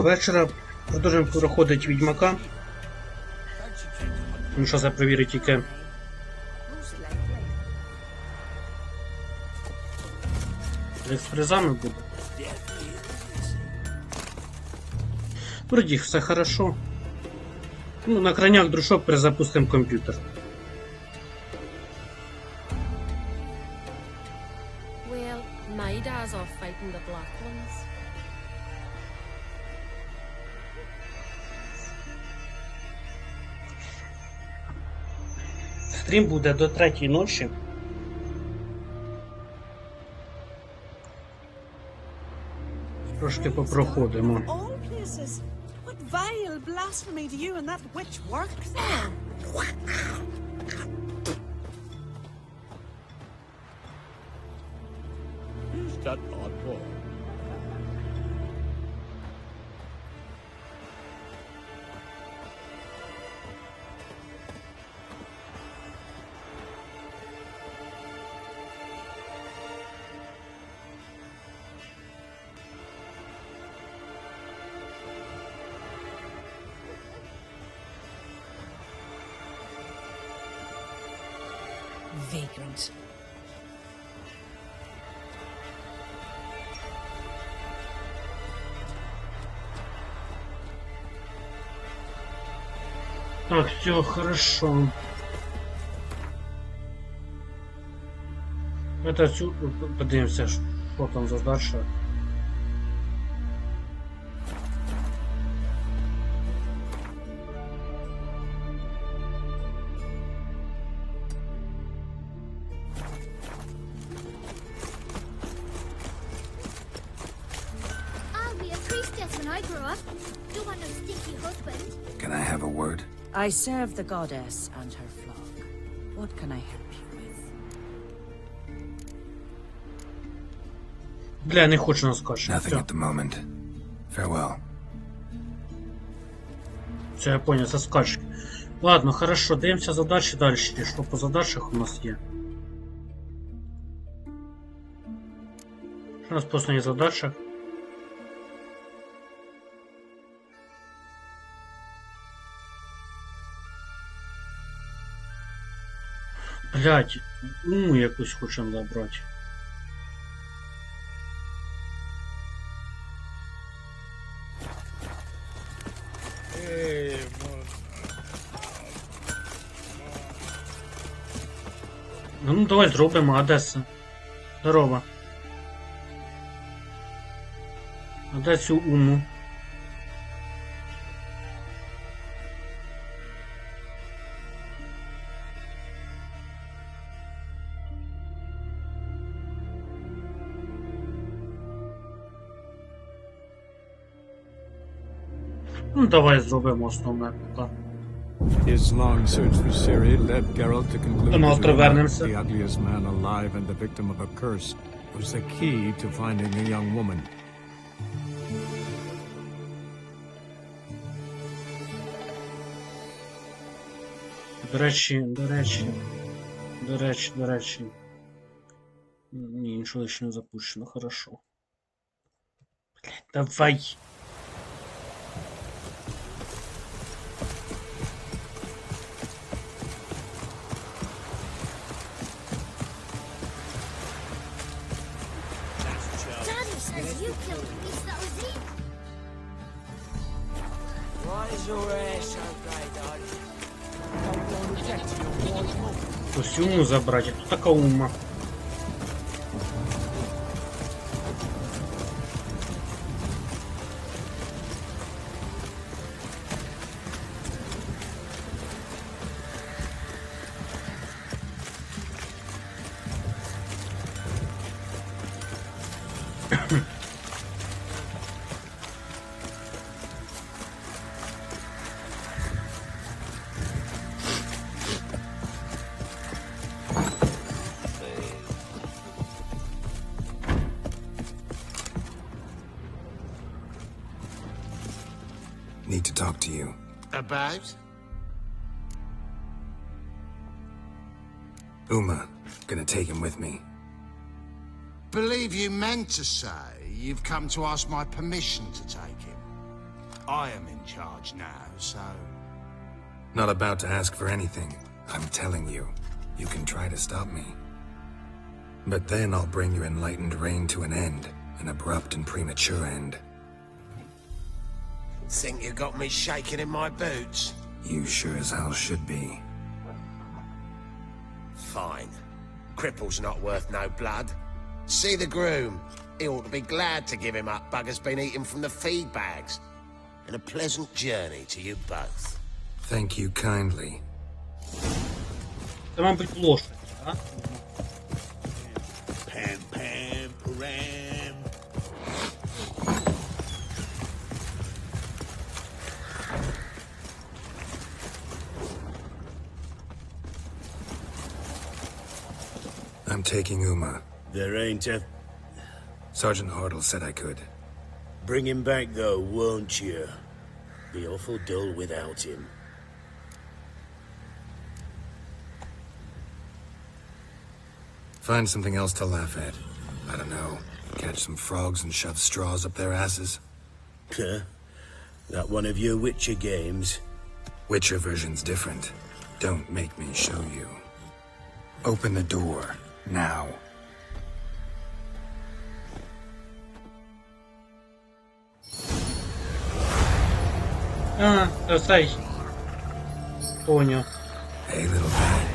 Доброго вечора. Продовжуємо проходити Відьмака. Ну що, це перевірить тільки. Як з призами буде. Вроді все хорошо. Ну, на крайняк дружок перезапустимо комп'ютер. Стрім буде до 3-ї ночі. Трошки попроходимо. Vagrant. Так, все хорошо. Это всю... Подивимося, що там задача. I serve the goddess and her flock. What can I help you with? Бля, не хочу нас каші. Nothing at the moment. Farewell. Все, я понял, це скачки. Ладно, хорошо, дивимося задачі далі. Що по задачах у нас є? Що у нас по основній задачах? Блять, якусь хочемо забрати. Ну давай зробимо, а де це? Здорово. А де цю уму? Ну, давай зробимо основне поки. His long search for Ciri led Geralt to conclude Ми that вернемося. the ugliest man alive and the victim of a curse was the key to finding a young woman. До речі. Ні, нічого ще не запущено, хорошо. Блядь, давай. Ось уму забрать, а тут така ума. Need to talk to you. About? Uma, gonna take him with me. Believe you meant to say you've come to ask my permission to take him. I am in charge now, so... Not about to ask for anything. I'm telling you, you can try to stop me. But then I'll bring your enlightened reign to an end. An abrupt and premature end. Think you got me shaking in my boots? You sure as hell should be. Fine. Cripple's not worth no blood. See the groom. He ought to be glad to give him up. Bugger's been eating from the feed bags. And a pleasant journey to you both. Thank you kindly. Це, мабуть, лошадь, а? Pam, pam, param. I'm taking Uma. There ain't a... Sergeant Hartle said I could. Bring him back, though, won't you? Be awful dull without him. Find something else to laugh at. I don't know. Catch some frogs and shove straws up their asses. Huh? That one of your Witcher games? Witcher version's different. Don't make me show you. Open the door. Now. А, цей. Понял. Hey, little guy.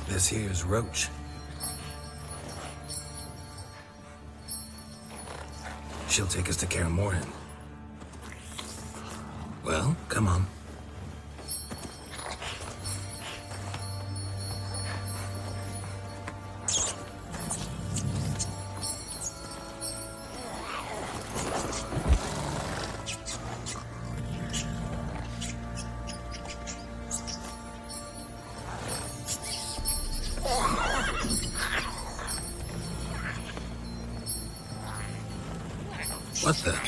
This here's Roach. She'll take us to Kaer Morhen. Well, come on. What the?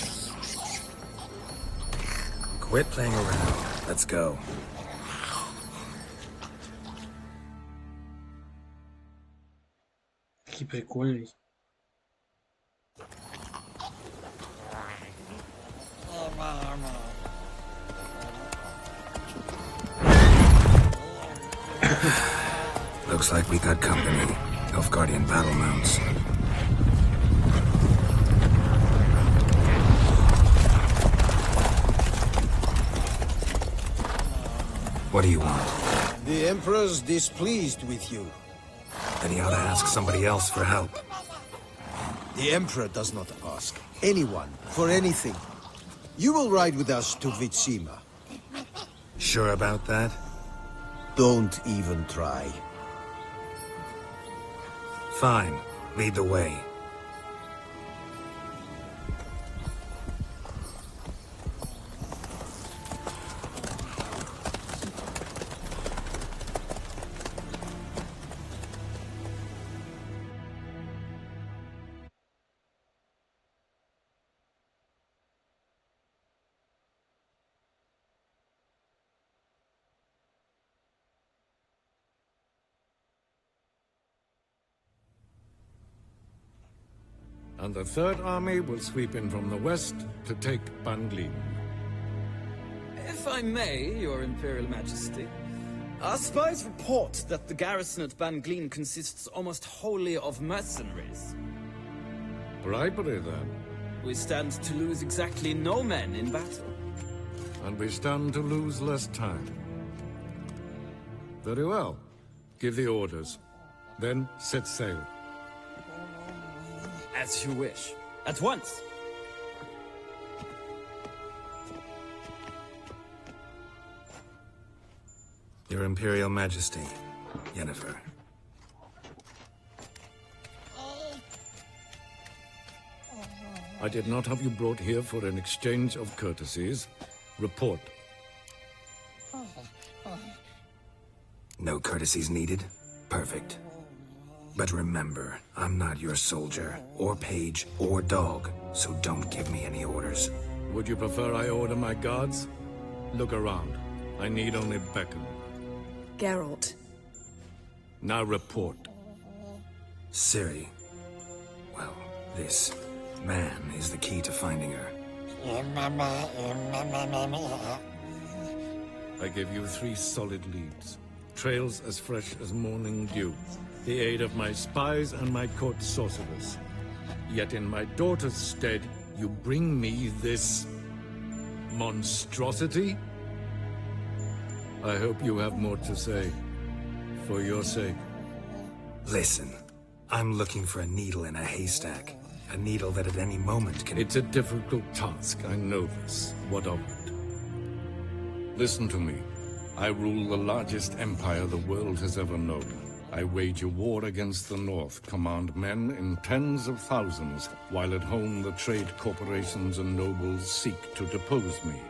Quit playing around. Let's go. Такий прикольний. Looks like we got company. Nilfgaardian battle mounts. What do you want? The Emperor's displeased with you. Then he ought to ask somebody else for help. The Emperor does not ask anyone for anything. You will ride with us to Vitsima. Sure about that? Don't even try. Fine. Lead the way. And the Third Army will sweep in from the west to take Banglin. If I may, Your Imperial Majesty, our spies report that the garrison at Banglin consists almost wholly of mercenaries. Bribery, then. We stand to lose exactly no men in battle. And we stand to lose less time. Very well. Give the orders. Then set sail. As you wish. At once! Your Imperial Majesty, Yennefer. I did not have you brought here for an exchange of courtesies. Report. No courtesies needed? Perfect. But remember, I'm not your soldier, or page, or dog, so don't give me any orders. Would you prefer I order my guards? Look around. I need only beckon. Geralt. Now report. Ciri. Well, this man is the key to finding her. I give you 3 solid leads. Trails as fresh as morning dew. The aid of my spies and my court sorcerers. Yet in my daughter's stead, you bring me this monstrosity? I hope you have more to say. For your sake. Listen, I'm looking for a needle in a haystack. A needle that at any moment can... It's a difficult task, I know this. What of it? Listen to me. I rule the largest empire the world has ever known. I wage a war against the North, command men in tens of thousands, while at home the trade corporations and nobles seek to depose me.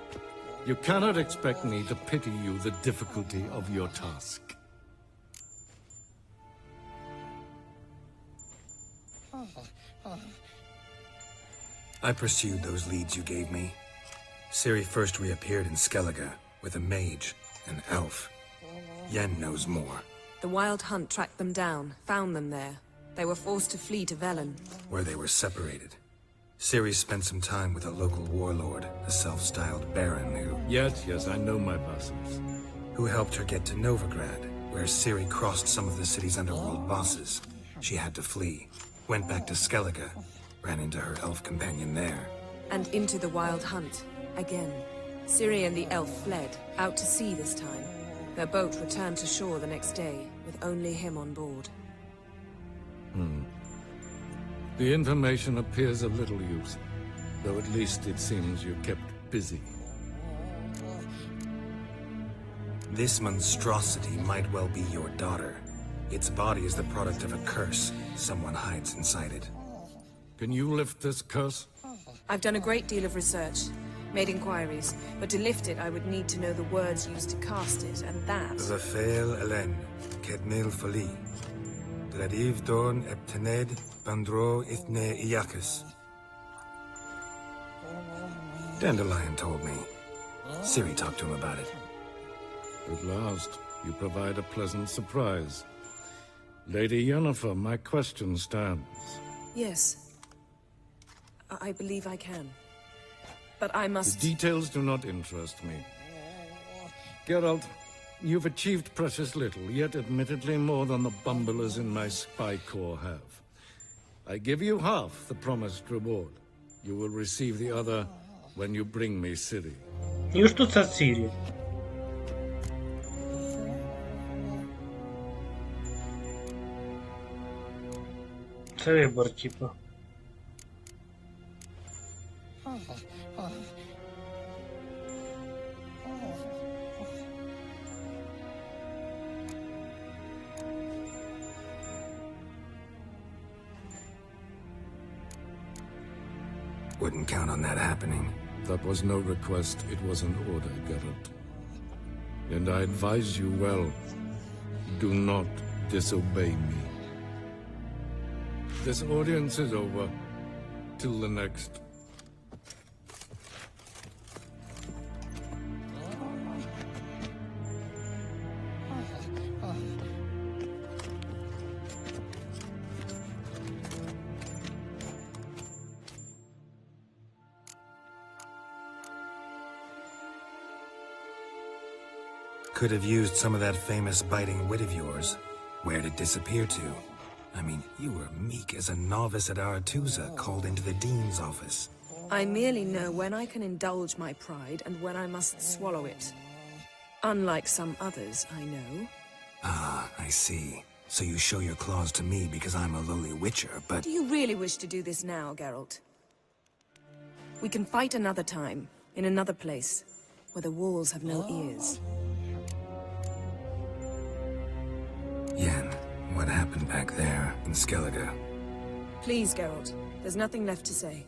You cannot expect me to pity you the difficulty of your task. I pursued those leads you gave me. Ciri first reappeared in Skellige with a mage, an elf. Yen knows more. The Wild Hunt tracked them down, found them there. They were forced to flee to Velen. Where they were separated. Ciri spent some time with a local warlord, a self-styled baron who... Yes, I know my vassals. Who helped her get to Novigrad, where Ciri crossed some of the city's underworld bosses. She had to flee. Went back to Skellige. Ran into her elf companion there. And into the Wild Hunt, again. Ciri and the elf fled, out to sea this time. Their boat returned to shore the next day, with only him on board. The information appears of little use, though at least it seems you kept busy. This monstrosity might well be your daughter. Its body is the product of a curse. Someone hides inside it. Can you lift this curse? I've done a great deal of research, made inquiries, but to lift it I would need to know the words used to cast it, and that... Rafael Elen, Kedmil Fali. Dradiv Dorn Eptened Bandro Ithne Iacus. Dandelion told me. Ciri talked to him about it. At last, you provide a pleasant surprise. Lady Yennefer, my question stands. Yes. I believe I can. But I must... The details do not interest me. Geralt, you've achieved precious little, yet admittedly more than the bumblers in my spy corps have. I give you half the promised reward. You will receive the other when you bring me Ciri. І що це Ciri? Це вибор, типа. Wouldn't count on that happening. That was no request, it was an order, Geralt. And I advise you well, do not disobey me. This audience is over. Till the next. Could have used some of that famous biting wit of yours. Where'd it disappear to? I mean, you were meek as a novice at Aretusa called into the Dean's office. I merely know when I can indulge my pride and when I must swallow it. Unlike some others, I know. Ah, I see. So you show your claws to me because I'm a lowly witcher, but... Do you really wish to do this now, Geralt? We can fight another time, in another place, where the walls have no ears. Yen, what happened back there in Skellige? Please, Geralt. There's nothing left to say.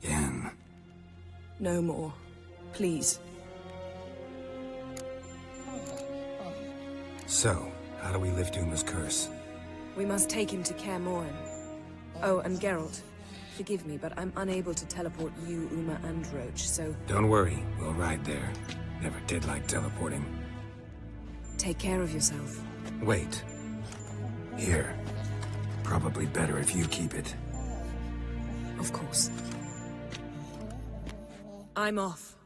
Yen. No more. Please. So, how do we lift Uma's curse? We must take him to Kaer Morhen. Oh, and Geralt, forgive me, but I'm unable to teleport you, Uma, and Roach, so... Don't worry, we'll ride there. Never did like teleporting. Take care of yourself. Wait. Here. Probably better if you keep it. Of course. I'm off.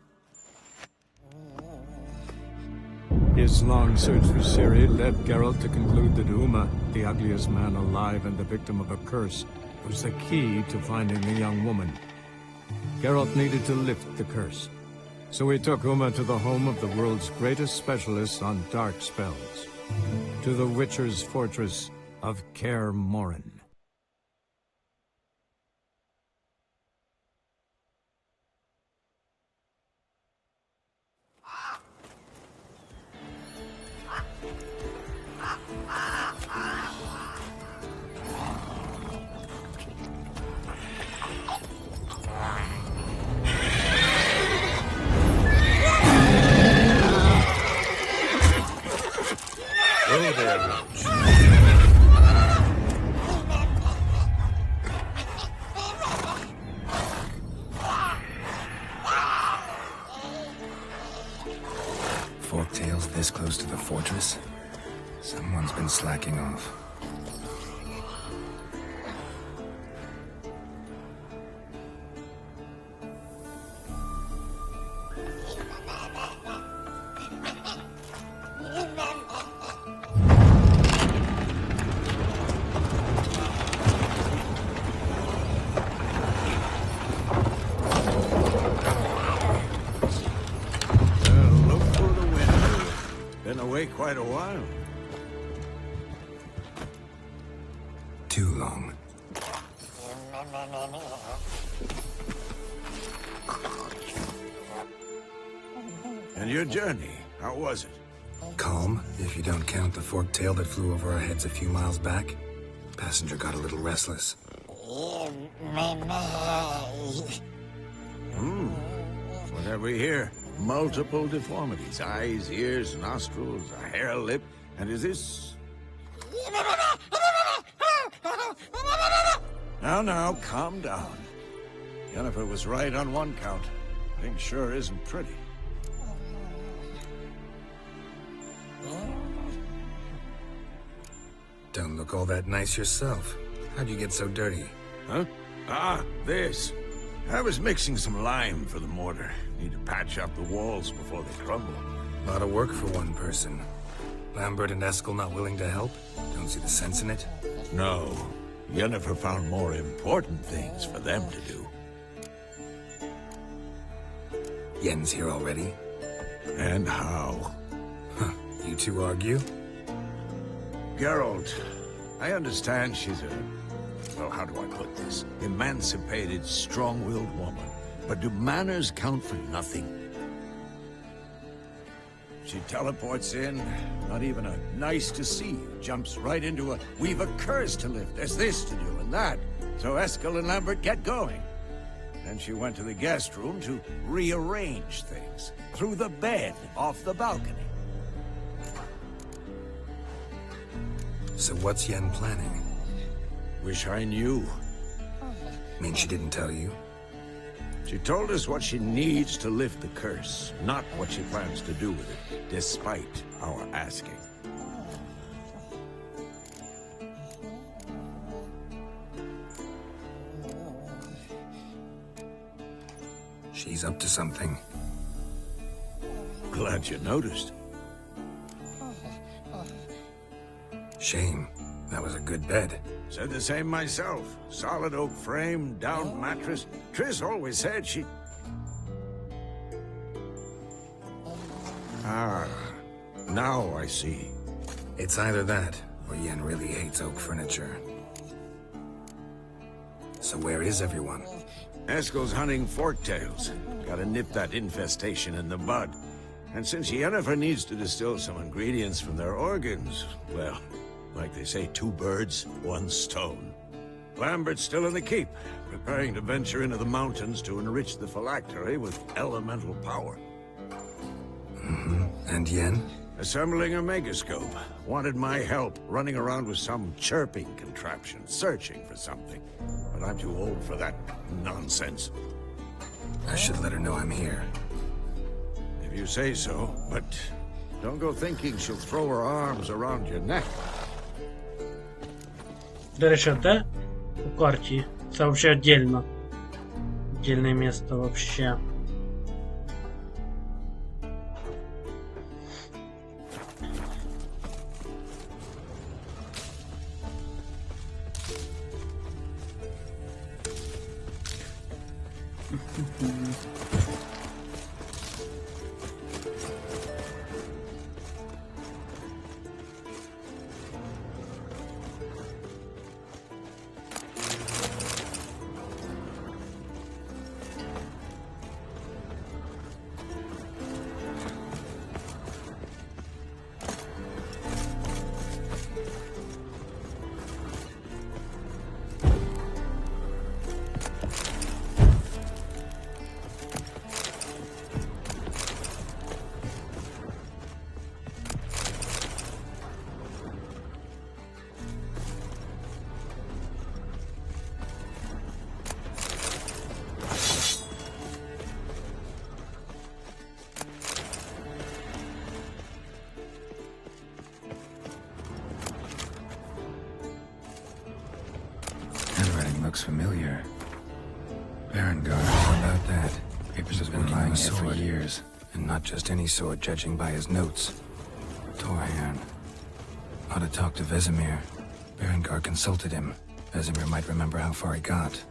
His long search for Ciri led Geralt to conclude that Uma, the ugliest man alive and the victim of a curse, was the key to finding the young woman. Geralt needed to lift the curse, so he took Uma to the home of the world's greatest specialist on dark spells, to the Witcher's fortress of Kaer Morhen. Forktails this close to the fortress? Someone's been slacking off. Quite a while. Too long. And your journey, how was it? Calm, if you don't count the forktail that flew over our heads a few miles back. Passenger got a little restless. What have we here? Multiple deformities. Eyes, ears, nostrils, a hair lip. And is this... Now, calm down. Yennefer was right on one count. Thing sure isn't pretty. Don't look all that nice yourself. How'd you get so dirty? Huh? Ah, this. I was mixing some lime for the mortar. Need to patch up the walls before they crumble. A lot of work for one person. Lambert and Eskel not willing to help? Don't see the sense in it? No. Yennefer found more important things for them to do. Yen's here already? And how? Huh. You two argue? Geralt, I understand she's well, how do I put this? Emancipated, strong-willed woman. But do manners count for nothing? She teleports in, not even a nice to see you, jumps right into a, we've a curse to lift, there's this to do and that. So Eskel and Lambert get going. Then she went to the guest room to rearrange things. Through the bed, off the balcony. So what's Yen planning? Wish I knew. Mean she didn't tell you? She told us what she needs to lift the curse, not what she plans to do with it, despite our asking. She's up to something. Glad you noticed. Shame. That was a good bed. Said the same myself. Solid oak frame, down mattress. Triss always said she... Ah, now I see. It's either that, or Yen really hates oak furniture. So where is everyone? Eskel's hunting forktails. Gotta nip that infestation in the bud. And since Yennefer needs to distill some ingredients from their organs, well, like they say, 2 birds, 1 stone. Lambert's still in the keep, preparing to venture into the mountains to enrich the phylactery with elemental power. And Yen? Assembling a megascope. Wanted my help, running around with some chirping contraption, searching for something. But I'm too old for that nonsense. I should let her know I'm here. If you say so, but don't go thinking she'll throw her arms around your neck. До речі, де? У карті. Це взагалі віддільно. Віддільне місто вообще. Looks familiar. Berengar, how about that? Papers have been lying here for years, and not just any sword, judging by his notes. Torhan. Ought to talk to Vesemir. Berengar consulted him. Vesemir might remember how far he got.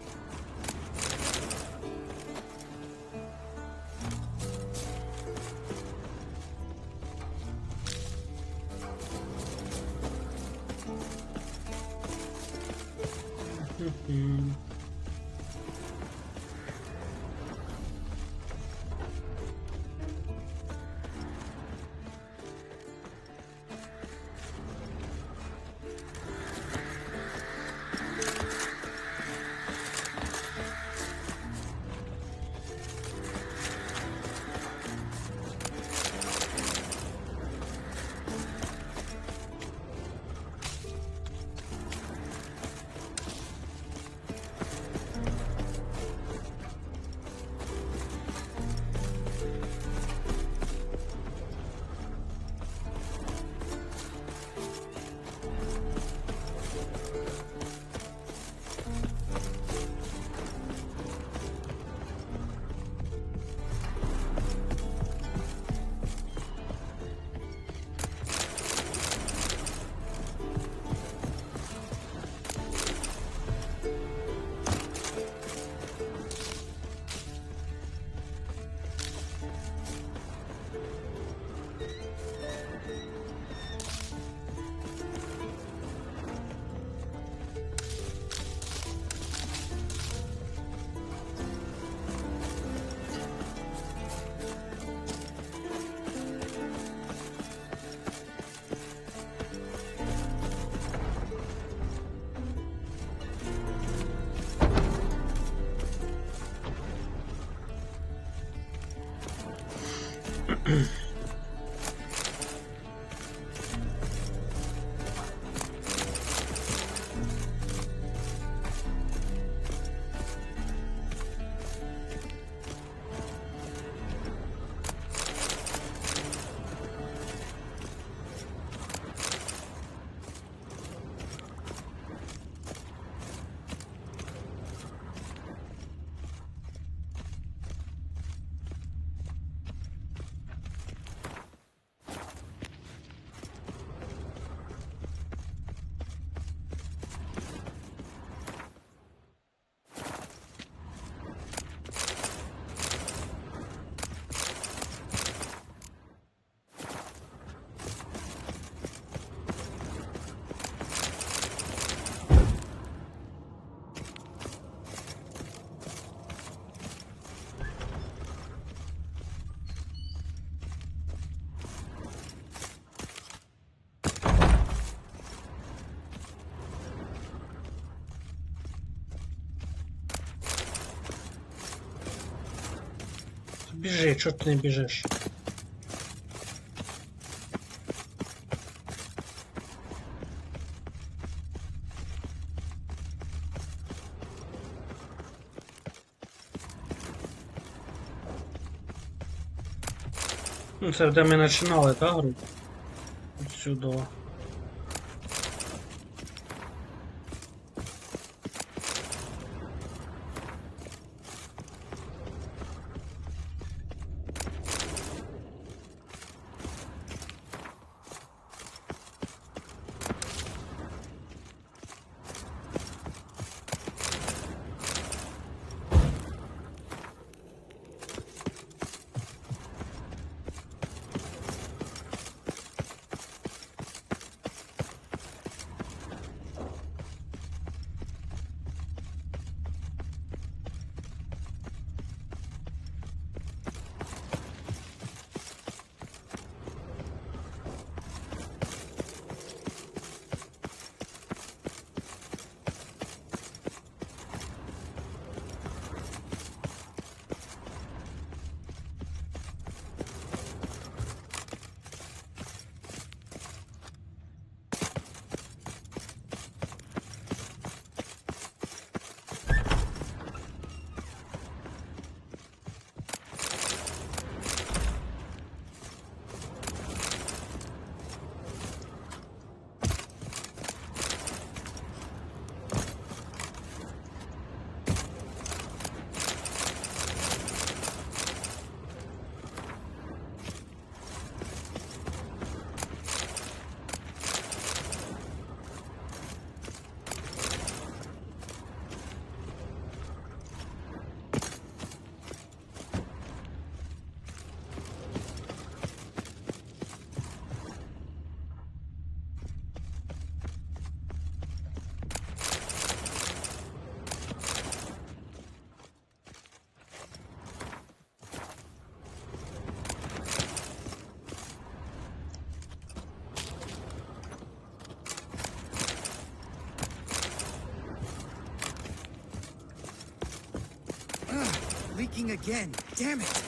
Біжи, чого ти не біжиш? Ну, це де ми починали, та гру? Отсюди. Leaking again. Damn it.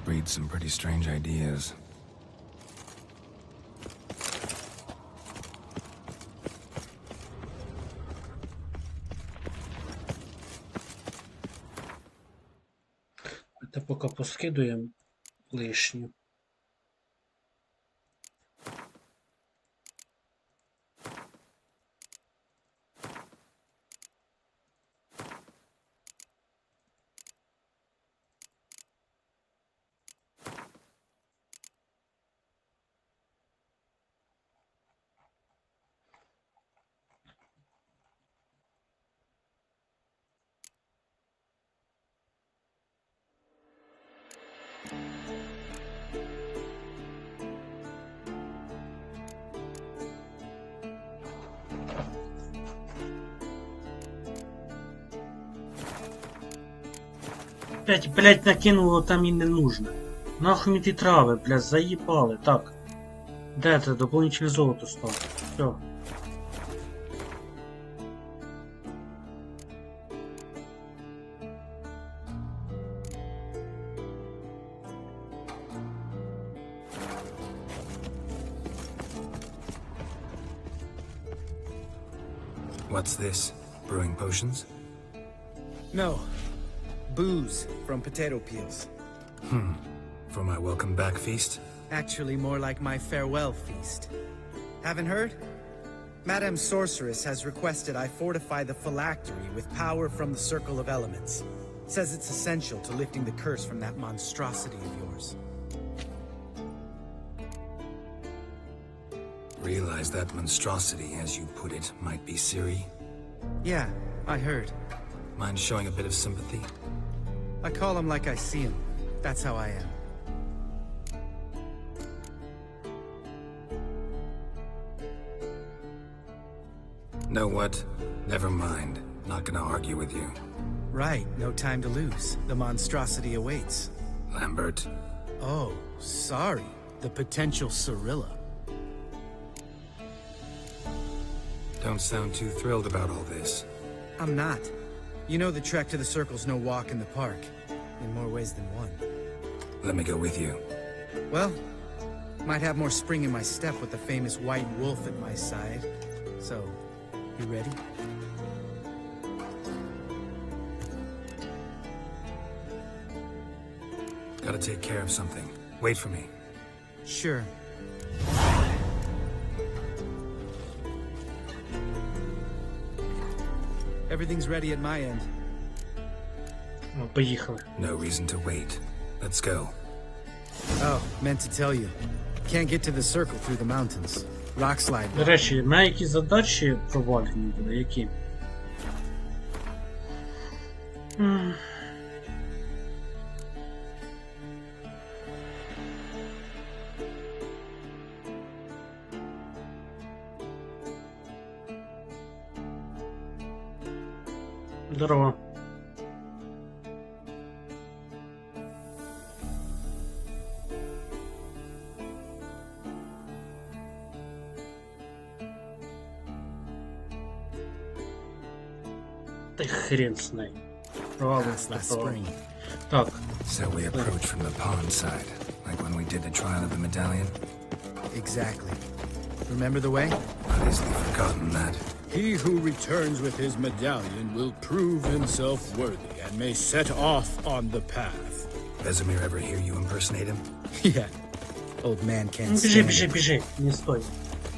Breed some pretty strange ideas. Це поки поскидуємо лишню. Опять, блядь, накинуло там и не нужно. Нахуй мне эти травы, блядь, заебали. Так. Да, это дополнительное золото стало. Все. What's this? Brewing potions? No. Booze from potato peels. For my welcome back feast? Actually, more like my farewell feast. Haven't heard? Madame Sorceress has requested I fortify the phylactery with power from the Circle of Elements. Says it's essential to lifting the curse from that monstrosity of yours. Realize that monstrosity, as you put it, might be Ciri? Yeah, I heard. Mind showing a bit of sympathy? I call him like I see him. That's how I am. Know what? Never mind. Not gonna argue with you. Right, no time to lose. The monstrosity awaits. Lambert. Oh, sorry. The potential Cirilla. Don't sound too thrilled about all this. I'm not. You know the trek to the Circle's no walk in the park. In more ways than one. Let me go with you. Well, might have more spring in my step with the famous white wolf at my side. So, you ready? Gotta take care of something. Wait for me. Sure. Everything's ready at my end. Ну, поехали. No reason to wait. Let's go. Oh, meant to tell you. Can't get to the Circle through the mountains. Rock slide. До речі, на які задачі провалені були, які? Здорово. Да хрен с ней. Last spring. Так. So we approach from the pond side, like when we did the trial of the medallion. Exactly. Remember the way? I've easily forgotten that. He who returns with his medallion will prove himself worthy and may set off on the path. Vesemir ever hear you impersonate him? Yeah. Old man can't Бежи, stand бежи, it. бежи. Не стой.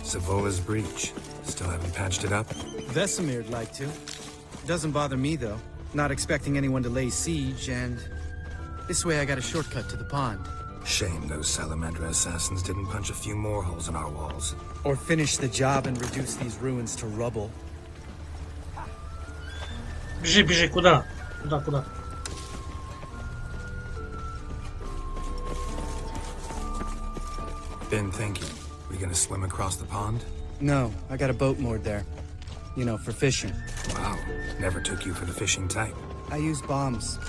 Savola's breach. Still haven't patched it up? Vesemir'd like to. Doesn't bother me, though. Not expecting anyone to lay siege, and... this way I got a shortcut to the pond. Shame those Salamandra assassins didn't punch a few more holes in our walls. Or finish the job and reduce these ruins to rubble. Бежи, бежи. Куда? Куда, куда? Ben, thank you. We gonna swim across the pond? No, I got a boat moored there. You know, for fishing. Wow. Never took you for the fishing type. I use bombs.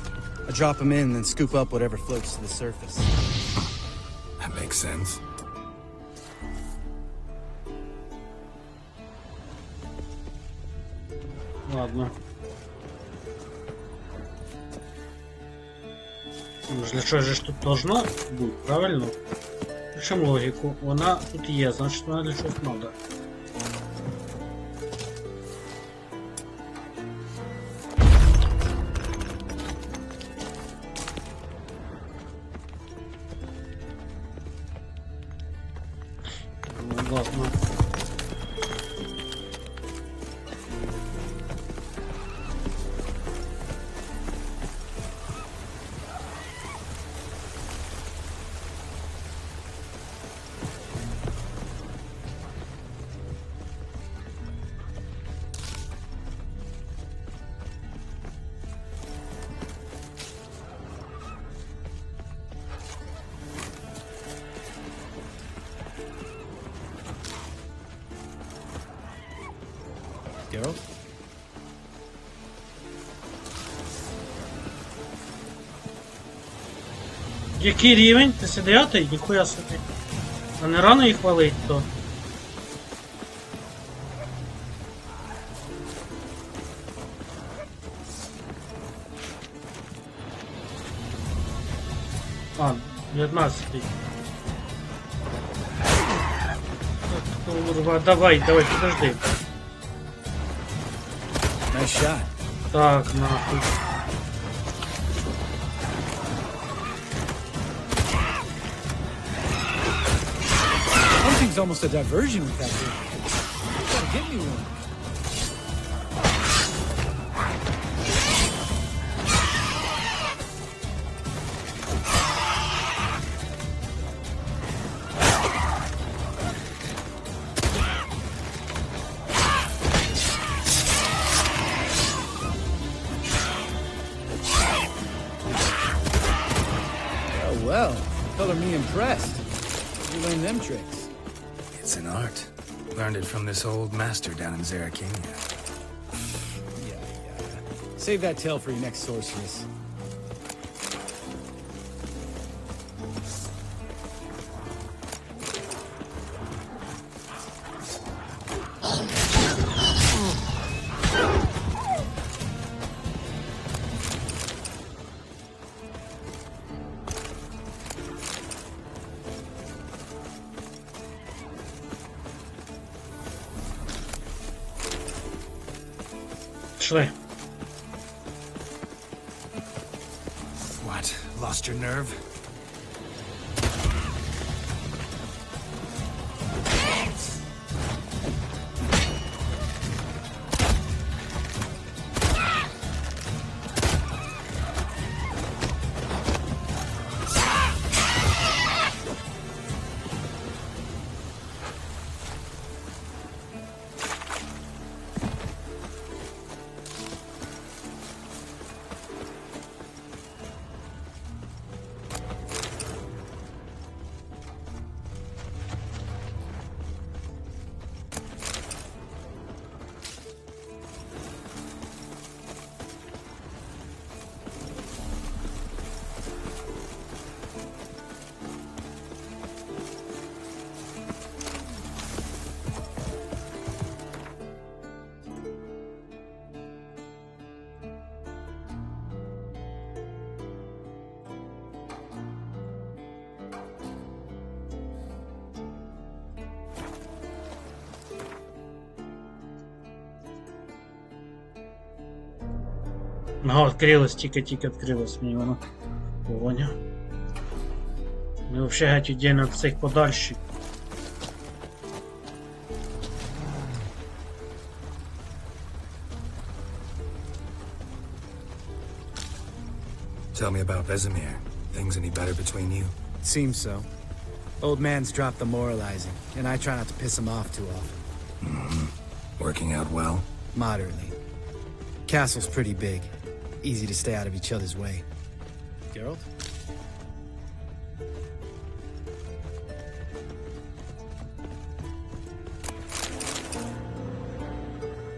I drop them in, then scoop up whatever floats to the surface. That makes sense. Ладно. Для чого ж тут должна бути, правильно? Пишемо логіку. Вона тут є, значить вона для чогось треба. Ладно. Geralt? Який рівень? 39-й? Ніхуя собі. А не рано їх валить, то. А, 19-й. Курва, давай, подожди. Nice shot. Так, нахуй. Hunting's almost a diversion with that dude. You gotta get me one. Well, color me impressed. You learned them tricks. It's an art. Learned it from this old master down in Zarakinia. Yeah. Save that tale for your next sorceress. Пішли. What? Lost your nerve? Ага, відкрилось, тільки відкрилось мені воно. Поняв. Ми взагалі геть ідейно від цих подальших. Tell me about Vesemir. Things any better between you? Seems so. Old man's dropped the moralizing, and I try not to piss him off too often. Mm-hmm. Working out well? Moderately. Castle's pretty big. Easy to stay out of each other's way. Geralt?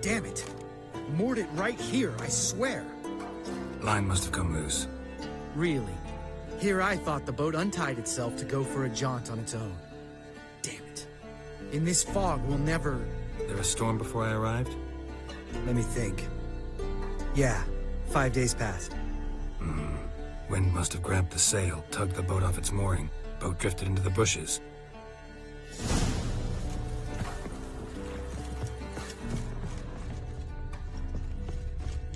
Damn it! Moored it right here, I swear! Line must have come loose. Really? Here I thought the boat untied itself to go for a jaunt on its own. Damn it. In this fog, we'll never... There a storm before I arrived? Let me think. Yeah, 5 days passed. Wind must have grabbed the sail, tugged the boat off its mooring. Boat drifted into the bushes.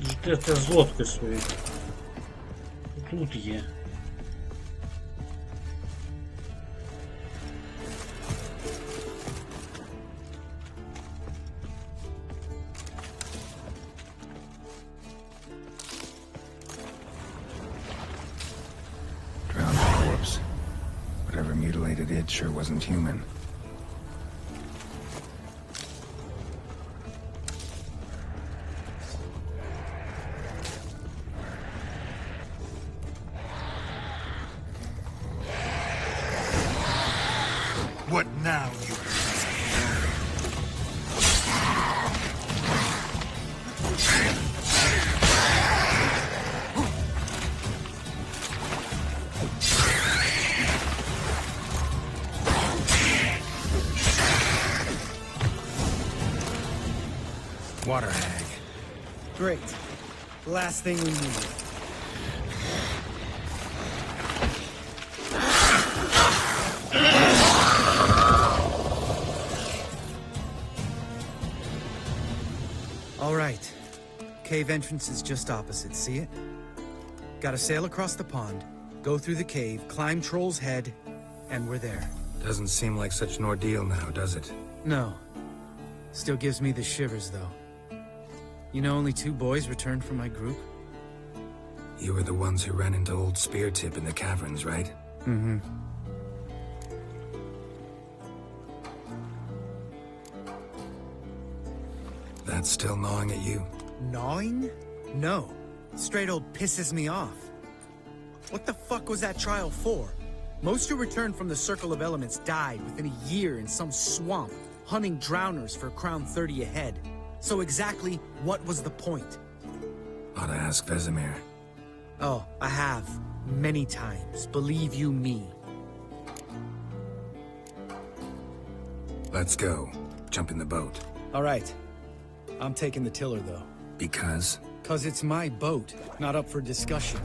Ждете з лодки свої. Тут є. Drowned corpse. Whatever mutilated it sure wasn't human. What now, you water hag. Great. Last thing we need. All right. Cave entrance is just opposite, see it? Gotta sail across the pond, go through the cave, climb Troll's Head, and we're there. Doesn't seem like such an ordeal now, does it? No. Still gives me the shivers, though. You know only 2 boys returned from my group? You were the ones who ran into old Speartip in the caverns, right? Mm-hmm. That's still gnawing at you? Gnawing? No. Straight old pisses me off. What the fuck was that trial for? Most who returned from the Circle of Elements died within a year in some swamp, hunting drowners for Crown 30 a head. So exactly what was the point? Ought to ask Vesemir. Oh, I have. Many times. Believe you me. Let's go. Jump in the boat. All right. I'm taking the tiller, though. Because? 'Cause it's my boat, not up for discussion.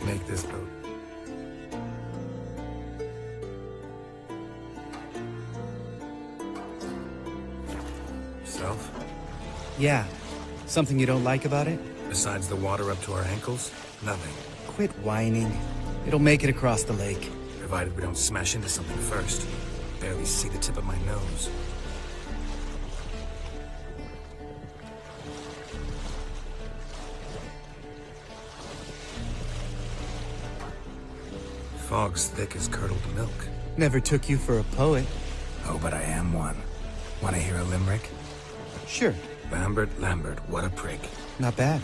Make this boat. Self? Yeah. Something you don't like about it? Besides the water up to our ankles? Nothing. Quit whining. It'll make it across the lake. Provided we don't smash into something first. Barely see the tip of my nose. Fog's thick as curdled milk. Never took you for a poet. Oh, but I am one. Want to hear a limerick? Sure. Lambert, Lambert, what a prick. Not bad.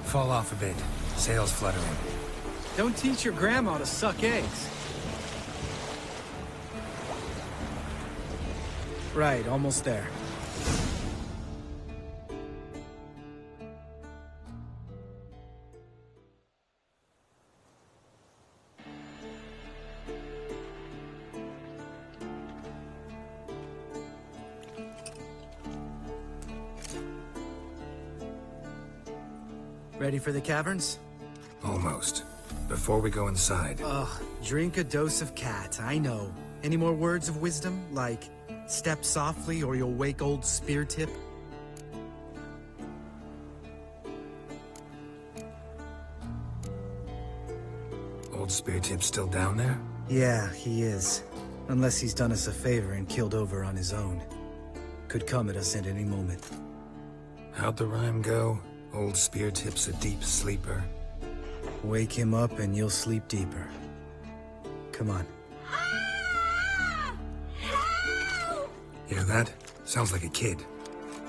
Fall off a bit. Sails fluttering. Don't teach your grandma to suck eggs. Right, almost there. Ready for the caverns? Almost. Before we go inside... Ugh, drink a dose of cat, I know. Any more words of wisdom, like, step softly or you'll wake old Speartip? Old Speartip's still down there? Yeah, he is. Unless he's done us a favor and killed over on his own. Could come at us at any moment. How'd the rhyme go? Old Speartip's a deep sleeper. Wake him up and you'll sleep deeper. Come on. Hear that? Sounds like a kid.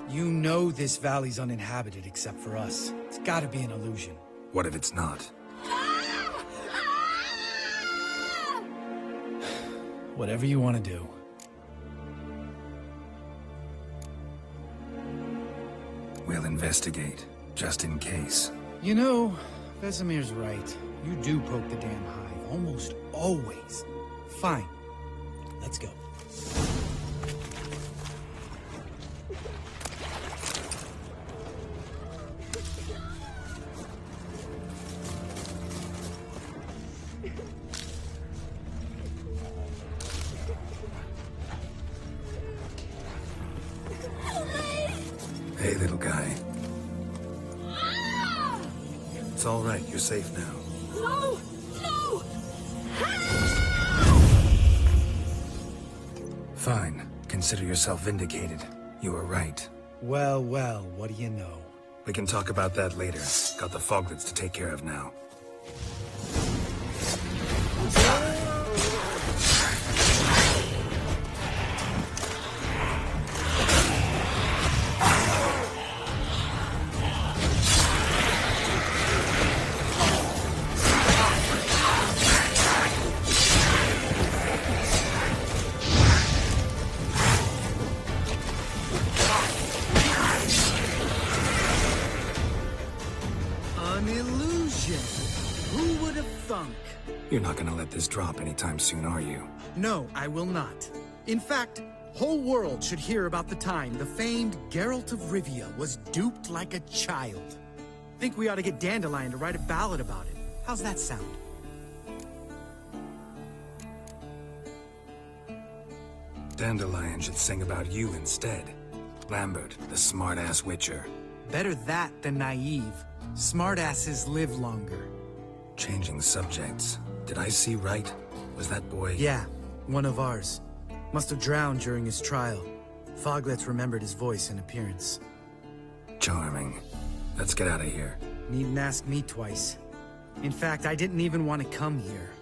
You know this valley's uninhabited except for us. It's gotta be an illusion. What if it's not? Whatever you want to do. We'll investigate, just in case. You know, Vesemir's right. You do poke the damn hive, almost always. Fine. Let's go. Hey, little guy. It's all right. You're safe now. No! No! Fine. Consider yourself vindicated. You were right. Well, well, what do you know? We can talk about that later. Got the foglets to take care of now. An illusion. Who would have thunk? You're not gonna let this drop anytime soon, are you? No, I will not. In fact, whole world should hear about the time the famed Geralt of Rivia was duped like a child. Think we ought to get Dandelion to write a ballad about it. How's that sound? Dandelion should sing about you instead. Lambert, the smart-ass witcher. Better that than naive. Smartasses live longer. Changing subjects. Did I see right? Was that boy... Yeah, one of ours. Must have drowned during his trial. Foglets remembered his voice and appearance. Charming. Let's get out of here. Needn't ask me twice. In fact, I didn't even want to come here.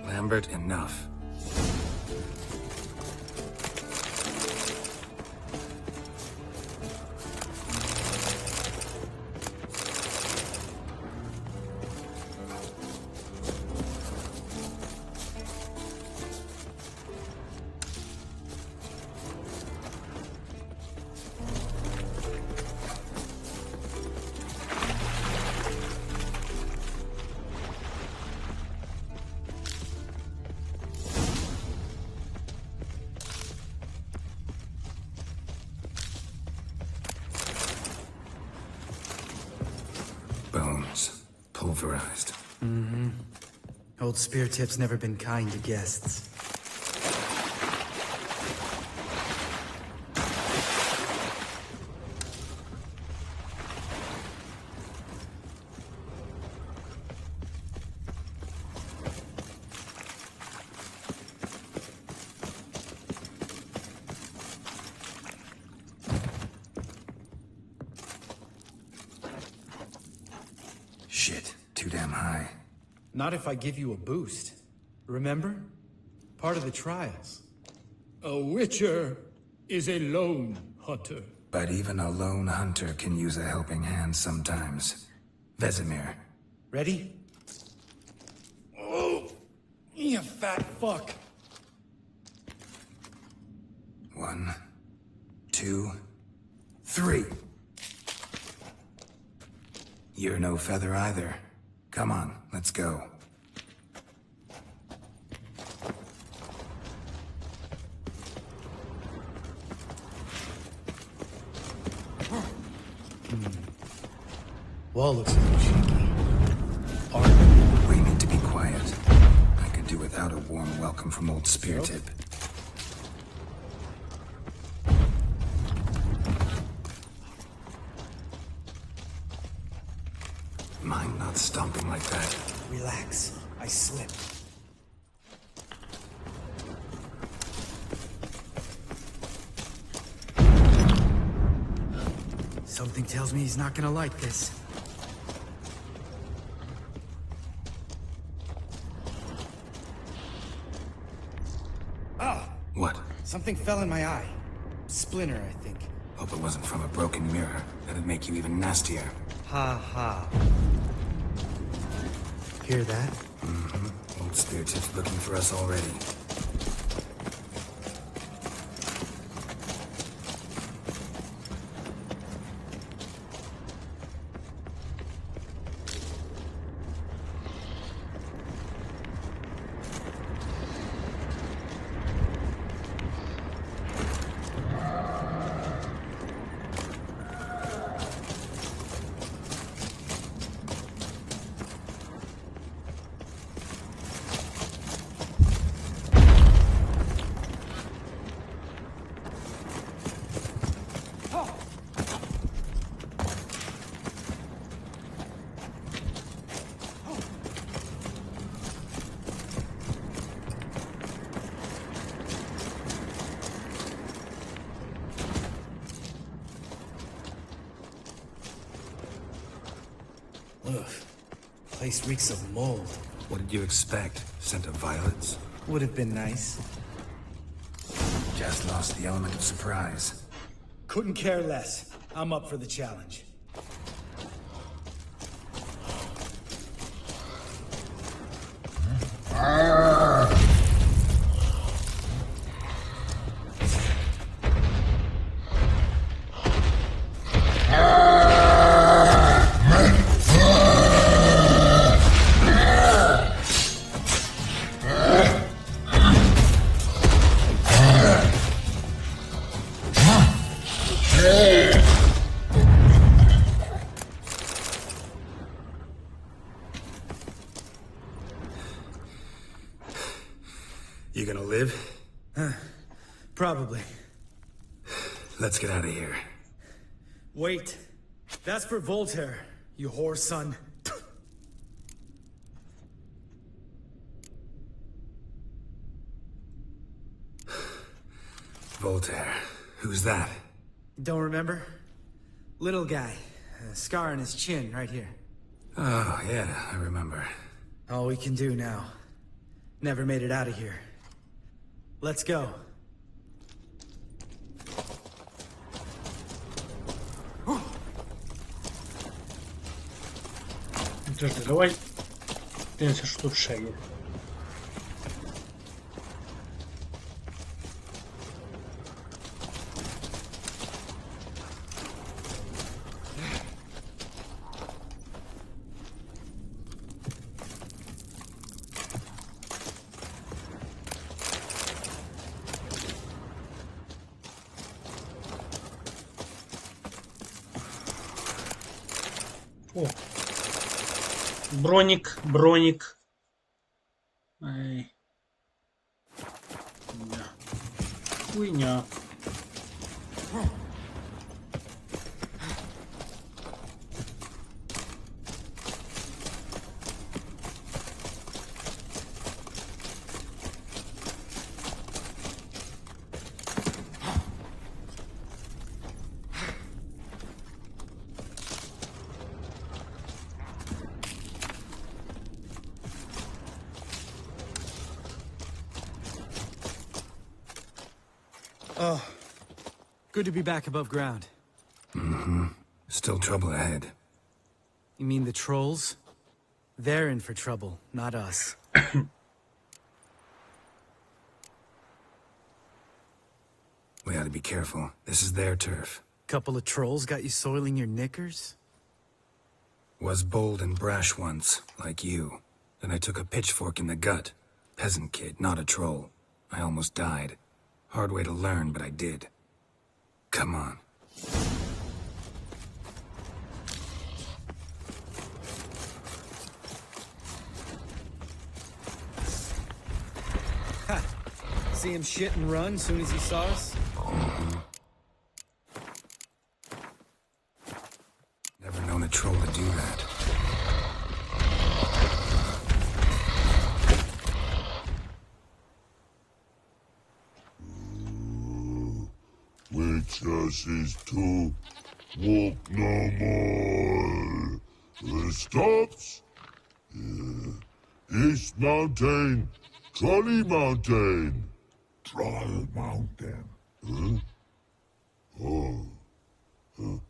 Lambert, enough. Bones. Pulverized. Mm-hmm. Old Spear Tip's never been kind to guests. Shit, too damn high. Not if I give you a boost. Remember? Part of the trials. A witcher is a lone hunter. But even a lone hunter can use a helping hand sometimes. Vesemir. Ready? Oh, you fat fuck. 1, 2, 3. You're no feather either. Come on, let's go. Wall looks a little shaky. We need to be quiet. I could do without a warm welcome from old Spear Tip. Mind not stomping like that. Relax. I slipped. Something tells me he's not gonna like this. Ah! What? Something fell in my eye. Splinter, I think. Hope it wasn't from a broken mirror. That'd make you even nastier. Ha ha. Hear that? Mm-hmm. Old Spear Tip's looking for us already. Ugh. Place reeks of mold. What did you expect? Scent of violets? Would have been nice. Just lost the element of surprise. Couldn't care less. I'm up for the challenge. You gonna live? Probably. Let's get out of here. Wait. That's for Voltaire, you whore son. Voltaire. Who's that? Don't remember? Little guy. A scar on his chin, right here. Oh, yeah, I remember. All we can do now. Never made it out of here. Let's go. Подожди, давай. Дивимося, що тут ще є. О. Бронік. Ай. Хуйня. Oh, good to be back above ground. Mm-hmm. Still trouble ahead. You mean the trolls? They're in for trouble, not us. We ought to be careful. This is their turf. Couple of trolls got you soiling your knickers? Was bold and brash once, like you. Then I took a pitchfork in the gut. Peasant kid, not a troll. I almost died. Hard way to learn, but I did. Come on. Ha! See him shit and run soon as he saw us? Mm-hmm. Never known a troll to do that. Is to walk no more. The stops? East Mountain, Trolley Mountain. Troll Mountain. Huh? Oh.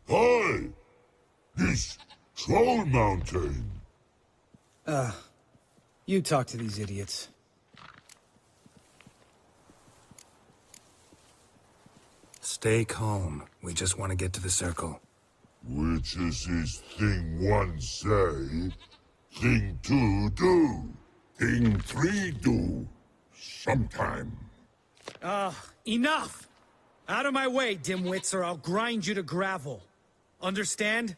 Hi! This Troll Mountain. You talk to these idiots. Stay calm. We just want to get to the circle. Which is his thing one say, thing two do, thing three do, sometime. Enough! Out of my way, dimwits, or I'll grind you to gravel. Understand?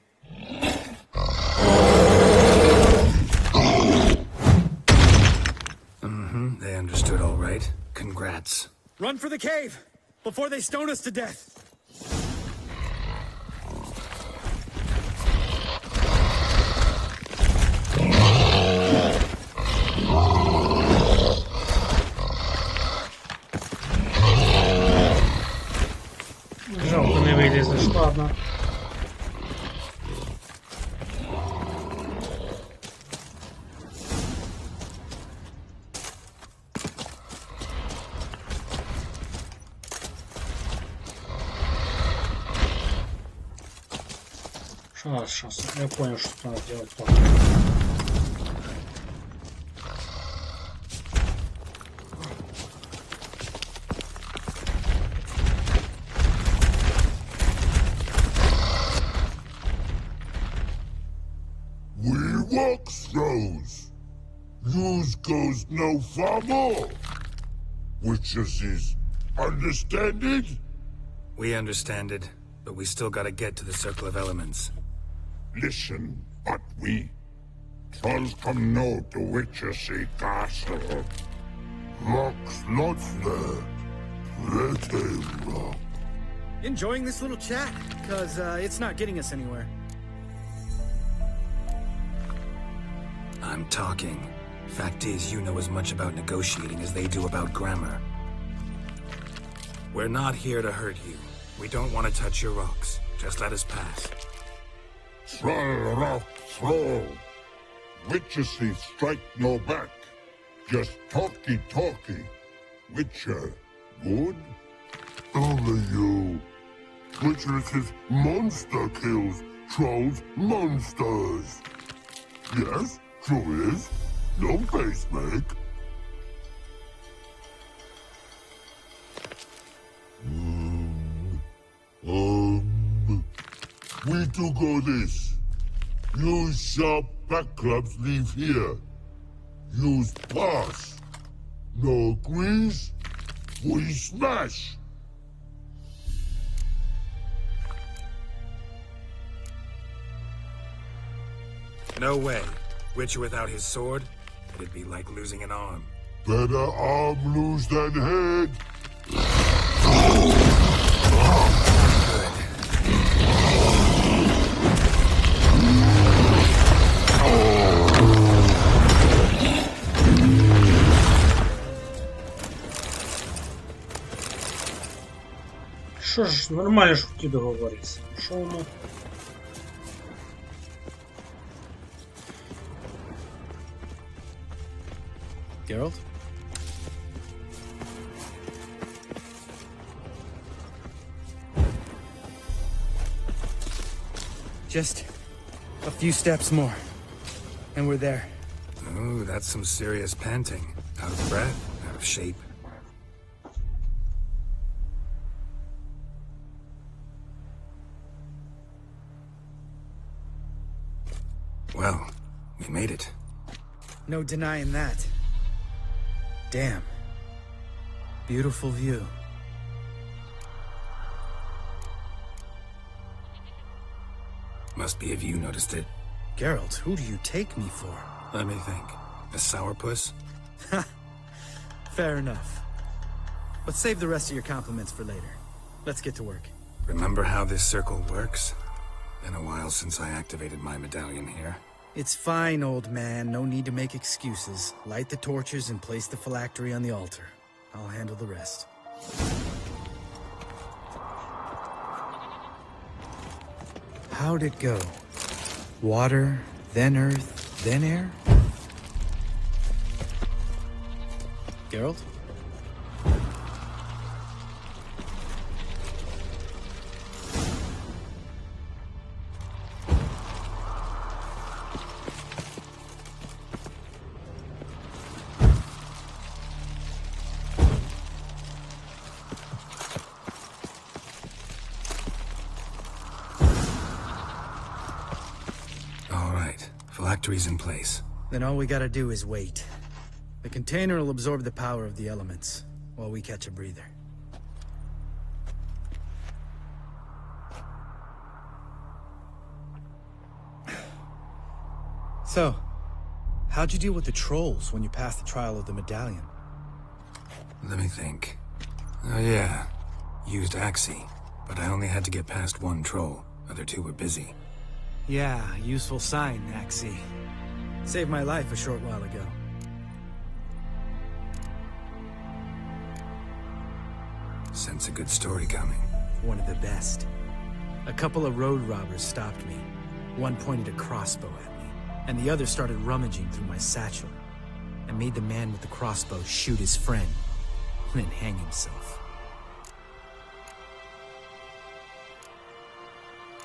Mm-hmm, they understood all right. Congrats. Run for the cave! Before they stone us to death! Жалко, не вилізеш, ладно. А, сейчас, я понял, что надо делать так. We walk throws. Use goes no far more. Witches is understand it? We understand it, but we still gotta get to the Circle of Elements. Listen, but we trolls come no to Witches castle. Rocks lots there. Pretty rock. Enjoying this little chat? Cause it's not getting us anywhere. I'm talking. Fact is, you know as much about negotiating as they do about grammar. We're not here to hurt you. We don't want to touch your rocks. Just let us pass. Troll rock troll. Witches strike no back. Just talky. Witcher, good? Only you. Witches monster kills. Trolls monsters. Yes, true is. No face make. We do go this. Use sharp back clubs leave here. Use pass. No agrees, we smash. No way. Witcher without his sword? It'd be like losing an arm. Better arm lose than head. Що ж, нормально ж хотів договоритися. Що воно? Geralt? Just a few steps more, and we're there. Ooh, that's some serious panting. Out of breath, out of shape. Well, we made it. No denying that. Damn. Beautiful view. Must be if you noticed it. Geralt, who do you take me for? Let me think. A sourpuss? Fair enough. But save the rest of your compliments for later. Let's get to work. Remember how this circle works? Been a while since I activated my medallion here. It's fine, old man. No need to make excuses. Light the torches and place the phylactery on the altar. I'll handle the rest. How'd it go? Water, then earth, then air? Geralt? Phylactery's in place. Then all we gotta do is wait. The container will absorb the power of the elements, while we catch a breather. So, how'd you deal with the trolls when you passed the trial of the medallion? Let me think. Oh yeah, used Axie, but I only had to get past one troll. Other two were busy. Yeah, useful sign, Axie. Saved my life a short while ago. Sense a good story coming. One of the best. A couple of road robbers stopped me. One pointed a crossbow at me, and the other started rummaging through my satchel. I made the man with the crossbow shoot his friend, and then hang himself.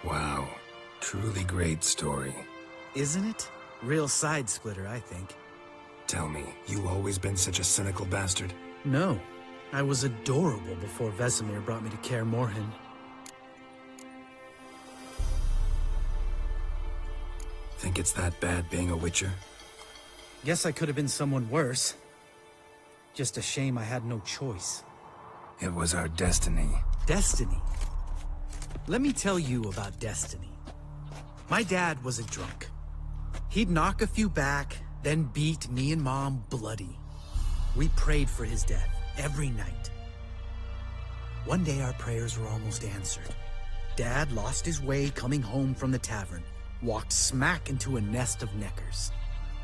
Wow. truly great story. Isn't it? Real side splitter, I think. Tell me, you always been such a cynical bastard? No. I was adorable before Vesemir brought me to Kaer Morhen. Think it's that bad being a Witcher? Guess I could have been someone worse. Just a shame I had no choice. It was our destiny. Destiny? Let me tell you about destiny. My dad was a drunk. He'd knock a few back, then beat me and Mom bloody. We prayed for his death every night. One day our prayers were almost answered. Dad lost his way coming home from the tavern, walked smack into a nest of neckers.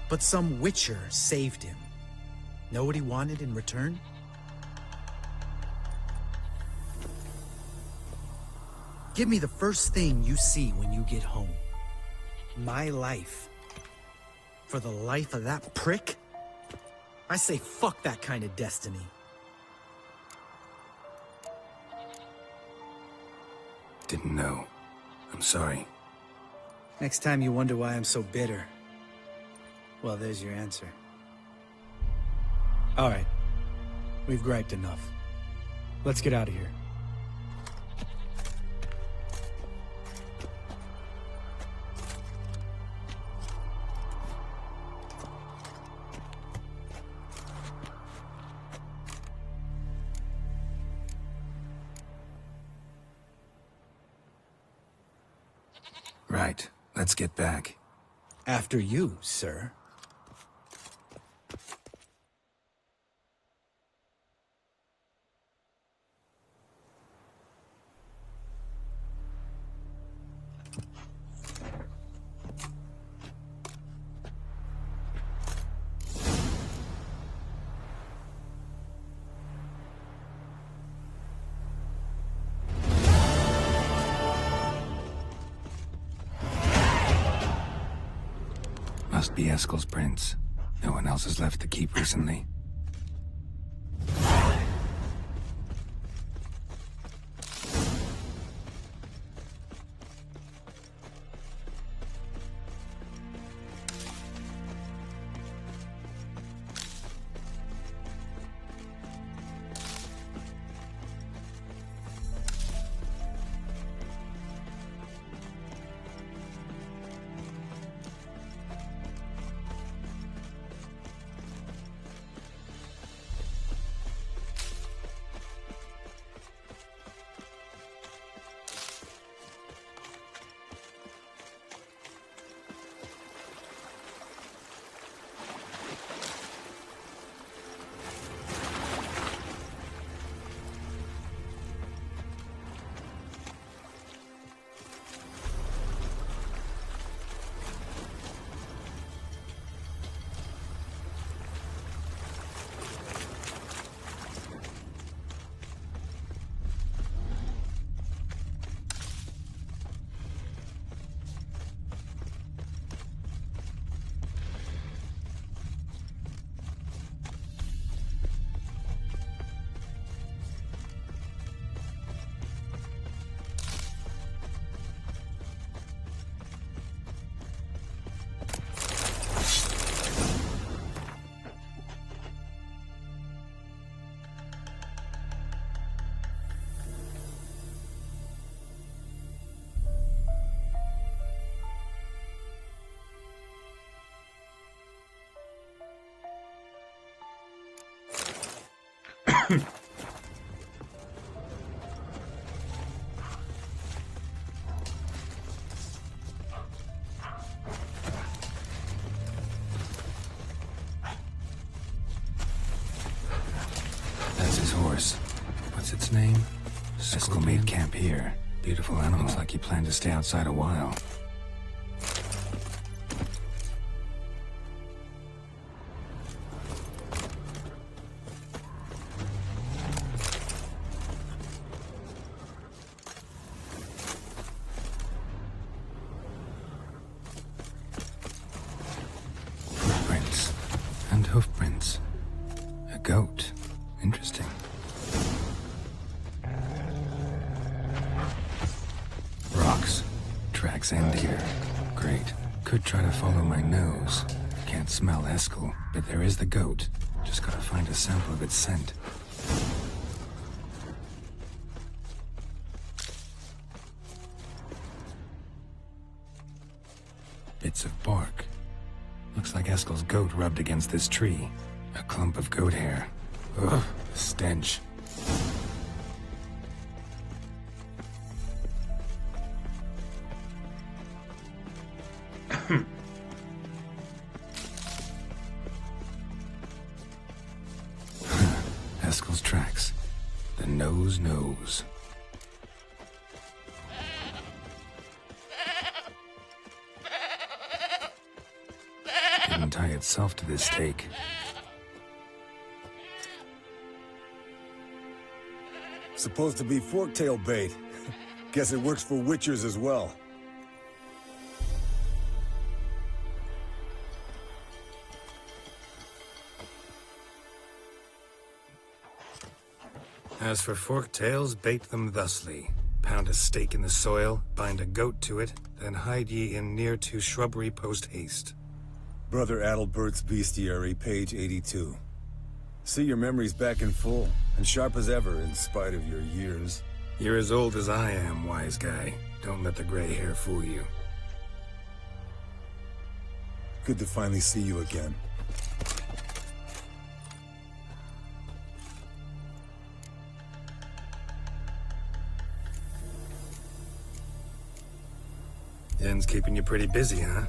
But some Witcher saved him. Know what he wanted in return? Give me the first thing you see when you get home. My life. For the life of that prick? I say fuck that kind of destiny. Didn't know. I'm sorry. Next time you wonder why I'm so bitter, well, there's your answer. All right. We've griped enough. Let's get out of here. Right. Let's get back. After you, sir. Must be Eskel's prints. No one else has left the keep recently. That's his horse. What's its name? Eskel made camp here. Beautiful animal. Looks like he planned to stay outside a while. Footprints and hoofprints. A goat. Interesting. Rocks. Tracks tracks end here. Great. Could try to follow my nose. Can't smell Eskel, but there is the goat. Just gotta find a sample of its scent. Bits of bark. Looks like Eskel's goat rubbed against this tree. A clump of goat hair. Ugh, stench. Eskel's tracks. The nose knows. Didn't tie itself to this stake. Supposed to be forktail bait. Guess it works for witchers as well. As for forktails, bait them thusly. Pound a stake in the soil, bind a goat to it, then hide ye in near to shrubbery post haste. Brother Adalbert's Bestiary, page 82. See, your memory's back in full, and sharp as ever in spite of your years. You're as old as I am, wise guy. Don't let the gray hair fool you. Good to finally see you again. Yen's keeping you pretty busy, huh?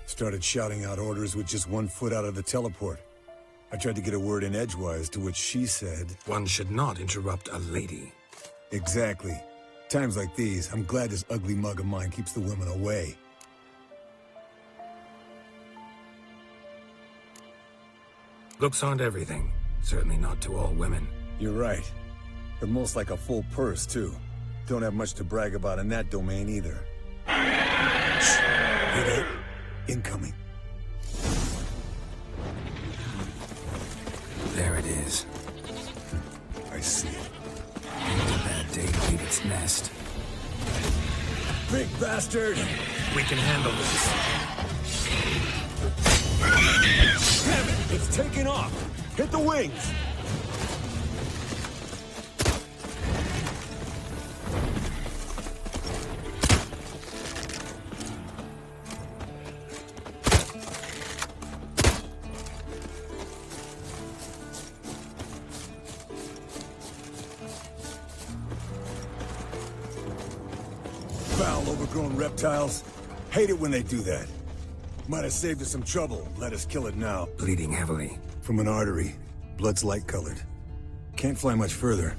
Started shouting out orders with just 1 foot out of the teleport. I tried to get a word in edgewise, to which she said... One should not interrupt a lady. Exactly. Times like these, I'm glad this ugly mug of mine keeps the women away. Looks aren't everything. Certainly not to all women. You're right. But most like a full purse, too. Don't have much to brag about in that domain, either. Shh. Hear that? Incoming. There it is. I see it. Ain't a bad day to leave its nest. Big bastard! We can handle this. Damn it! It's taking off! Hit the wings! Foul, overgrown reptiles. Hate it when they do that. Might have saved us some trouble. Let us kill it now. Bleeding heavily. From an artery. Blood's light-colored. Can't fly much further.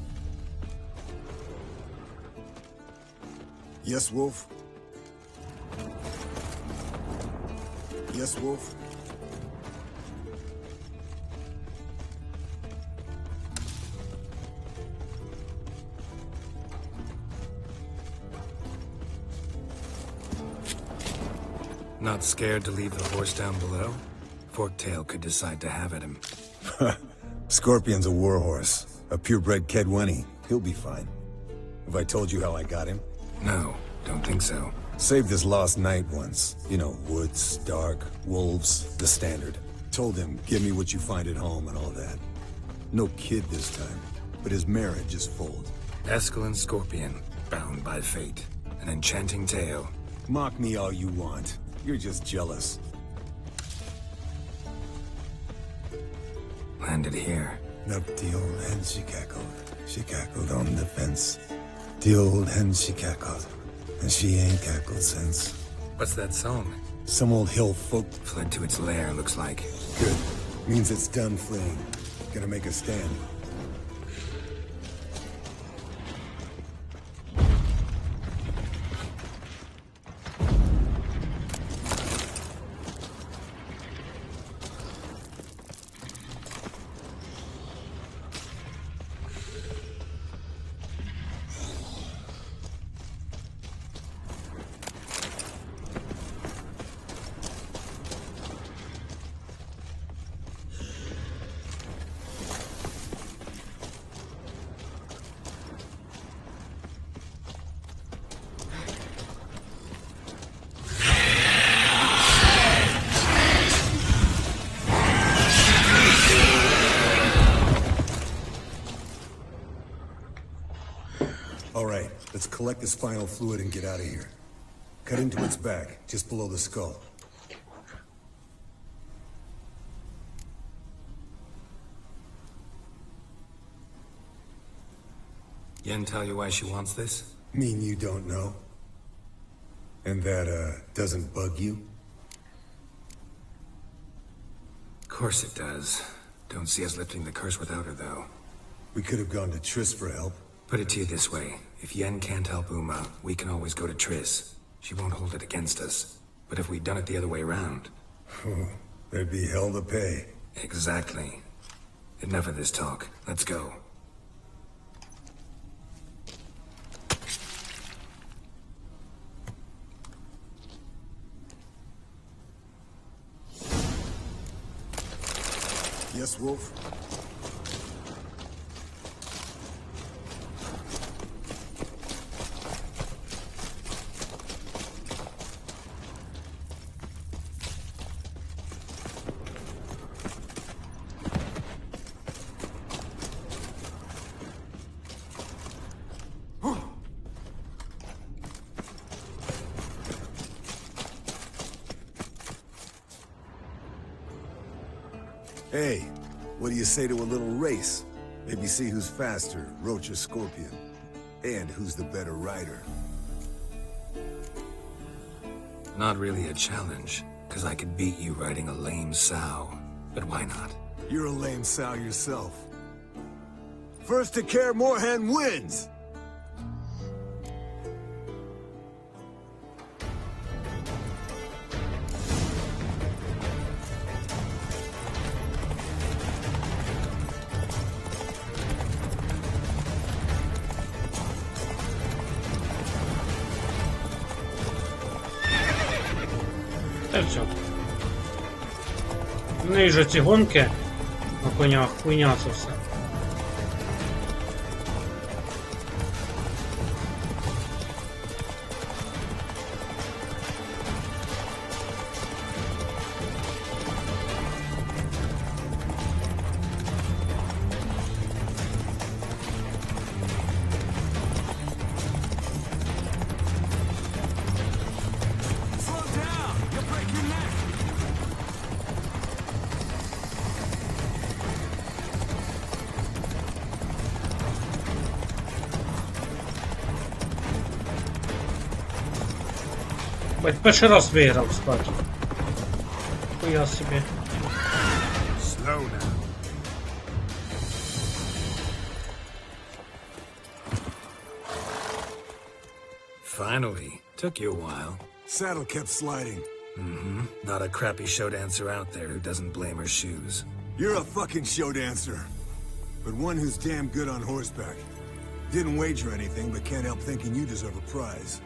Yes, Wolf? Yes, Wolf? Not scared to leave the horse down below? Forktail could decide to have at him. Scorpion's a warhorse. A purebred Kedwenny. He'll be fine. Have I told you how I got him? No, don't think so. Saved his lost knight once. You know, woods, dark, wolves, the standard. Told him, give me what you find at home and all that. No kid this time, but his marriage is full. Eskel and Scorpion, bound by fate. An enchanting tale. Mock me all you want. You're just jealous. Landed here. Up the old hen she cackled. She cackled on the fence. The old hen she cackled. And she ain't cackled since. What's that song? Some old hill folk. Fled to its lair, looks like. Good. Means it's done fleeing. Gonna make a stand. right. Let's collect the spinal fluid and get out of here. Cut into its back, just below the skull. Yen tell you why she wants this? Mean you don't know? And that, doesn't bug you? Of course it does. Don't see us lifting the curse without her, though. We could have gone to Triss for help. Put it to you this way. If Yen can't help Uma, we can always go to Triss. She won't hold it against us. But if we'd done it the other way around... There'd be hell to pay. Exactly. Enough of this talk. Let's go. Yes, Wolf? Hey, what do you say to a little race? Maybe see who's faster, Roach or Scorpion. And who's the better rider. Not really a challenge, because I could beat you riding a lame sow. But why not? You're a lame sow yourself. First to Kaer Morhen wins! Та все. В неї ж ці гонки на конях, хуйня це все. Бать, перший раз виграв, кстати. Хуя собі. Slow now. Finally. Took you a while. Saddle kept sliding. Mm-hmm. Not a crappy show dancer out there who doesn't blame her shoes. You're a fucking show dancer. But one who's damn good on horseback. Didn't wager anything, but can't help thinking you deserve a prize.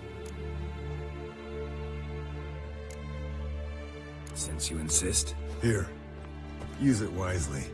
Since you insist. Here. Use it wisely.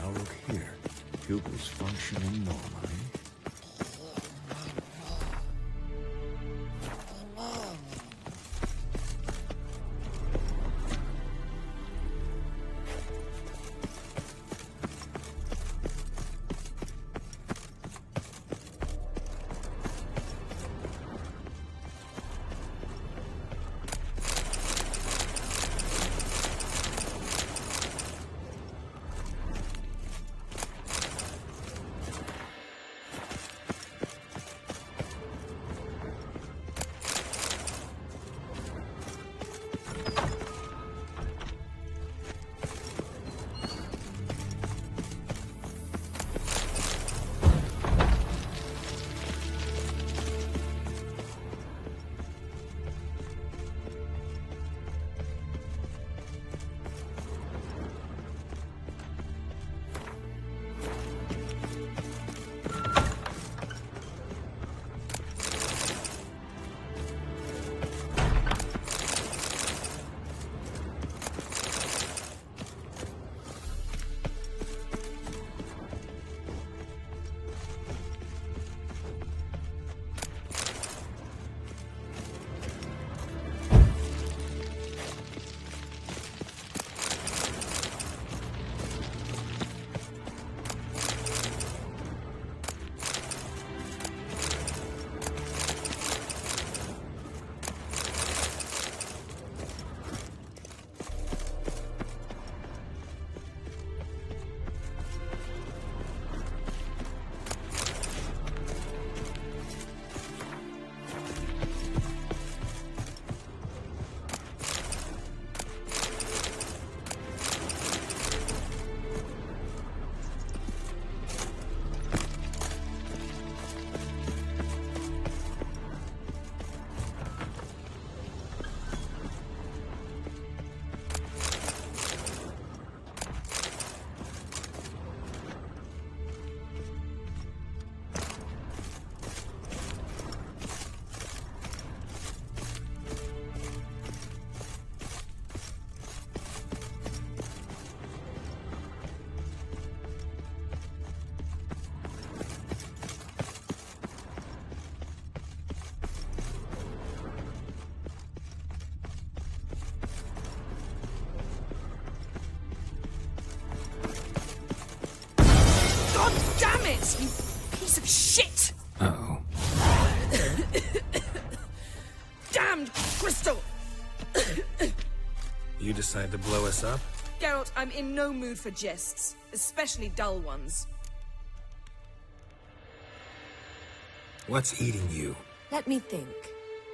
Now look here. Pupils functioning normally. decide to blow us up? Geralt, I'm in no mood for jests, especially dull ones. What's eating you? Let me think.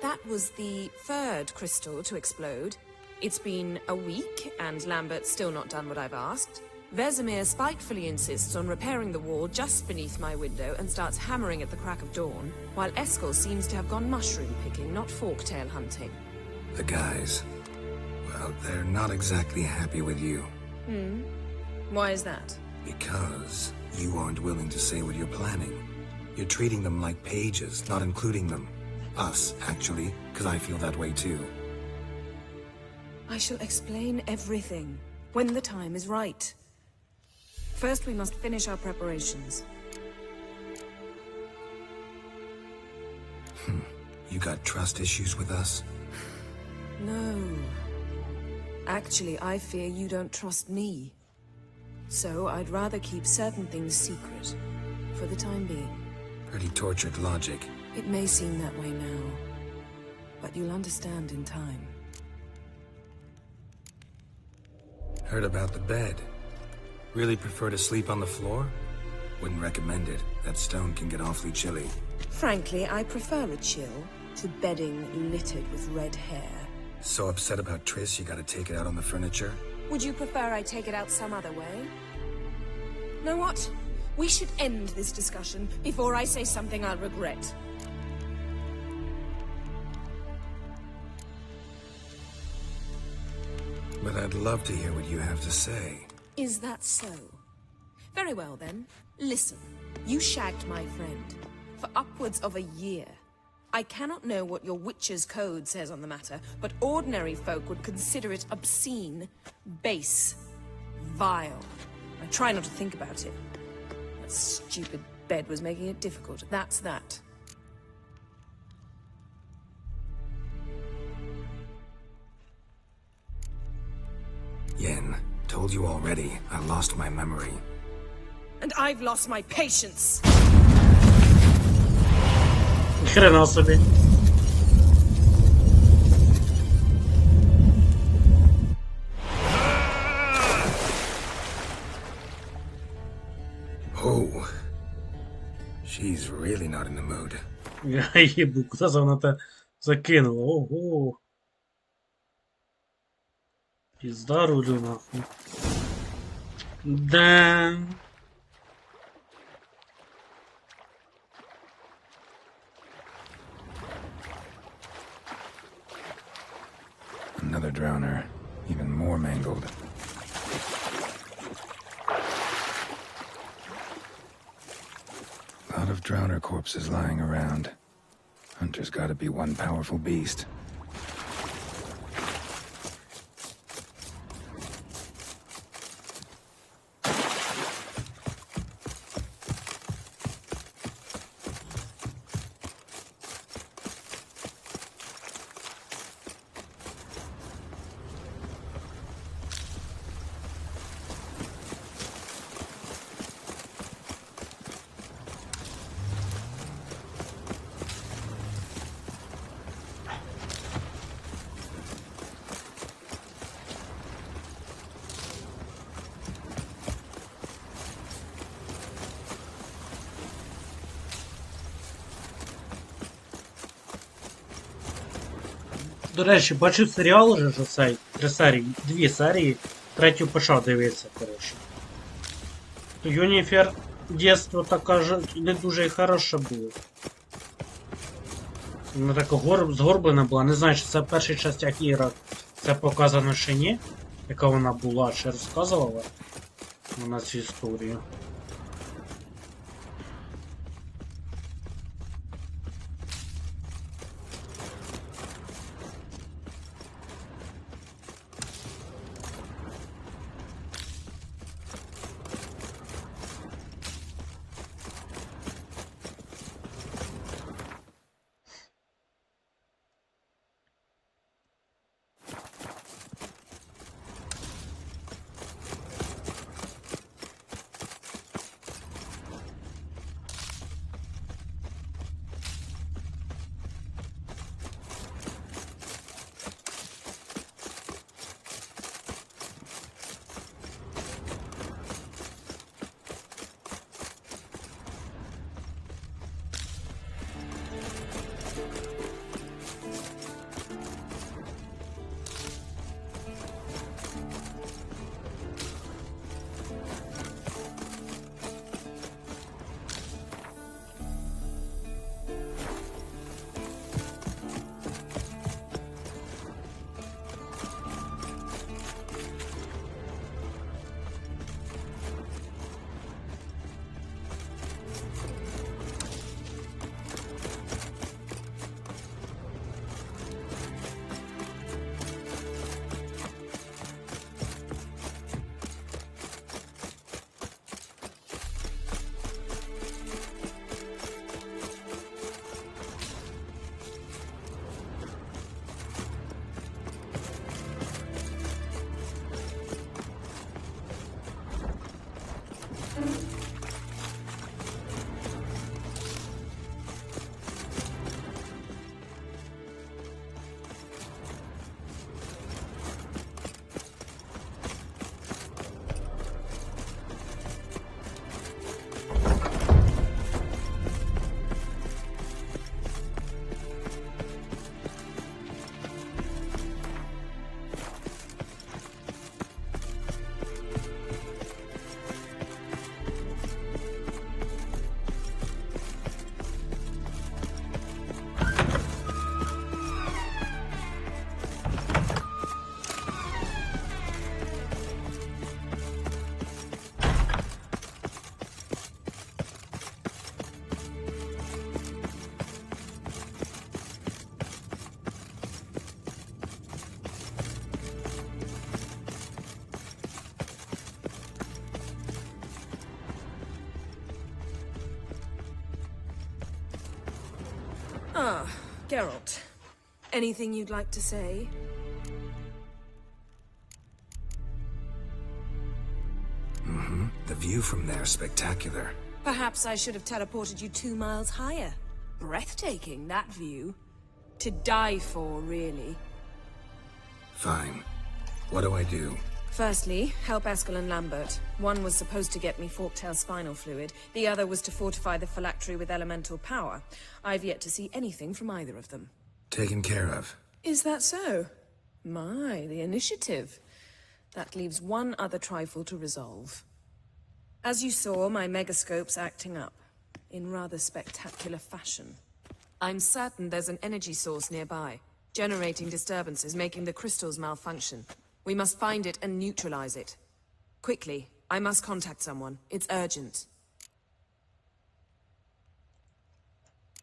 That was the third crystal to explode. It's been a week, and Lambert's still not done what I've asked. Vesemir spitefully insists on repairing the wall just beneath my window and starts hammering at the crack of dawn, while Eskel seems to have gone mushroom picking, not forktail hunting. The guys. Well, they're not exactly happy with you. Why is that? Because you aren't willing to say what you're planning. You're treating them like pages, not including them. Us, actually, because I feel that way too. I shall explain everything, when the time is right. First, we must finish our preparations. You got trust issues with us? No. Actually, I fear you don't trust me. So, I'd rather keep certain things secret, for the time being. Pretty tortured logic. It may seem that way now, but you'll understand in time. Heard about the bed. Really prefer to sleep on the floor? Wouldn't recommend it. That stone can get awfully chilly. Frankly, I prefer a chill to bedding littered with red hair. So upset about Triss, you gotta take it out on the furniture? Would you prefer I take it out some other way? Know what? We should end this discussion before I say something I'll regret. But I'd love to hear what you have to say. Is that so? Very well then. Listen, you shagged my friend for upwards of a year. I cannot know what your witch's code says on the matter, but ordinary folk would consider it obscene, base, vile. I try not to think about it. That stupid bed was making it difficult. That's that. Yen, told you already, I lost my memory. And I've lost my patience. Хрена собі. Oh. She's really not in the mood. Я їбу, куди це вона те закинула? Ого. Пізда рулю нахуй. Да. Another drowner, even more mangled. A lot of drowner corpses lying around. Hunter's gotta be one powerful beast. До речі, бачив серіал уже ж оцей, 3 серії, 2 серії, третю почав дивитися, коротше. Юніфер дєство така ж не дуже й хороше було. Вона така згорблена була, не знаю, чи це в перших частях ігор це показано чи ні, яка вона була, чи розказувала вона цю історію. Ah, Geralt. Anything you'd like to say? The view from there's spectacular. Perhaps I should have teleported you 2 miles higher. Breathtaking, that view. To die for, really. Fine. What do I do? Firstly, help Eskel and Lambert. One was supposed to get me Forktail spinal fluid. The other was to fortify the phylactery with elemental power. I've yet to see anything from either of them. Taken care of. Is that so? My, the initiative. That leaves one other trifle to resolve. As you saw, my megascope's acting up. In rather spectacular fashion. I'm certain there's an energy source nearby, generating disturbances, making the crystals malfunction. We must find it and neutralize it. Quickly, I must contact someone. It's urgent.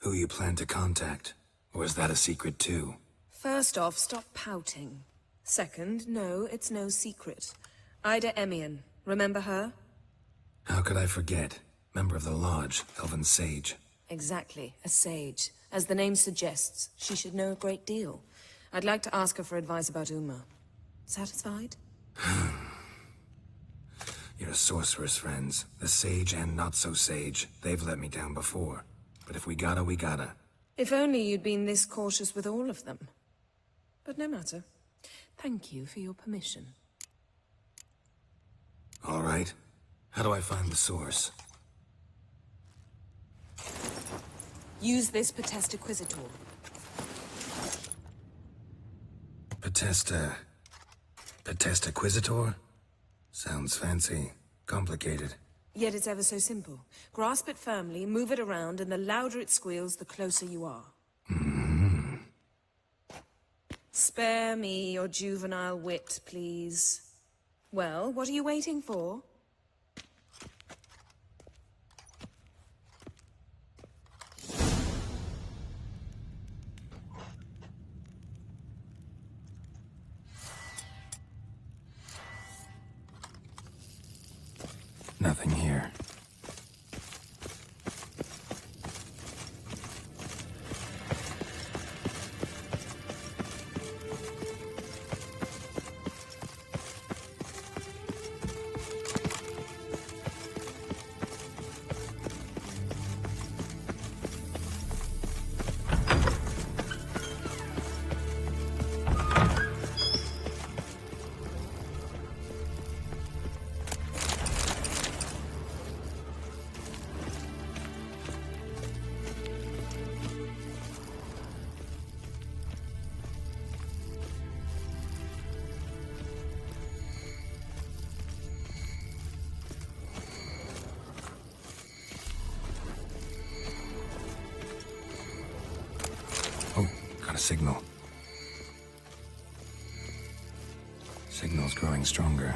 Who you plan to contact? Or is that a secret too? First off, stop pouting. Second, no, it's no secret. Ida Emian. Remember her? How could I forget? Member of the Lodge, Elven Sage. Exactly, a sage. As the name suggests, she should know a great deal. I'd like to ask her for advice about Uma. Satisfied? Your sorceress friends, the sage and not-so-sage, they've let me down before. But if we gotta, we gotta. If only you'd been this cautious with all of them. But no matter. Thank you for your permission. All right. How do I find the source? Use this Potestaquizitor. Potestaquizitor? Sounds fancy. Complicated. Yet it's ever so simple. Grasp it firmly, move it around, and the louder it squeals, the closer you are. Spare me your juvenile wit, please. Well, what are you waiting for? Nothing here. Got a signal. Signal's growing stronger.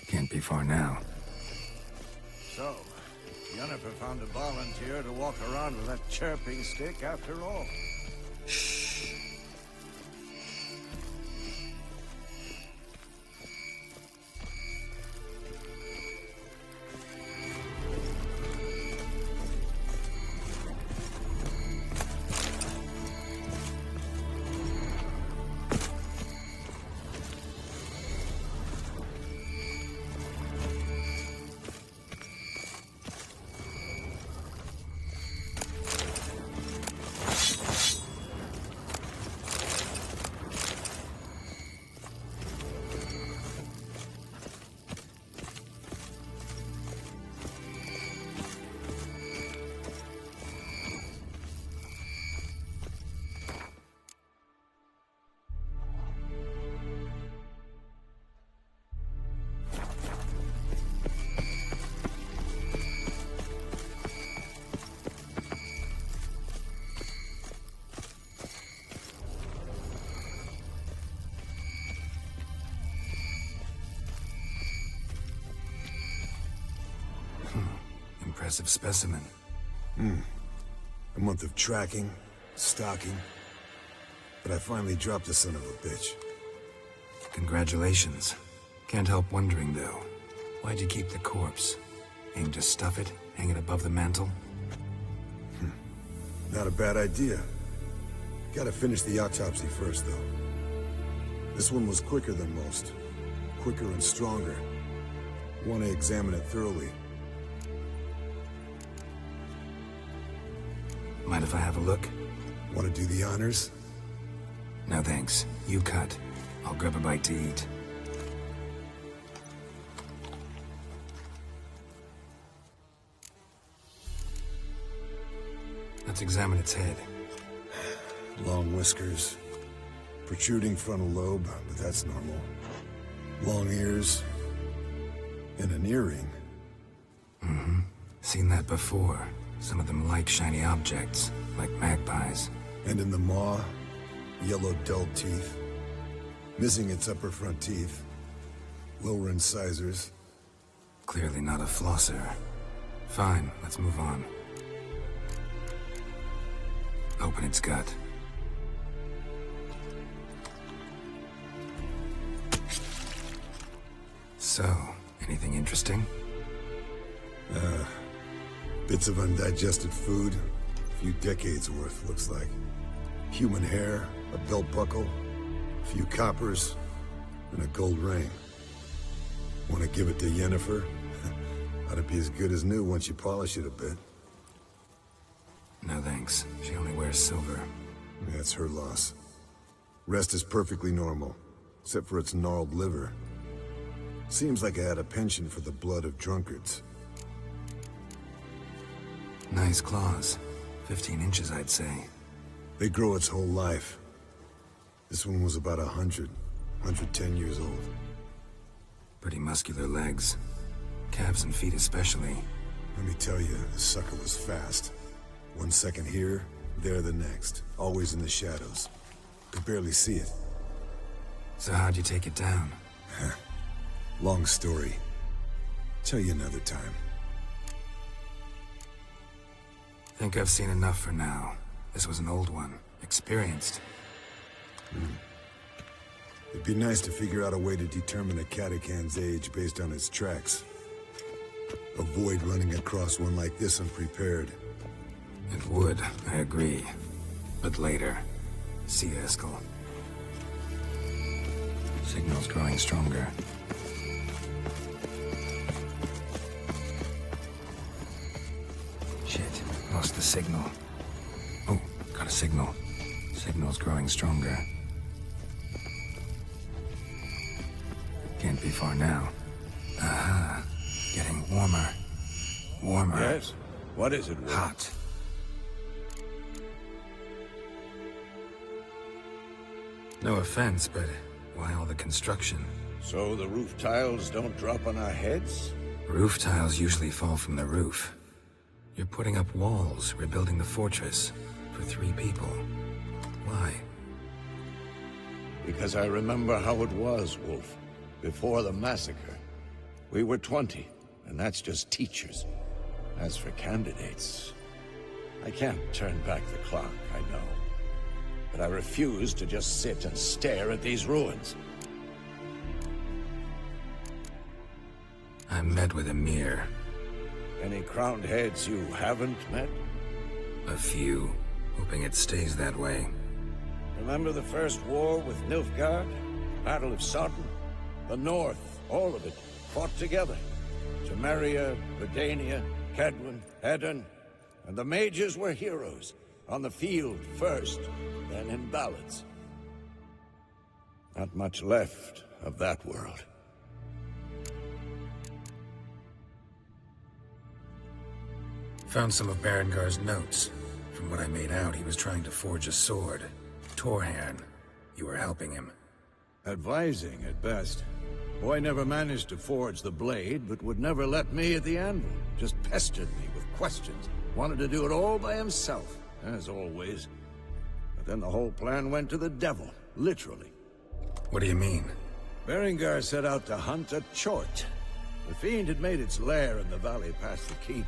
Can't be far now. So, Yennefer found a volunteer to walk around with that chirping stick after all. Impressive specimen. A month of tracking, stalking. But I finally dropped the son of a bitch. Congratulations. Can't help wondering, though. Why'd you keep the corpse? Aim to stuff it, hang it above the mantle? Not a bad idea. Gotta finish the autopsy first, though. This one was quicker than most. Quicker and stronger. Want to examine it thoroughly. Mind if I have a look? Want to do the honors? No thanks. You cut. I'll grab a bite to eat. Let's examine its head. Long whiskers. Protruding frontal lobe, but that's normal. Long ears. And an earring. Mm-hmm. Seen that before. Some of them like shiny objects, like magpies. And in the maw, yellow dull teeth. Missing its upper front teeth. Lower incisors. Clearly not a flosser. Fine, let's move on. Open its gut. So, anything interesting? Bits of undigested food. A few decades worth, looks like. Human hair, a belt buckle, a few coppers, and a gold ring. Want to give it to Yennefer? Ought to be as good as new once you polish it a bit. No thanks. She only wears silver. That's her loss. Rest is perfectly normal, except for its gnarled liver. Seems like I had a penchant for the blood of drunkards. Nice claws. 15 inches, I'd say. They grow its whole life. This one was about 100, 110 years old. Pretty muscular legs. Calves and feet especially. Let me tell you, this sucker was fast. 1 second here, there the next. Always in the shadows. Could barely see it. So how'd you take it down? Long story. Tell you another time. Think I've seen enough for now. This was an old one. Experienced. It'd be nice to figure out a way to determine a Catacan's age based on its tracks. Avoid running across one like this unprepared. It would, I agree. But later. See you, Eskel. Signal's growing stronger. Shit, lost the signal. Oh, got a signal. Signal's growing stronger. Can't be far now. Aha. Getting warmer. Warmer. Yes? What is it, Wolf? Hot. No offense, but why all the construction? So the roof tiles don't drop on our heads? Roof tiles usually fall from the roof. You're putting up walls, rebuilding the fortress. For 3 people. Why? Because I remember how it was, Wolf. Before the massacre. We were 20, and that's just teachers. As for candidates... I can't turn back the clock, I know. But I refuse to just sit and stare at these ruins. I met with Emir. Any crowned heads you haven't met? A few. Hoping it stays that way. Remember the first war with Nilfgaard? Battle of Sodden? The North, all of it, fought together. Temeria, Redania, Kedwin, Edirn, and the mages were heroes. On the field first, then in ballads. Not much left of that world. Found some of Berengar's notes. From what I made out, he was trying to forge a sword. Torharn. You were helping him. Advising, at best. Boy never managed to forge the blade, but would never let me at the anvil. Just pestered me with questions. Wanted to do it all by himself, as always. But then the whole plan went to the devil, literally. What do you mean? Berengar set out to hunt a chort. The fiend had made its lair in the valley past the keep.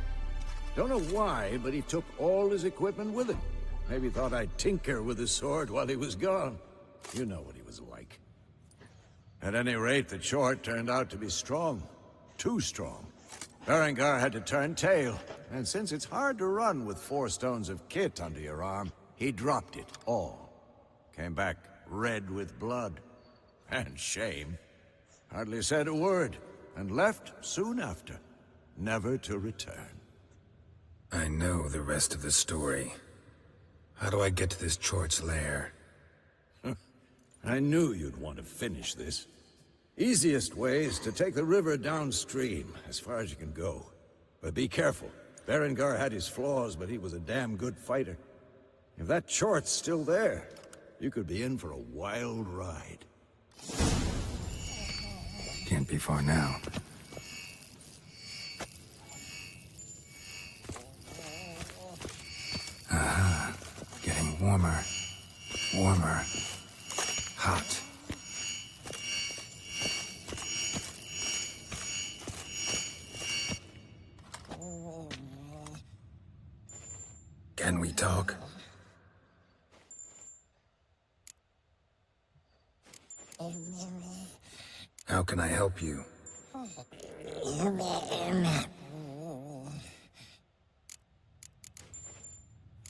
Don't know why, but he took all his equipment with him. Maybe thought I'd tinker with his sword while he was gone. You know what he was like. At any rate, the Chort turned out to be strong. Too strong. Berengar had to turn tail, and since it's hard to run with 4 stones of kit under your arm, he dropped it all. Came back red with blood. And shame. Hardly said a word, and left soon after, never to return. I know the rest of the story. How do I get to this Chort's lair? I knew you'd want to finish this. Easiest way is to take the river downstream, as far as you can go. But be careful. Berengar had his flaws, but he was a damn good fighter. If that Chort's still there, you could be in for a wild ride. Can't be far now. Aha. Getting warmer. Warmer. Hot. Can we talk? How can I help you?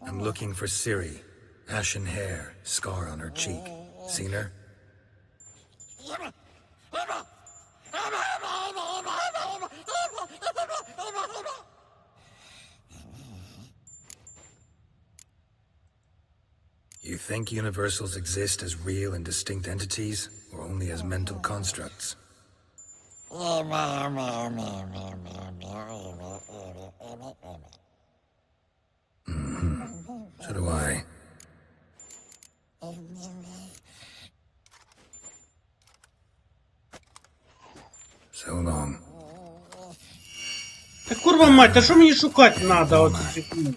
I'm looking for Ciri. Ashen hair, scar on her cheek. Seen her? You think universals exist as real and distinct entities, or only as mental constructs? So do I. So long. Та курва мать, та що мені шукати надо оцю секунду?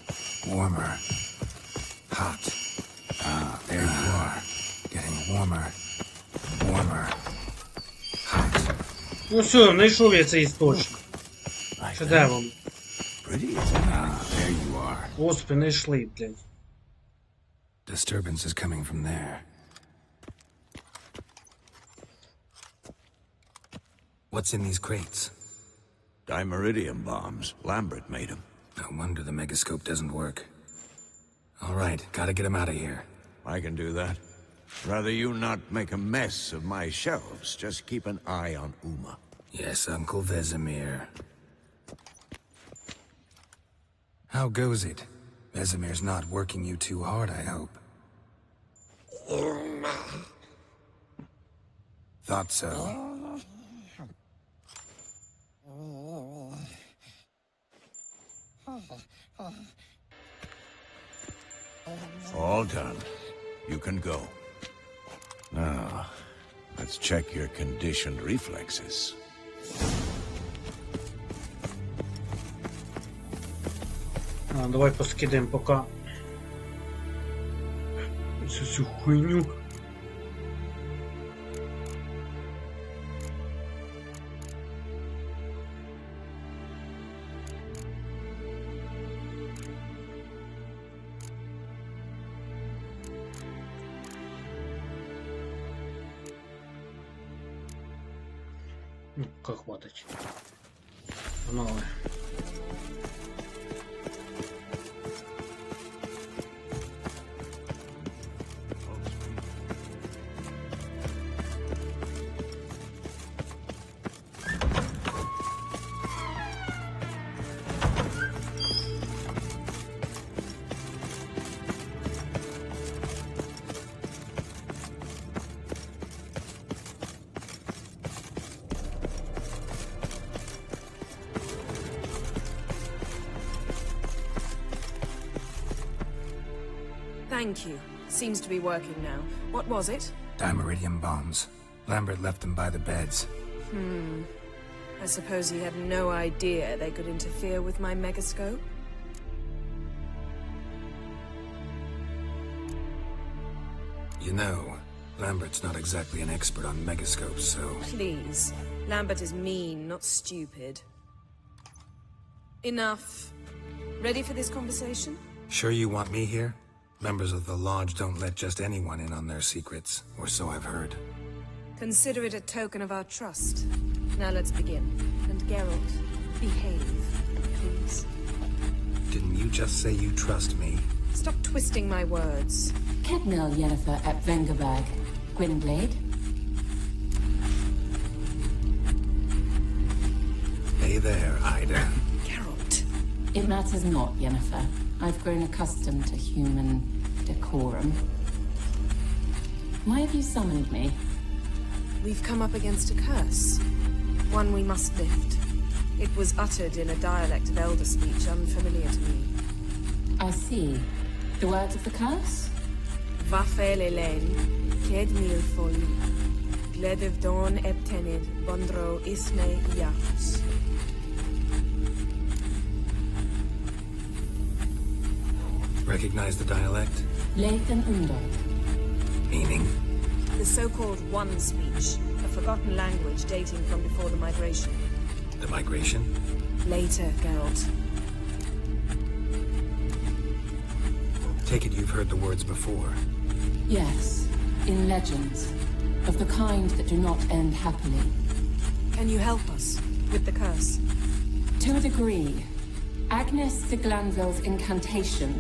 Warmer. Hot. Ah, there you are. Getting warmer. Warmer. Hot. Ну все, знайшов я цей істочник. Що де вам? Ah, there you are. Господи, знайшли, блядь. Disturbance is coming from there. What's in these crates? Dimeridium bombs. Lambert made them. No wonder the megascope doesn't work. All right, gotta get him out of here. I can do that. Rather you not make a mess of my shelves. Just keep an eye on Uma. Yes, Uncle Vesemir. How goes it? Vesemir's not working you too hard, I hope. Thought so. All done. You can go. Now, let's check your conditioned reflexes. Давай поскидаємо поки цю хуйню. Ну, как хватить. Погнали. Thank you. Seems to be working now. What was it? Dimeridium bombs. Lambert left them by the beds. I suppose he had no idea they could interfere with my megascope? You know, Lambert's not exactly an expert on megascopes, so... Please. Lambert is mean, not stupid. Enough. Ready for this conversation? Sure you want me here? Members of the Lodge don't let just anyone in on their secrets, or so I've heard. Consider it a token of our trust. Now let's begin. And Geralt, behave, please. Didn't you just say you trust me? Stop twisting my words. Kednil Yennefer at Vengerberg. Gwynblade? Hey there, Ida. Geralt. It matters not, Yennefer. I've grown accustomed to human decorum. Why have you summoned me? We've come up against a curse. One we must lift. It was uttered in a dialect of Elder speech unfamiliar to me. I see. The words of the curse? Vafel Elaine, Ked Mil Foli, Gledev Dawn Ebtenid, Bondro Isne Yahus. Recognize the dialect? Leith and Undod. Meaning? The so-called One speech, a forgotten language dating from before the migration. The migration? Later, Geralt. Take it you've heard the words before. Yes, in legends. Of the kind that do not end happily. Can you help us with the curse? To a degree. Agnes de Glanville's incantation,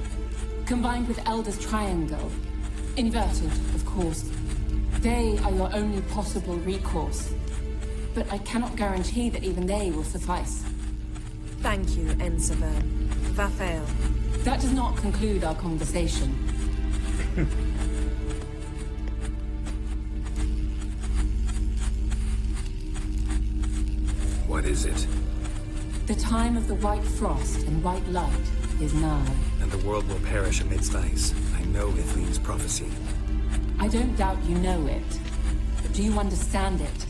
combined with Elder's triangle. Inverted, of course. They are your only possible recourse. But I cannot guarantee that even they will suffice. Thank you, Ensevern. Vafael. That does not conclude our conversation. What is it? The time of the white frost and white light is now. And the world will perish amidst ice. I know Ithleen's prophecy. I don't doubt you know it. But do you understand it?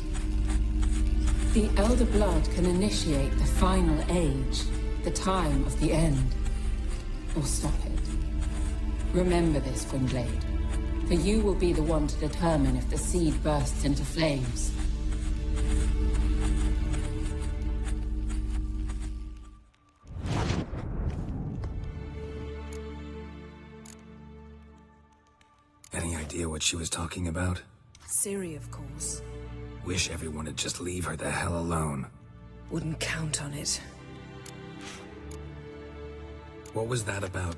The Elder Blood can initiate the final age, the time of the end. Or stop it. Remember this, Gwynblade. For you will be the one to determine if the seed bursts into flames. Any idea what she was talking about? Ciri, of course. Wish everyone would just leave her the hell alone. Wouldn't count on it. What was that about?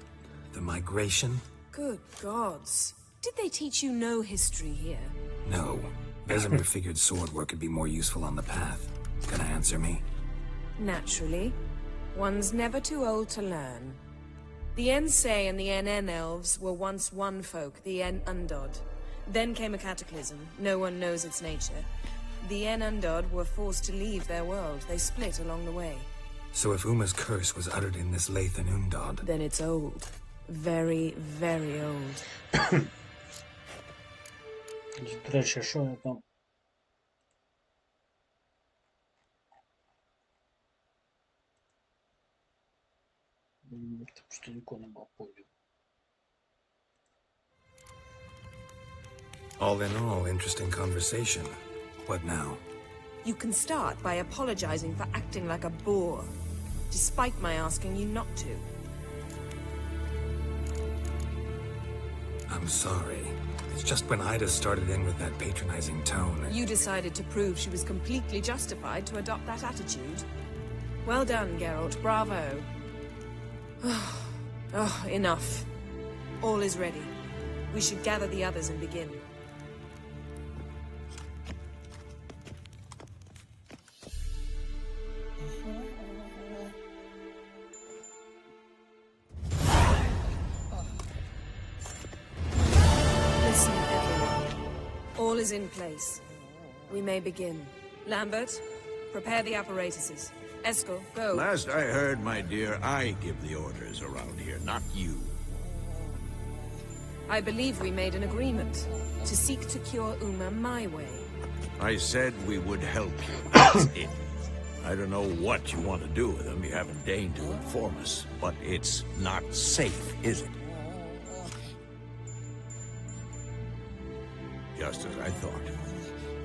The migration? Good gods. Did they teach you no history here? No. Vesemir figured sword work could be more useful on the path. Gonna answer me? Naturally. One's never too old to learn. The Ensei and the NN elves were once one folk, the En Undod. Then came a cataclysm. No one knows its nature. The En Undod were forced to leave their world. They split along the way. So if Uma's curse was uttered in this Leith and Undod... Then it's old. Very, very old. До речі, що я там? Тому що нікого не мав полю. All in all, interesting conversation. What now? You can start by apologizing for acting like a boor, despite my asking you not to. I'm sorry. It's just when Ida started in with that patronizing tone... You decided to prove she was completely justified to adopt that attitude. Well done, Geralt. Bravo. Oh, enough. All is ready. We should gather the others and begin. Listen, everyone. All is in place. We may begin. Lambert, prepare the apparatuses. Eskel, go. Last I heard, my dear, I give the orders around here, not you. I believe we made an agreement to seek to cure Uma my way. I said we would help you. That's it. I don't know what you want to do with them. You haven't deigned to inform us. But it's not safe, is it? Just as I thought.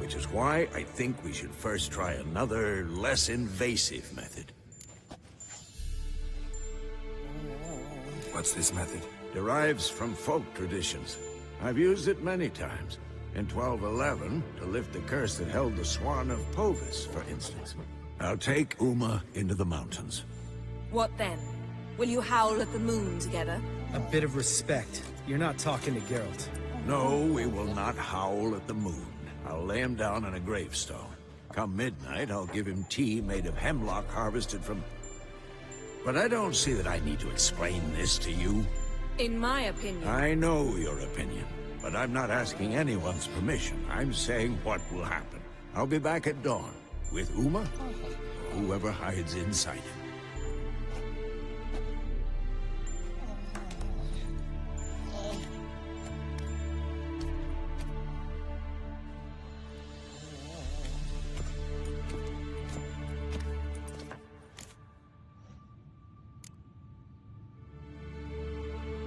Which is why I think we should first try another, less invasive method. What's this method? Derives from folk traditions. I've used it many times. In 1211, to lift the curse that held the Swan of Povis, for instance. I'll take Uma into the mountains. What then? Will you howl at the moon together? A bit of respect. You're not talking to Geralt. No, we will not howl at the moon. I'll lay him down on a gravestone. Come midnight, I'll give him tea made of hemlock harvested from... But I don't see that I need to explain this to you. In my opinion... I know your opinion, but I'm not asking anyone's permission. I'm saying what will happen. I'll be back at dawn, with Uma, or whoever hides inside him.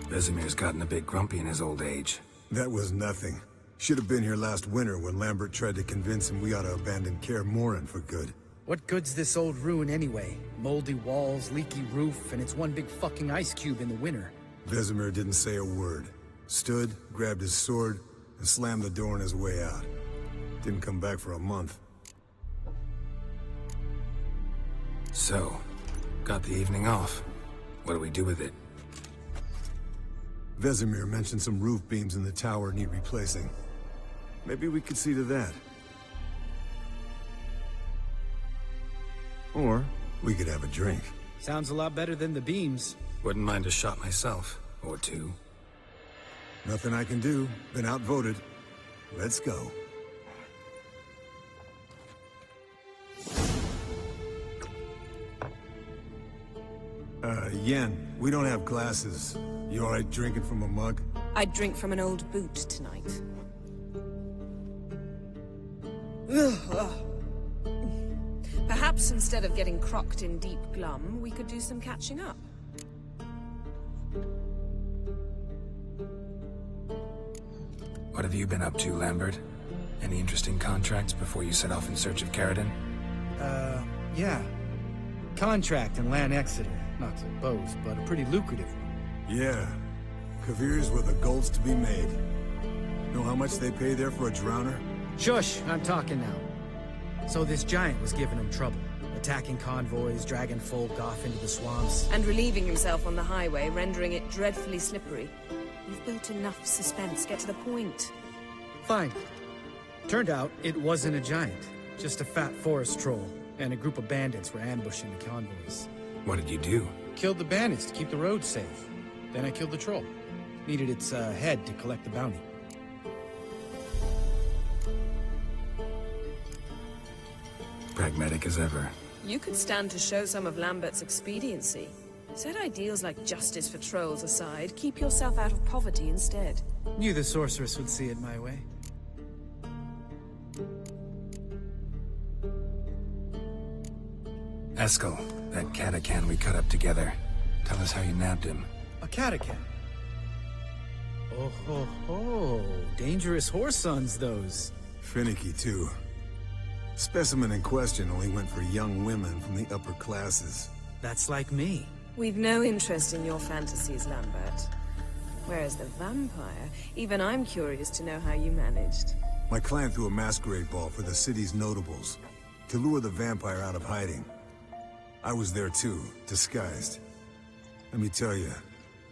Vesemir's gotten a bit grumpy in his old age. That was nothing. Should have been here last winter when Lambert tried to convince him we ought to abandon Kaer Morhen for good. What good's this old ruin anyway? Moldy walls, leaky roof, and it's one big fucking ice cube in the winter. Vesemir didn't say a word. Stood, grabbed his sword, and slammed the door on his way out. Didn't come back for a month. So, got the evening off. What do we do with it? Vesemir mentioned some roof beams in the tower need replacing. Maybe we could see to that. Or we could have a drink. Sounds a lot better than the beams. Wouldn't mind a shot myself, or two. Nothing I can do. Been outvoted. Let's go. Yen, we don't have glasses. You alright drinking from a mug? I'd drink from an old boot tonight. Perhaps instead of getting crocked in deep glum, we could do some catching up. What have you been up to, Lambert? Any interesting contracts before you set off in search of Caridin? Yeah. Contract in Lan Exeter. Not to boast, but a pretty lucrative one. Yeah. Kavir's were the golds to be made. Know how much they pay there for a drowner? Shush! I'm talking now. So this giant was giving him trouble. Attacking convoys, dragging folk off into the swamps. And relieving himself on the highway, rendering it dreadfully slippery. You've built enough suspense. Get to the point. Fine. Turned out, it wasn't a giant. Just a fat forest troll. And a group of bandits were ambushing the convoys. What did you do? Killed the bandits to keep the roads safe. Then I killed the troll. Needed its head to collect the bounty. Pragmatic as ever. You could stand to show some of Lambert's expediency. Set ideals like justice for trolls aside, keep yourself out of poverty instead. Knew the sorceress would see it my way. Eskel, that catacan we cut up together. Tell us how you nabbed him. A catacan? Oh ho ho! Dangerous horse sons, those. Finicky, too. Specimen in question only went for young women from the upper classes. That's like me. We've no interest in your fantasies, Lambert. Whereas the vampire, even I'm curious to know how you managed. My client threw a masquerade ball for the city's notables, to lure the vampire out of hiding. I was there too, disguised. Let me tell you,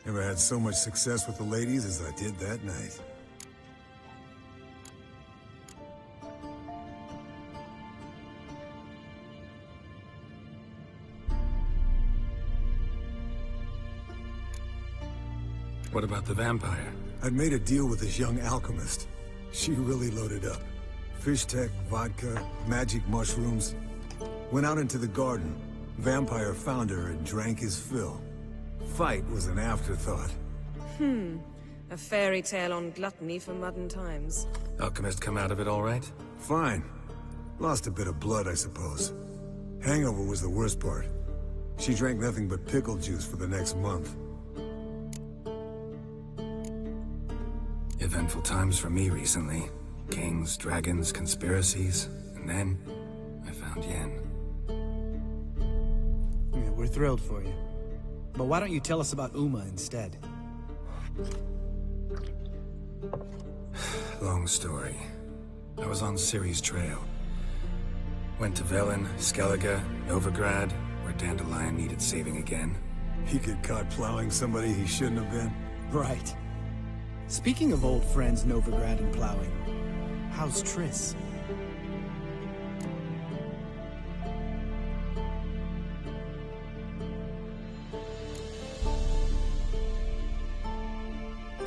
never had so much success with the ladies as I did that night. What about the vampire? I'd made a deal with this young alchemist. She really loaded up. Fish tech, vodka, magic mushrooms. Went out into the garden. Vampire found her and drank his fill. Fight was an afterthought. A fairy tale on gluttony for modern times. Alchemist come out of it all right? Fine. Lost a bit of blood, I suppose. Hangover was the worst part. She drank nothing but pickle juice for the next month. Eventful times for me recently. Kings, dragons, conspiracies, and then I found Yen. Yeah, we're thrilled for you. But why don't you tell us about Uma instead? Long story. I was on Ciri's trail. Went to Velen, Skellige, Novigrad, where Dandelion needed saving again. He get caught plowing somebody he shouldn't have been. Right. Speaking of old friends Novigrad and plowing, how's Triss?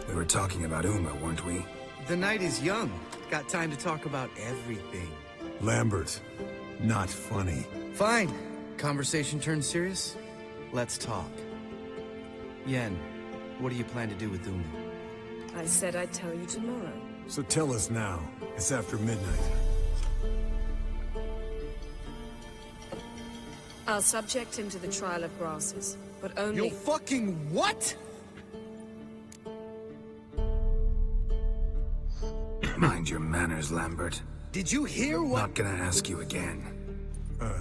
We were talking about Uma, weren't we? The night is young. Got time to talk about everything. Lambert, not funny. Fine. Conversation turned serious? Let's talk. Yen, what do you plan to do with Uma? I said I'd tell you tomorrow. So tell us now. It's after midnight. I'll subject him to the trial of grasses, but only— You fucking what? Mind your manners, Lambert. Did you hear what— Not gonna ask you again.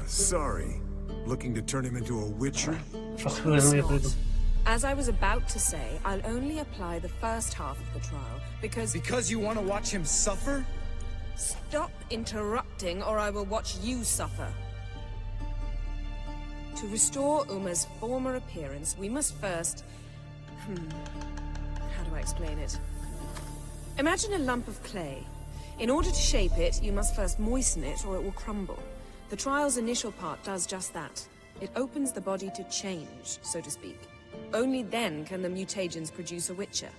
Sorry. Looking to turn him into a witcher? Of course not. As I was about to say, I'll only apply the first half of the trial, because— Because you want to watch him suffer? Stop interrupting, or I will watch you suffer. To restore Uma's former appearance, we must first— how do I explain it? Imagine a lump of clay. In order to shape it, you must first moisten it, or it will crumble. The trial's initial part does just that. It opens the body to change, so to speak. Only then can the mutagens produce a witcher.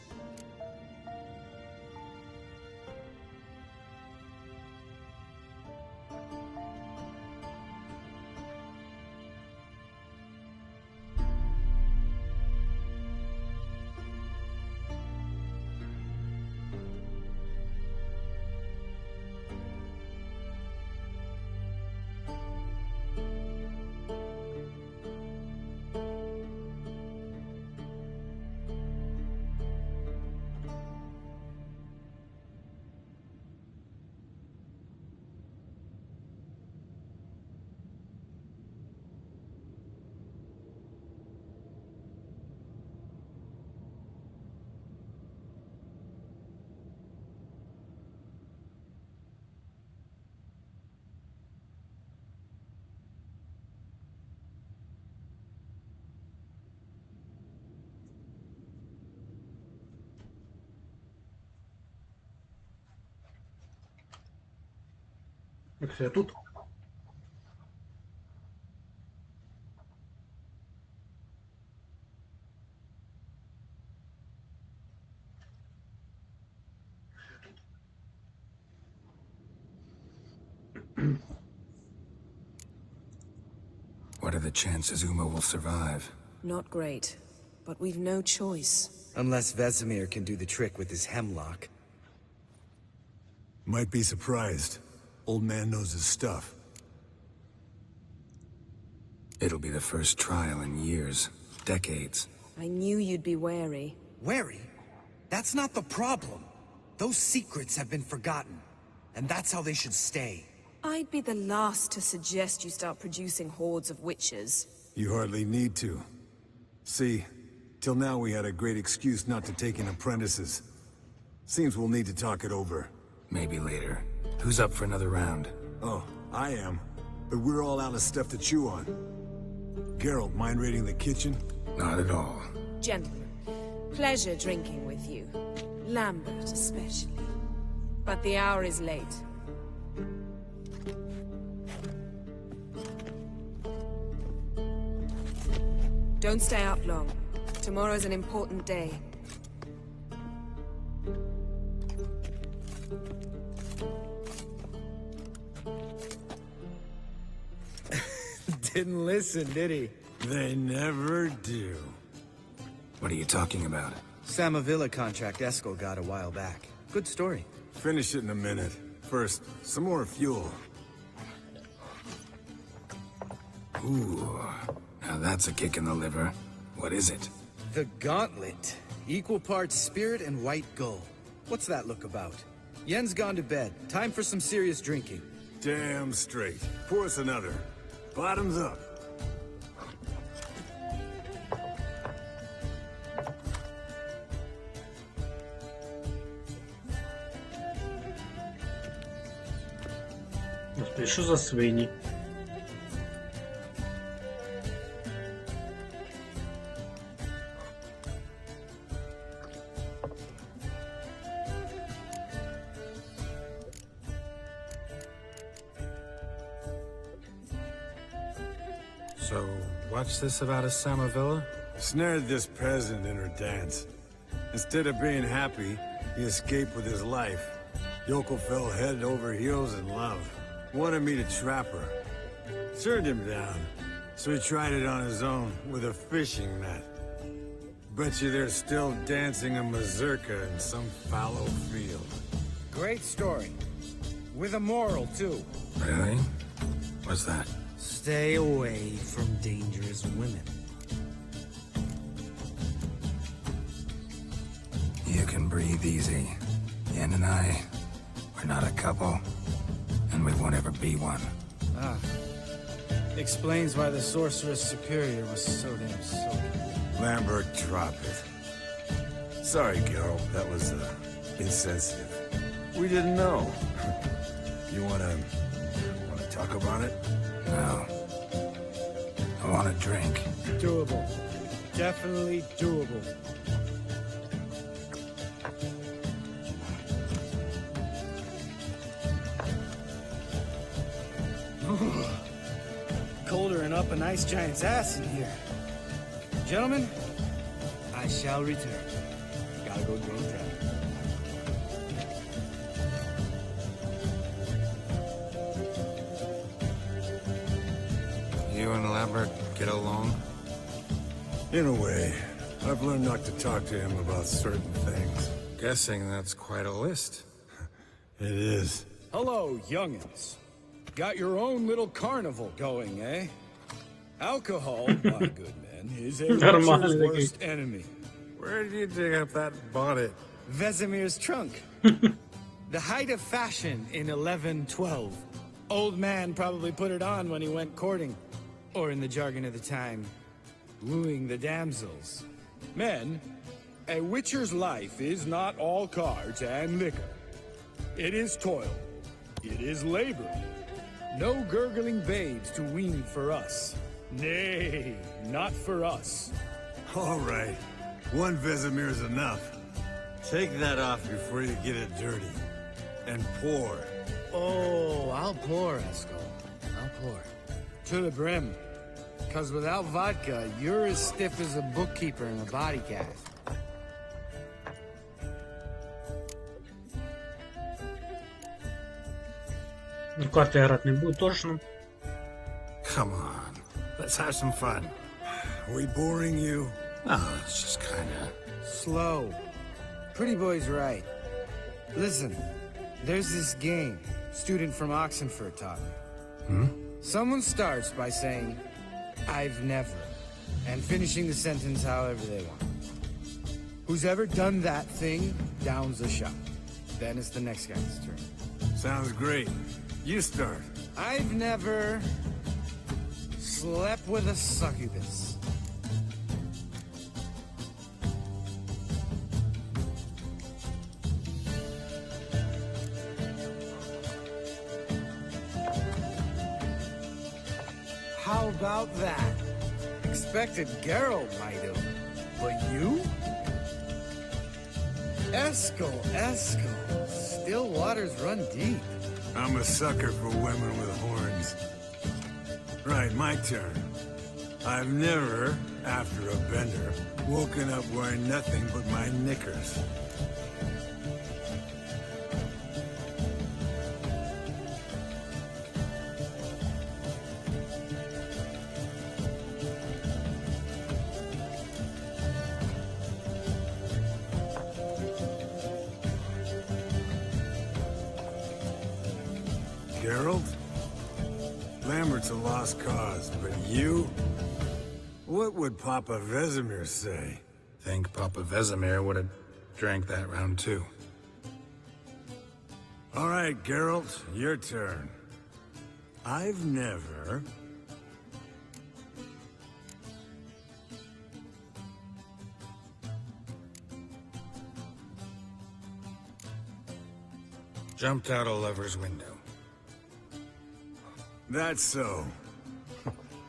Якщо я тут. What are the chances Uma will survive? Not great, but we've no choice. Unless Vesemir can do the trick with his hemlock. Might be surprised. Old man knows his stuff. It'll be the first trial in years. Decades. I knew you'd be wary. Wary? That's not the problem. Those secrets have been forgotten. And that's how they should stay. I'd be the last to suggest you start producing hordes of witches. You hardly need to. See, till now we had a great excuse not to take in apprentices. Seems we'll need to talk it over. Maybe later. Who's up for another round? Oh, I am. But we're all out of stuff to chew on. Geralt, mind raiding the kitchen? Not at all. Gentlemen, pleasure drinking with you. Lambert especially. But the hour is late. Don't stay up long. Tomorrow's an important day. Didn't listen, did he? They never do. What are you talking about? Samavilla contract Eskel got a while back. Good story. Finish it in a minute. First, some more fuel. Ooh, now that's a kick in the liver. What is it? The Gauntlet. Equal parts spirit and white gold. What's that look about? Yen's gone to bed. Time for some serious drinking. Damn straight. Pour us another. Bottoms up. Господи, що за свині? So, what's this about a Samavilla? Snared this peasant in her dance. Instead of being happy, he escaped with his life. Yoko fell head over heels in love. Wanted me to trap her. Turned him down. So he tried it on his own, with a fishing net. Bet you they're still dancing a mazurka in some fallow field. Great story. With a moral, too. Really? What's that? Stay away from dangerous women. You can breathe easy. Yen and I, we're not a couple, and we won't ever be one. Ah. Explains why the Sorceress Superior was so damn soaked. Lambert, drop it. Sorry, Geralt, that was, insensitive. We didn't know. You wanna talk about it? No. I want a drink. Doable. Definitely doable. Colder and up an ice giant's ass in here. Gentlemen, I shall return. Gotta go drink that. You and Lambert get along? In a way. I've learned not to talk to him about certain things. Guessing that's quite a list. It is. Hello, youngins. Got your own little carnival going, eh? Alcohol, my good men, is a witcher's worst enemy. Where did you dig up that bonnet? Vesemir's trunk. The height of fashion in 1112. Old man probably put it on when he went courting. Or in the jargon of the time, wooing the damsels. Men, a witcher's life is not all cards and liquor. It is toil. It is labor. No gurgling babes to wean for us. Nay, not for us. All right. One Vesemir's enough. Take that off before you get it dirty. And pour. Oh, I'll pour, Eskel. I'll pour. To the brim. Because without vodka, you're as stiff as a bookkeeper in a body cast. Карты играть не будет точно. Come on. Let's have some fun. Are we boring you? Oh, it's just kinda... Slow. Pretty boy's right. Listen, there's this game student from Oxenford taught me. Someone starts by saying, I've never, and finishing the sentence however they want. Who's ever done that thing downs a shot. Then it's the next guy's turn. Sounds great. You start. I've never slept with a succubus. How about that? Expected Geralt might have, but you? Eskel. Still waters run deep. I'm a sucker for women with horns. Right, my turn. I've never, after a bender, woken up wearing nothing but my knickers. Geralt? Lambert's a lost cause, but you? What would Papa Vesemir say? Think Papa Vesemir would have drank that round too. All right, Geralt, your turn. I've never... Jumped out a lover's window. That's so.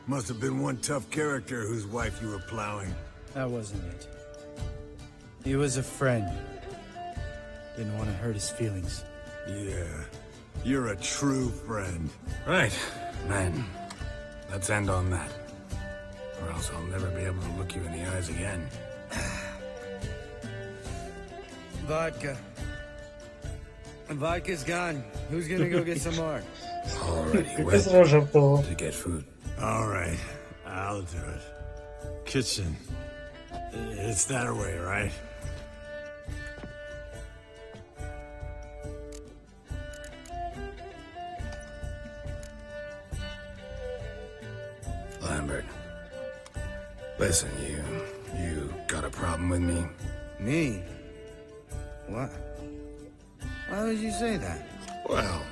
Must have been one tough character whose wife you were plowing. That wasn't it. He was a friend. Didn't want to hurt his feelings. Yeah. You're a true friend. Right, then. Let's end on that. Or else I'll never be able to look you in the eyes again. Vodka. Vodka's gone. Who's gonna go get some more? Already went to get food. All right, I'll do it. Kitchen. It's that way, right? Lambert. Listen, you got a problem with me? Me? What? Why would you say that? Well,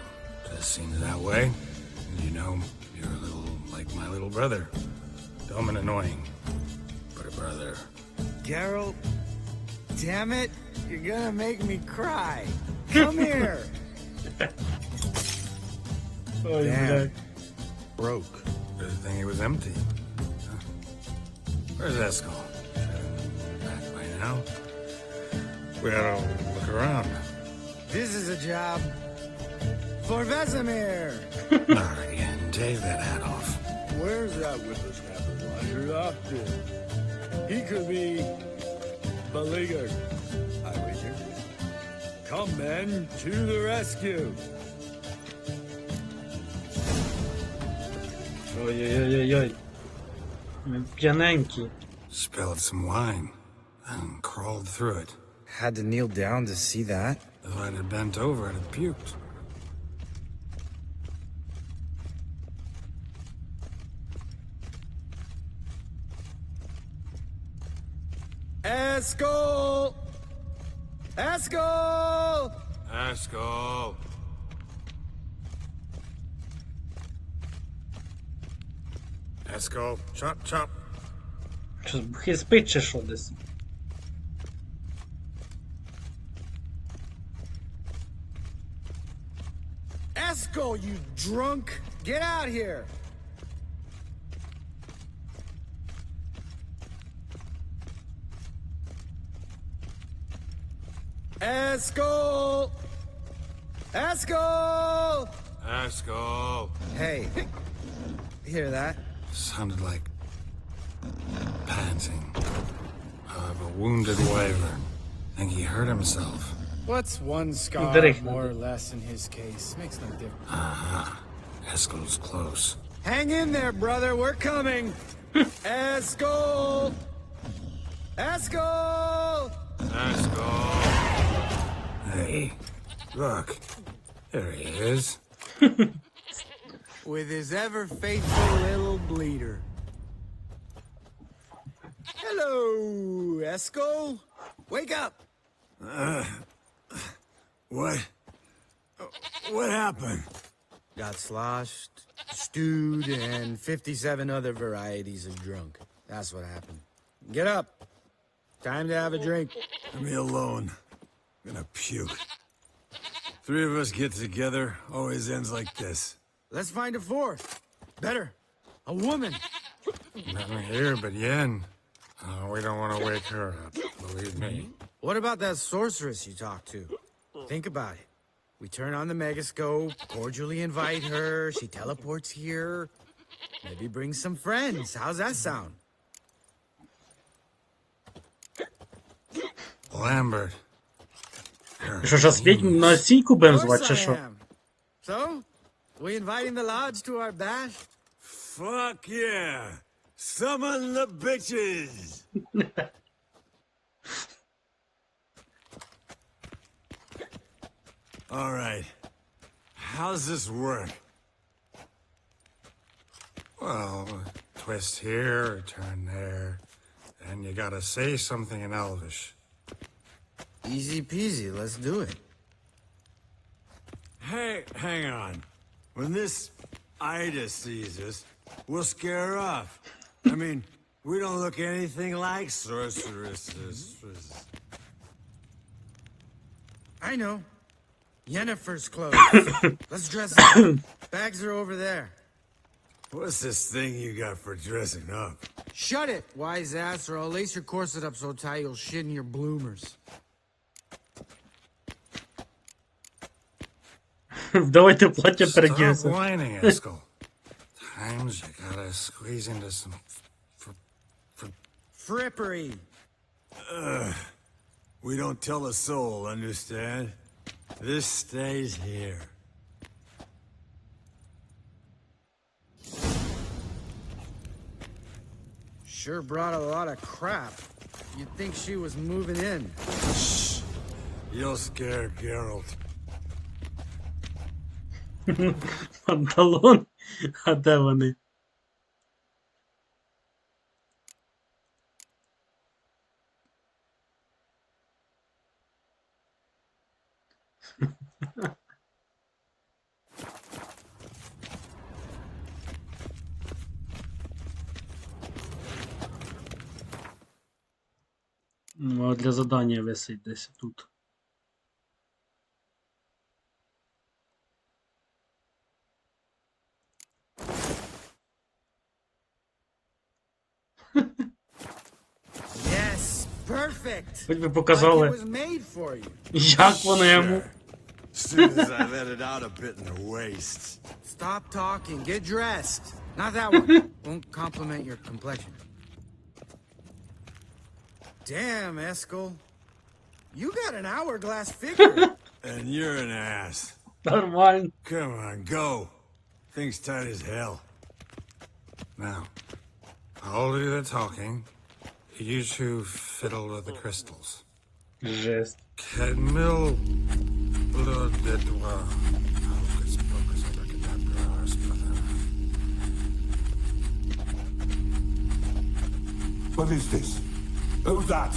just seems that way. You know, you're a little like my little brother. Dumb and annoying, but a brother. Geralt, damn it, you're gonna make me cry. Come here. Damn. Broke. Good thing it was empty. Huh. Where's Eskel? Back by now. We ought to look around. This is a job for Vesemir. Not again. Take that hat off. Where's that whippersnapper wandered off to? He could be beleaguered, I wager. Come, men, to the rescue. Ой-ой-ой-ой. П'яненький. Spilled some wine and crawled through it. Had to kneel down to see that. If I'd have bent over, I'd have puked. Eskel! Eskel! Eskel! Eskel, chop, chop. Що, бухи спить чи що десь? Eskel, you drunk! Get out here! Eskel! Eskel! Eskel! Hey, hear that? Sounded like panting of a wounded wyvern. Think he hurt himself. What's one scar Direct. more or less in his case? Makes no difference. Aha. Eskel's close. Hang in there, brother. We're coming. Eskel! Eskel! Eskel! Hey, look. There he is. With his ever faithful little bleeder. Hello, Eskel. Wake up. What? What happened? Got sloshed, stewed, and 57 other varieties of drunk. That's what happened. Get up. Time to have a drink. Leave me alone. I'm gonna puke. Three of us get together, always ends like this. Let's find a fourth. Better. A woman. Nothing here but Yen. We don't want to wake her up, believe me. What about that sorceress you talked to? Think about it. We turn on the megascope, cordially invite her, she teleports here. Maybe bring some friends. How's that sound? Lambert. Що ж, слід на сійку будемо звати, чи що? So, we inviting the lodge to our bash? Fuck yeah! Summon the bitches! All right. How's this work? Well, twist here, turn there, and you gotta say something in Elvish. Easy peasy, let's do it. Hey, hang on. When this Ida sees us, we'll scare her off. I mean, we don't look anything like sorceresses. I know. Yennefer's clothes. Let's dress up. Bags are over there. What's this thing you got for dressing up? Shut it, wise ass, or I'll lace your corset up so tight you'll shit in your bloomers. Давайте платье Stop переоденься. whining, Eskel. Times you gotta squeeze into some Frippery. We don't tell a soul, understand? This stays here. Sure brought a lot of crap. You'd think she was moving in. Shh. You'll scare Geralt. Панталон. А де вони? Ну, а для задання висить десь тут. Yes, perfect. Хоч би Like it показали, was made for you. як воно йому. As soon as I let it out a bit in the wastes. Stop talking, get dressed. Not that one. Won't compliment your complexion. Damn, Eskel. You got an hourglass figure. And you're an ass. Нормально. Come on, go. Thing's tight as hell. Now, I'll do the talking. You two fiddle with the crystals. Жесть. Cadmil blood de doigt. Hocus pocus abracadabra, spluther. What is this? Who's that?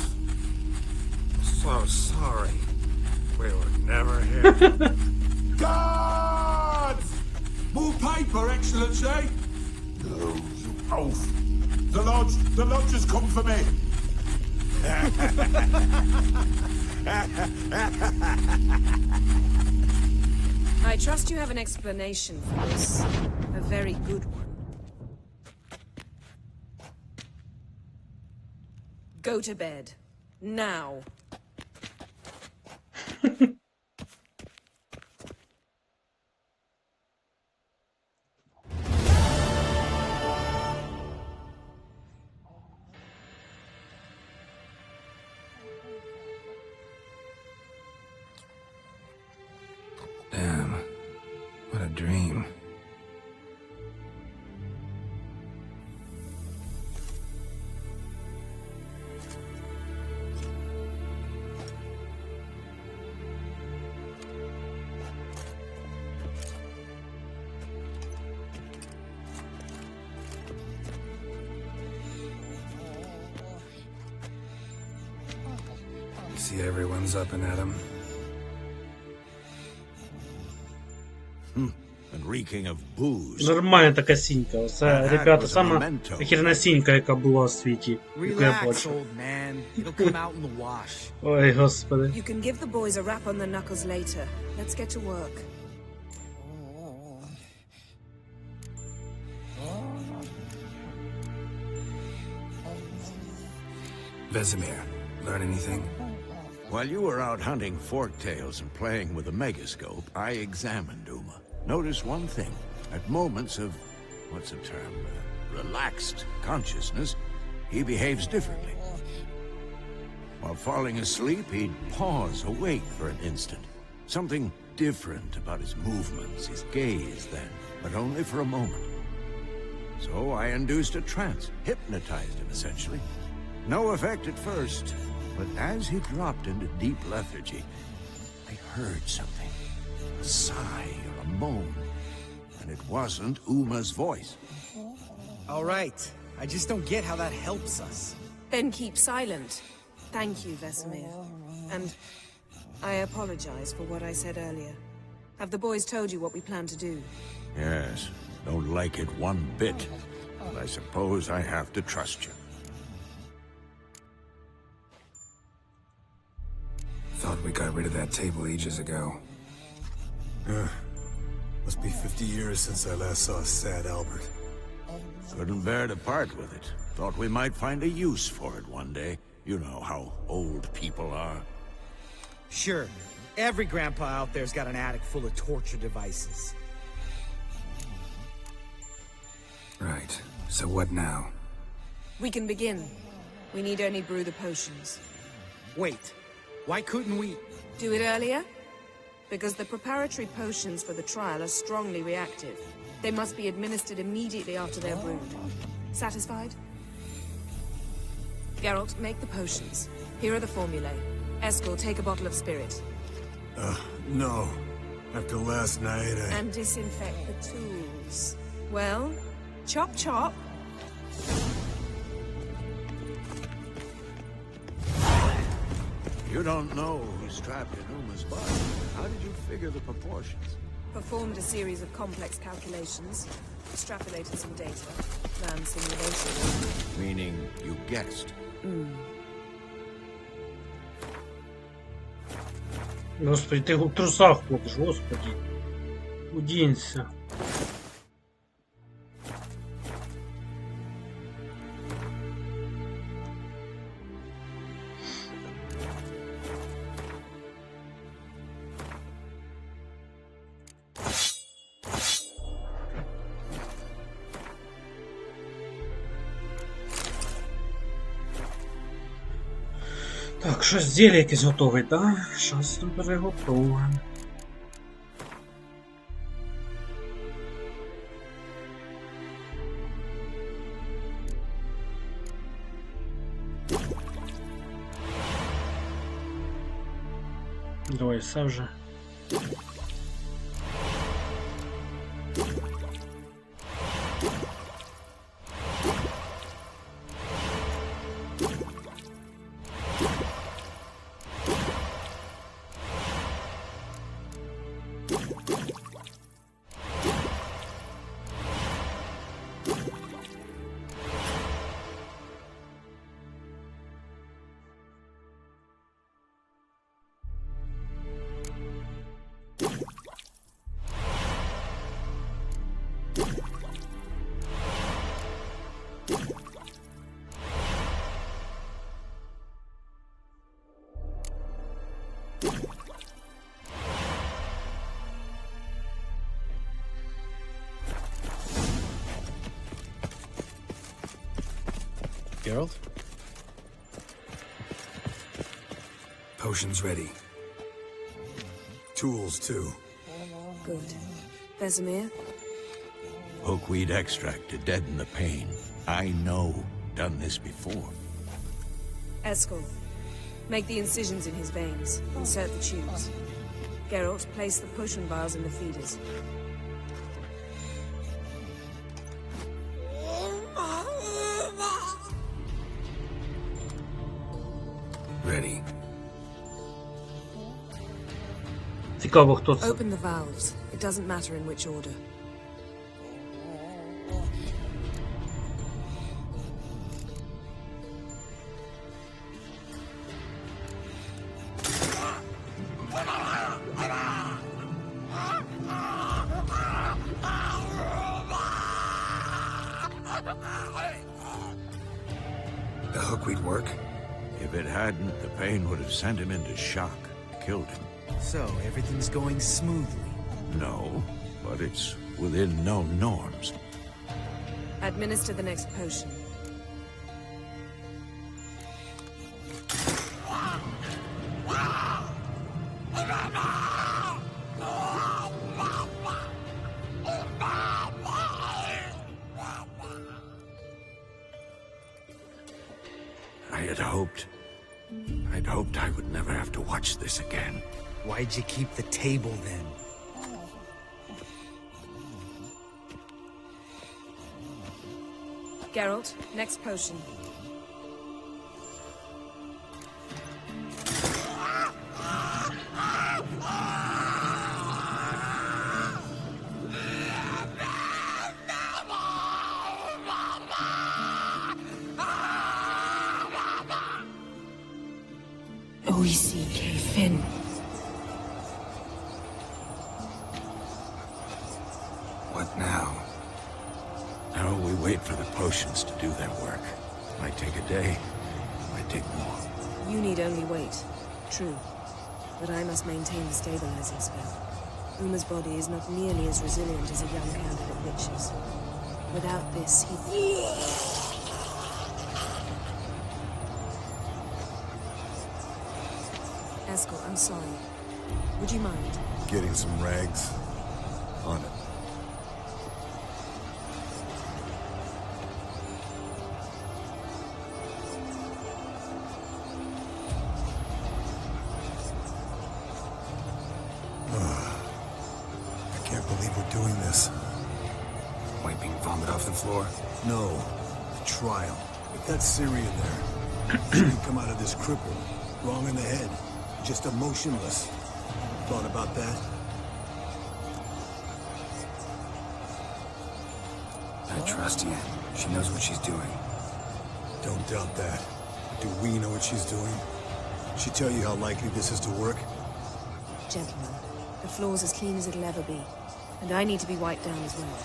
So sorry. We were never here. Guards! More paper, Excellency! No, you oaf! The lodge has come for me! I trust you have an explanation for this. A very good one. Go to bed. Now. Damn. What a dream. You see everyone's up and at 'em. And reeking of booze. Нормальна така сінька. Оце, ребята, сама ехерна сінька, яка була в світі. Яку я Relax, бачив. old man. It'll come out in the wash. Ой, господи. You can give the boys a rap on the knuckles later. Let's get to work. Vesemir, learn anything? While you were out hunting forktails and playing with a megascope, I examined Uma. Noticed one thing. At moments of, what's the term, relaxed consciousness, he behaves differently. While falling asleep, he'd pause, awake for an instant. Something different about his movements, his gaze then, but only for a moment. So I induced a trance, hypnotized him essentially. No effect at first, but as he dropped into deep lethargy, I heard something. A sigh or a moan. And it wasn't Uma's voice. All right. I just don't get how that helps us. Then keep silent. Thank you, Vesemir. And I apologize for what I said earlier. Have the boys told you what we plan to do? Yes, don't like it one bit. But I suppose I have to trust you. Thought we got rid of that table ages ago. Must be 50 years since I last saw sad Albert. Couldn't bear to part with it. Thought we might find a use for it one day. You know how old people are. Sure. Every grandpa out there's got an attic full of torture devices. Right. So what now? We can begin. We need only brew the potions. Wait. Why couldn't we... Do it earlier? Because the preparatory potions for the trial are strongly reactive. They must be administered immediately after they're brewed. Satisfied? Geralt, make the potions. Here are the formulae. Eskel, take a bottle of spirit. No. After last night, And disinfect the tools. Well, chop chop. You don't know who's trapped in Uma's body. How did you figure the proportions? Performed a series of complex calculations. Extrapolated some data. Ran simulations. Meaning you guessed. Господи, ти в трусах ходиш, господи. Удінься. Так, щось зілля якесь готове, да? Щось там переготове. Давай, все вже. Geralt? Potions ready. Tools, too. Good. Vesemir? Oakweed extract to deaden the pain. I know. Done this before. Eskel, make the incisions in his veins. Insert the tubes. Geralt, place the potion vials in the feeders. Ready. Цікаво, хто це. Open the valves. It doesn't matter in which order. The hookweed work? If it hadn't, the pain would have sent him into shock. Killed him. So, everything's going smoothly. No, but it's within known norms. Administer the next potion. I'd hoped I would never have to watch this again. Why'd you keep the table then? Geralt, next potion. Fin. What now? Now we wait for the potions to do their work. Might take a day, might take more. You need only wait. True. But I must maintain the stabilizing spell. Uma's body is not nearly as resilient as a young candidate witch's. Without this, he... Eskel, I'm sorry. Would you mind? Getting some rags? On it. I can't believe we're doing this. Wiping vomit off the floor? No. The trial. With that Syrian there. She could come out of this crippled. Wrong in the head. Just emotionless. Thought about that? I trust Yen. She knows what she's doing. Don't doubt that. Do we know what she's doing? She tell you how likely this is to work? Gentlemen, the floor's as clean as it'll ever be. And I need to be wiped down as well.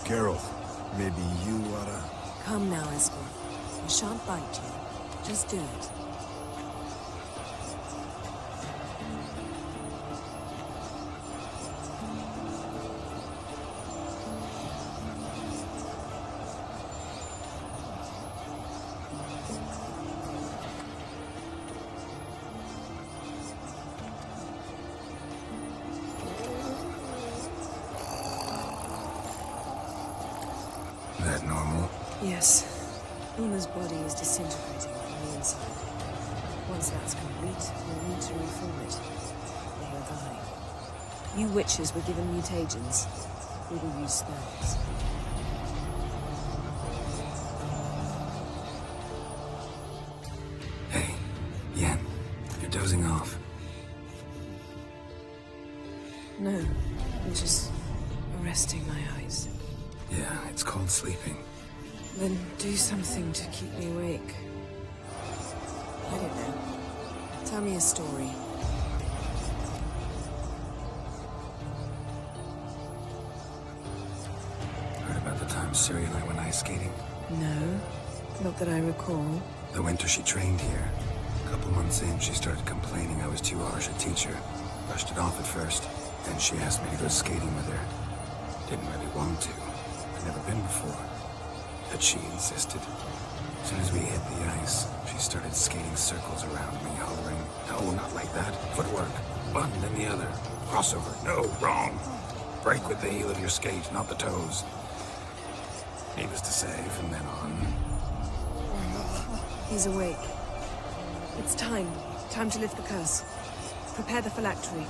Geralt, maybe you oughta... Come now, Eskel. I shan't bite you. Just do it. That normal? Yes. Uma's body is disintegrating from the inside. Once that's complete, we'll need to reform it. Or he'll die. You witches were given mutagens. We will use spells. Hey, Yen, you're dozing off. No, I'm just resting my eyes. Yeah, it's called sleeping. Then do something to keep me awake. I don't know. Tell me a story. Heard about the time Ciri and I went ice skating? No, not that I recall. The winter she trained here. A couple months in, she started complaining I was too harsh a teacher. Brushed it off at first. Then she asked me to go skating with her. Didn't really want to. I'd never been before. But she insisted. As soon as we hit the ice, she started skating circles around me, hollering, "No, not like that. Footwork. One, then the other. Crossover. No, wrong. Break with the heel of your skate, not the toes." Needless to say, from then on... He's awake. It's time. Time to lift the curse. Prepare the phylactery.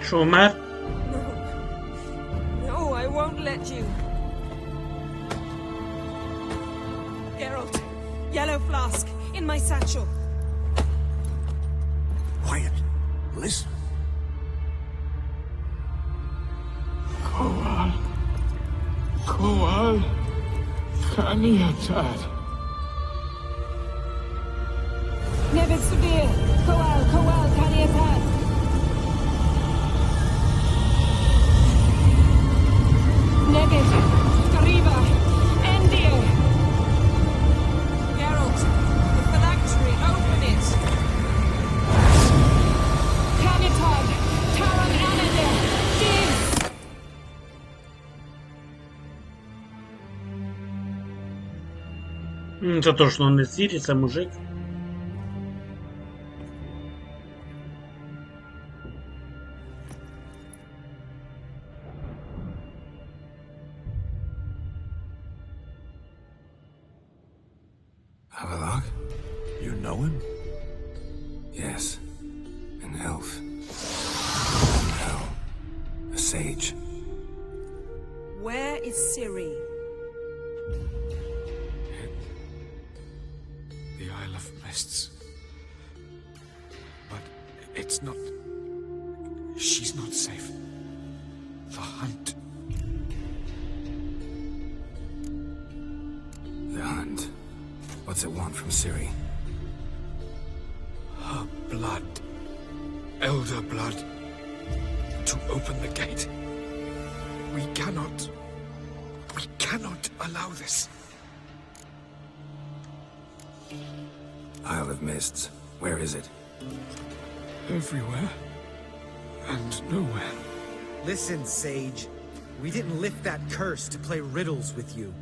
Шумер? No, I won't let you. Geralt, yellow flask, in my satchel. Quiet. Listen. Koal. Kaniatad. Nevid Severe. Koal, Kaniatad. Nevid. Kariba. Endir. Geralt, the phylactery, open it. Kanitad. Taran Anadir. Div. Це точно не Сірі, це мужик. Havelock? You know him? Yes. elf. No. A sage. Where is Ciri? The Isle of Mists. But it's not... She's not safe. The hunt. The hunt. What's it want from Ciri? Her blood. Elder blood. To open the gate. We cannot allow this. Isle of Mists. Where is it? Everywhere. And nowhere. Listen, Sage. We didn't lift that curse to play riddles with you.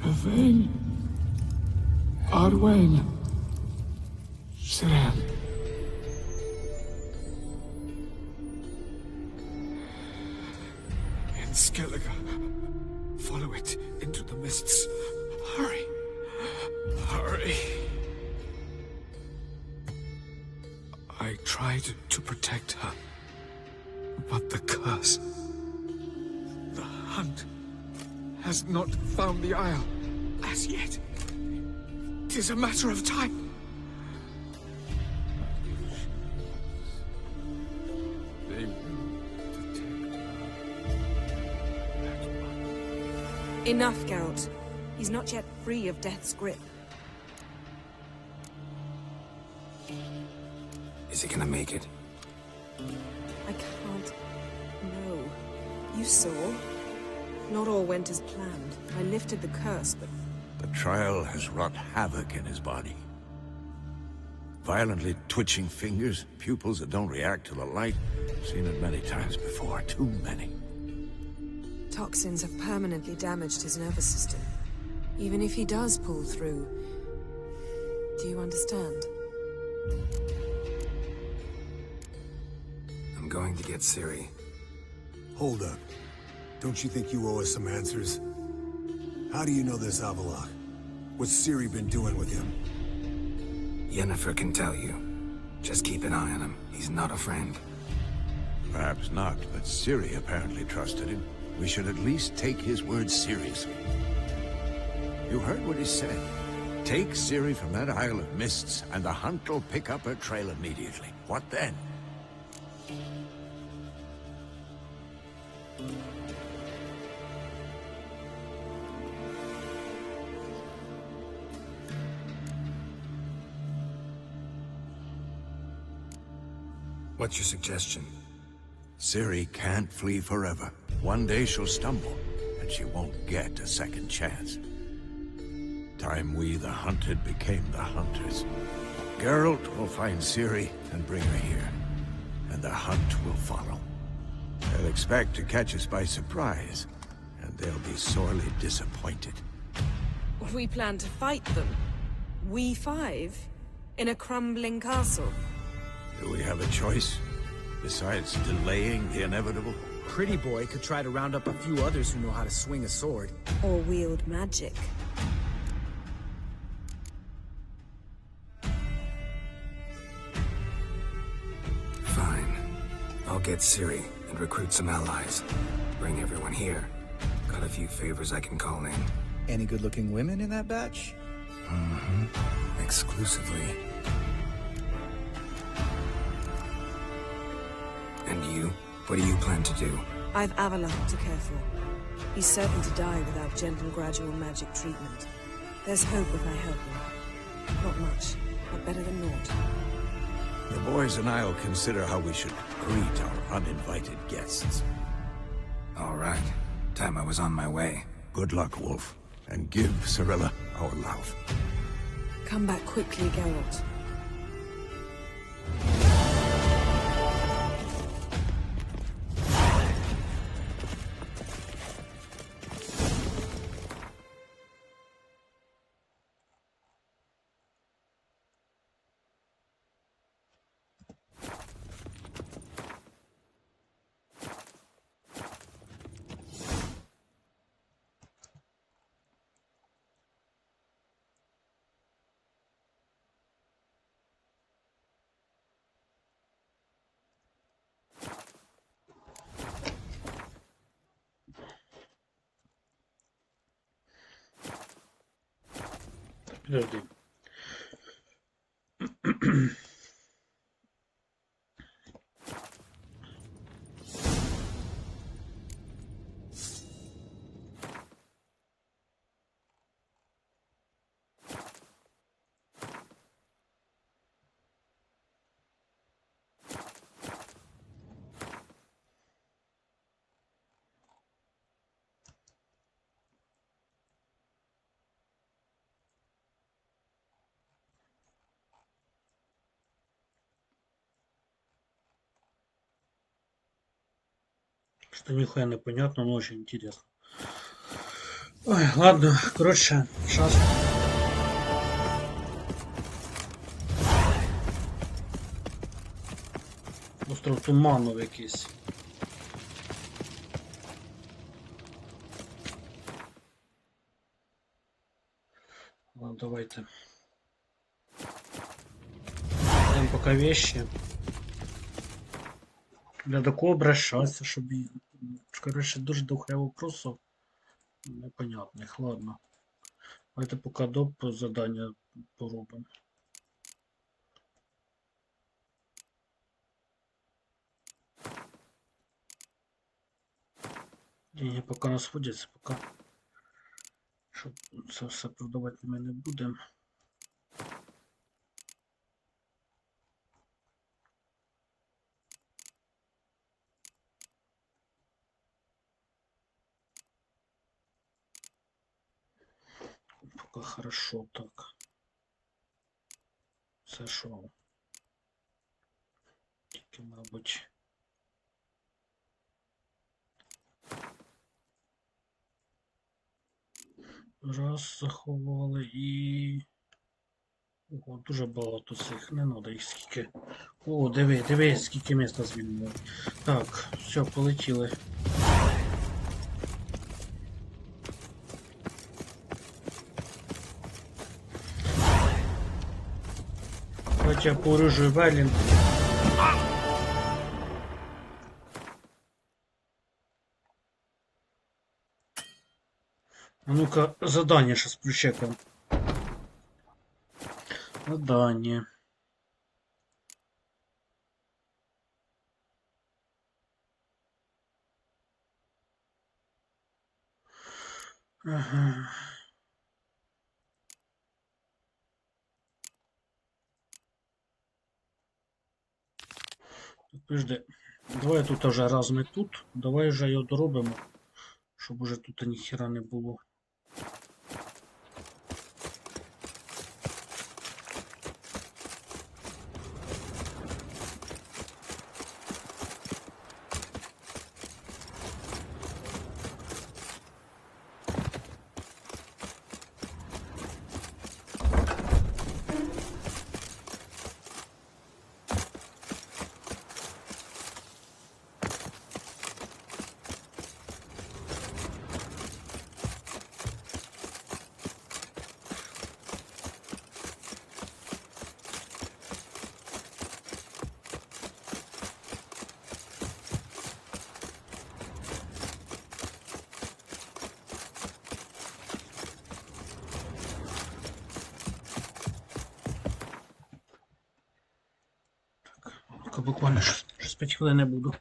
Yvain. Arwen. Siran. In Skellige. Follow it into the mists. Hurry. Hurry. I tried to protect her. But the curse... The hunt has not found the Isle as yet. It is a matter of time. They will detect her. Enough, Geralt. He's not yet free of death's grip. Is he gonna make it? I can't. No. You saw. Not all went as planned. I lifted the curse, but... The trial has wrought havoc in his body. Violently twitching fingers, pupils that don't react to the light. Seen it many times before, too many. Toxins have permanently damaged his nervous system. Even if he does pull through... Do you understand? I'm going to get Ciri. Hold up. Don't you think you owe us some answers? How do you know this Avalok? What's Ciri been doing with him? Yennefer can tell you. Just keep an eye on him. He's not a friend. Perhaps not, but Ciri apparently trusted him. We should at least take his words seriously. You heard what he said. Take Ciri from that Isle of Mists, and the hunt will pick up her trail immediately. What then? What's your suggestion? Ciri can't flee forever. One day she'll stumble, and she won't get a second chance. Time we, the hunted, became the hunters. Geralt will find Ciri and bring her here, and the hunt will follow. They'll expect to catch us by surprise, and they'll be sorely disappointed. We plan to fight them. We five? In a crumbling castle? Do we have a choice? Besides delaying the inevitable? Pretty Boy could try to round up a few others who know how to swing a sword. Or wield magic. Fine. I'll get Ciri and recruit some allies. Bring everyone here. Got a few favors I can call in. Any good-looking women in that batch? Mm-hmm. Exclusively. And you? What do you plan to do? I've Avalok to care for. He's certain to die without gentle, gradual magic treatment. There's hope if I help him. Not much, but better than naught. The boys and I'll consider how we should greet our uninvited guests. All right. Time I was on my way. Good luck, Wolf. And give Cirilla our love. Come back quickly, Geralt. Люди. Что нихуя непонятно, но очень интересно. Ой, ладно, короче, сейчас. Остров Туманов якийсь. Ладно, давайте. Там пока вещи. Для до кого обращатися, щоб... Короче, дуже дохуя вопросов непонятних. Ладно. Давайте пока доп задання поробимо. Деньги пока не сходяться, пока. Щоб це все продавати ми не будемо. Пока хорошо так. Це що? Тільки, мабуть. Раз, заховали і... Ого, дуже багато цих, не треба їх скільки. О, диви, скільки міста звільнили. Так, все, полетіли. Давайте я пооружую Вайлін. А ну-ка, задание сейчас прочекаем. Задание. Ага. Подожди. Давай тут уже раз ми тут. Давай вже його доробимо. Щоб уже тут ніхіра не було. Буквально щось 5 хвилин не буду.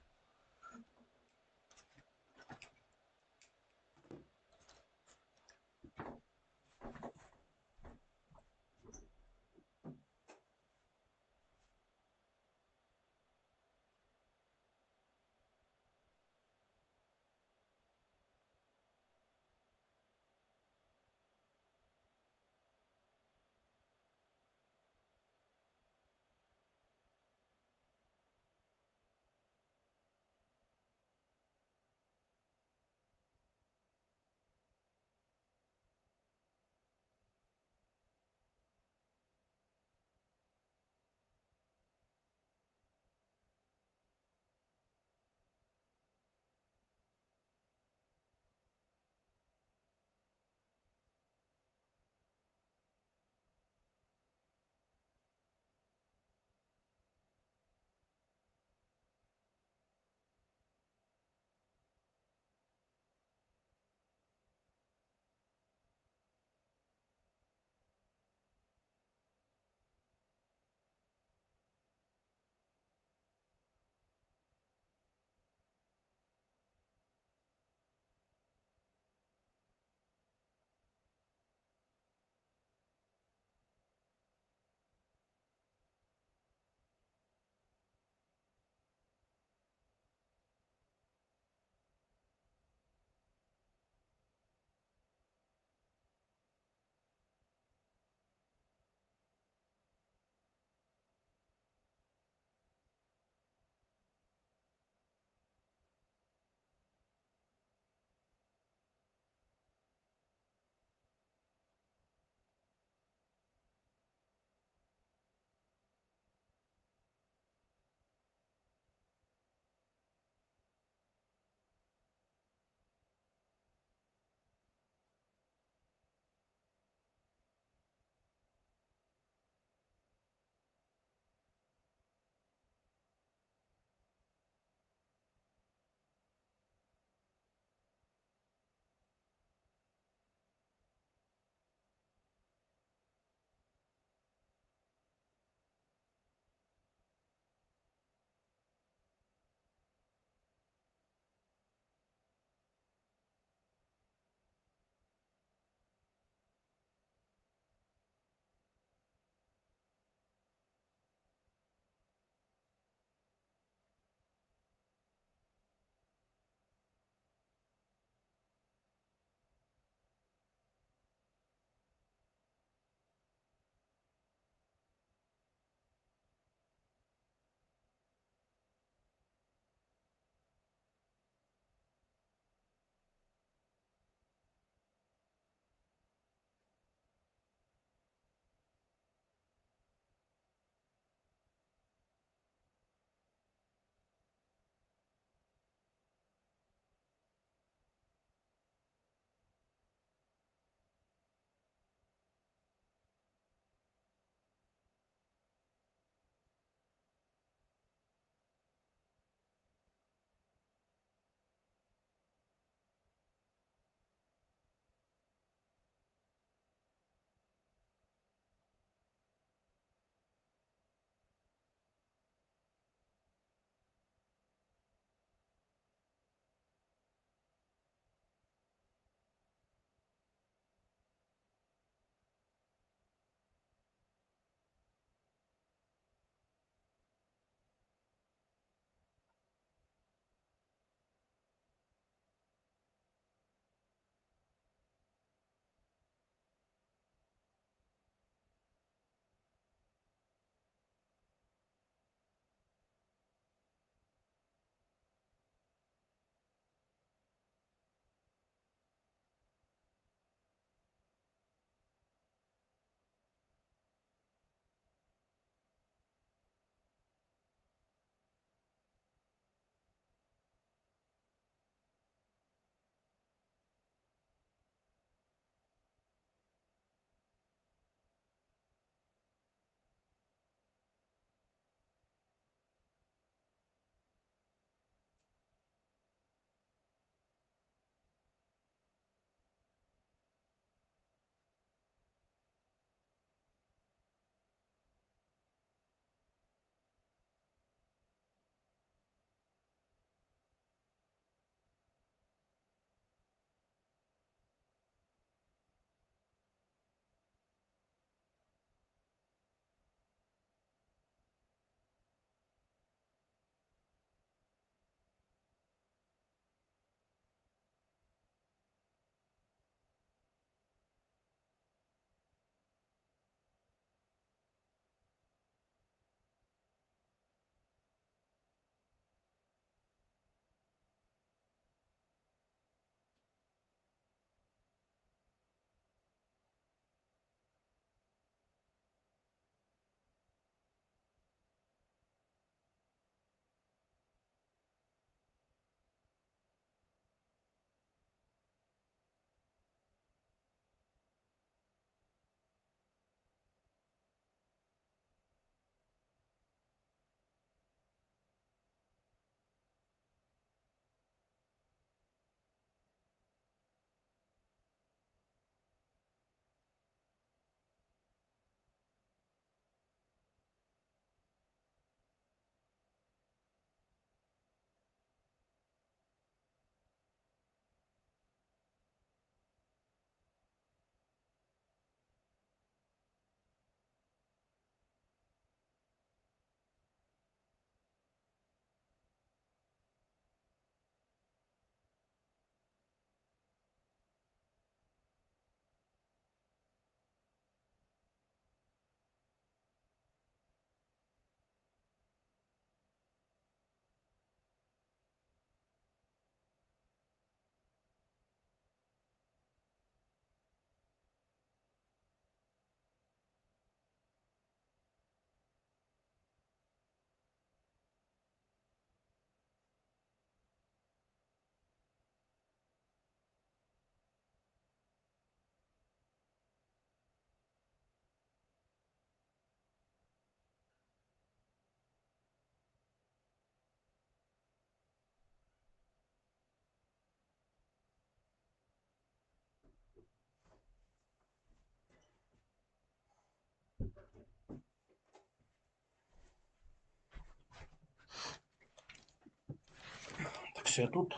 Так, все тут.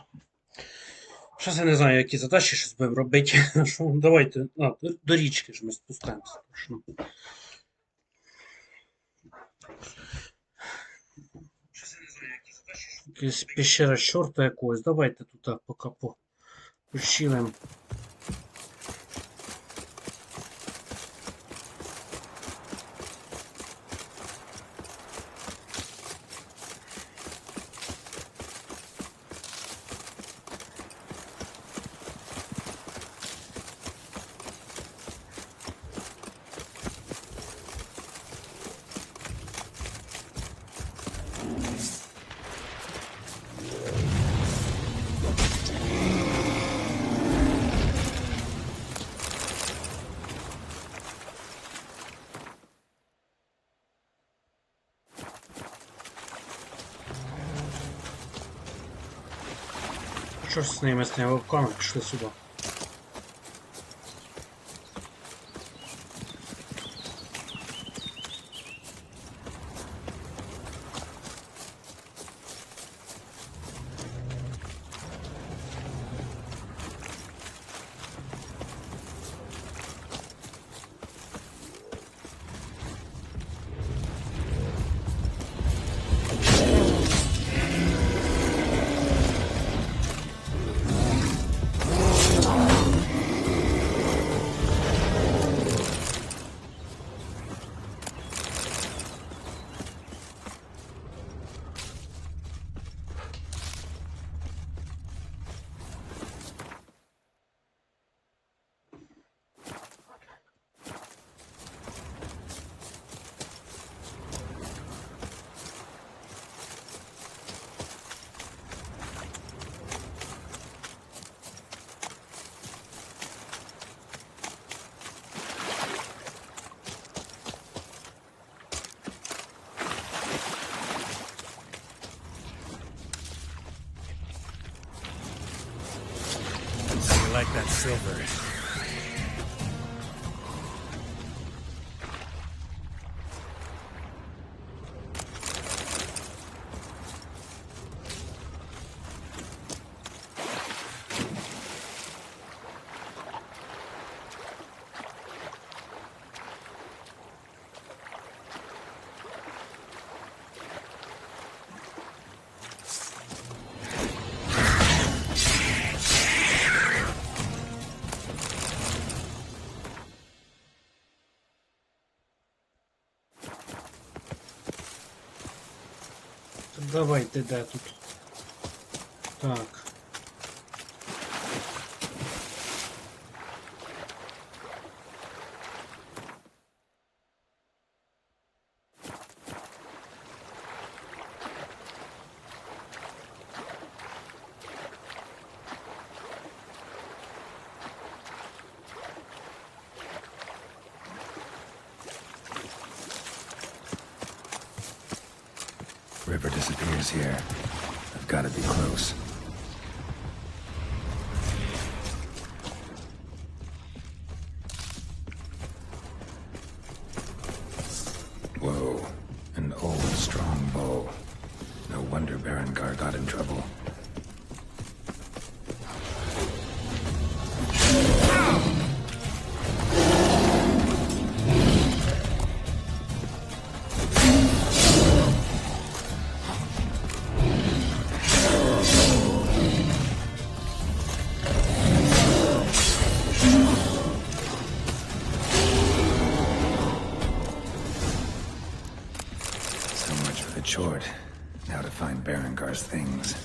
Щось я не знаю, які задачі щось будемо робити. Що, давайте. До річки ж ми спускаємося. Якась пещера чорта якогось. Давайте тут поки пощілимо. Що ж з тими вовками пішли сюди? Like that silver. Давайте, де тут? Так. River disappears here. I've got to be close. Whoa, an old, strong bow. No wonder Berengar got in trouble. Short. Now to find Berengar's things.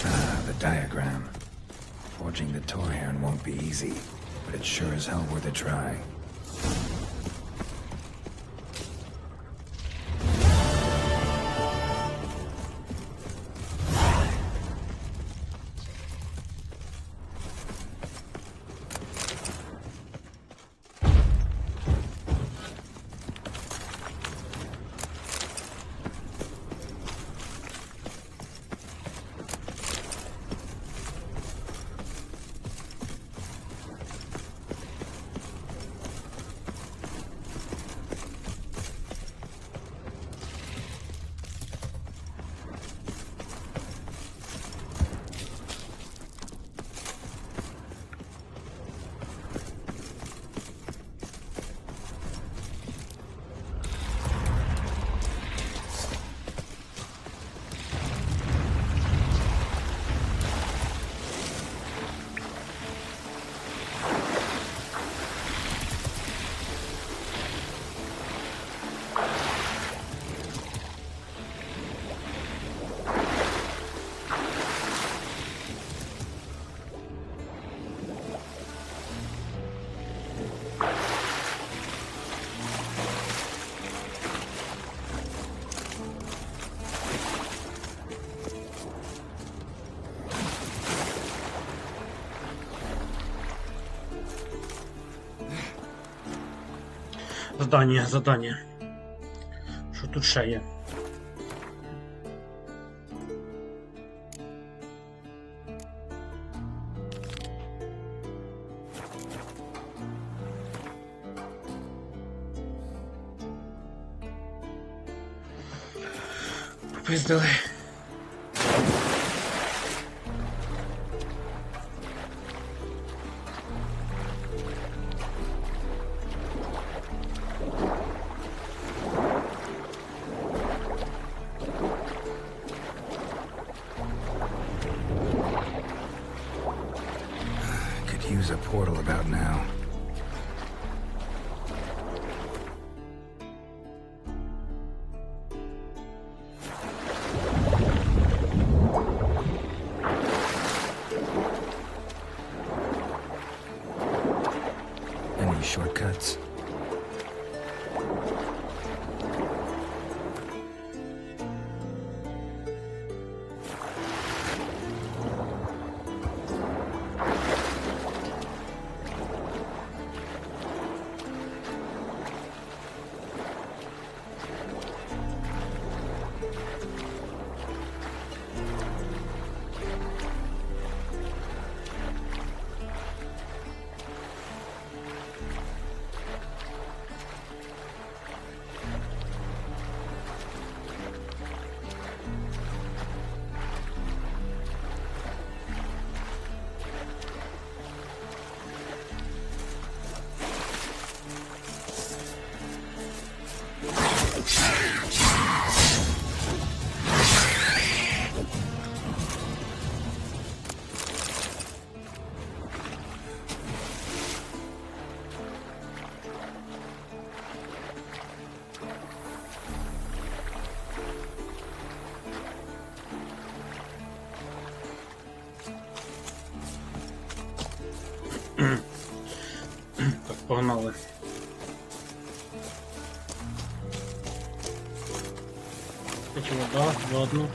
Ah, the diagram. Forging the Torhairn won't be easy, but it's sure as hell worth a try. Задання. Що тут ще є? Попиздили. Use a portal about now. Any shortcuts? Так, погнали. Хоч вода, ладно.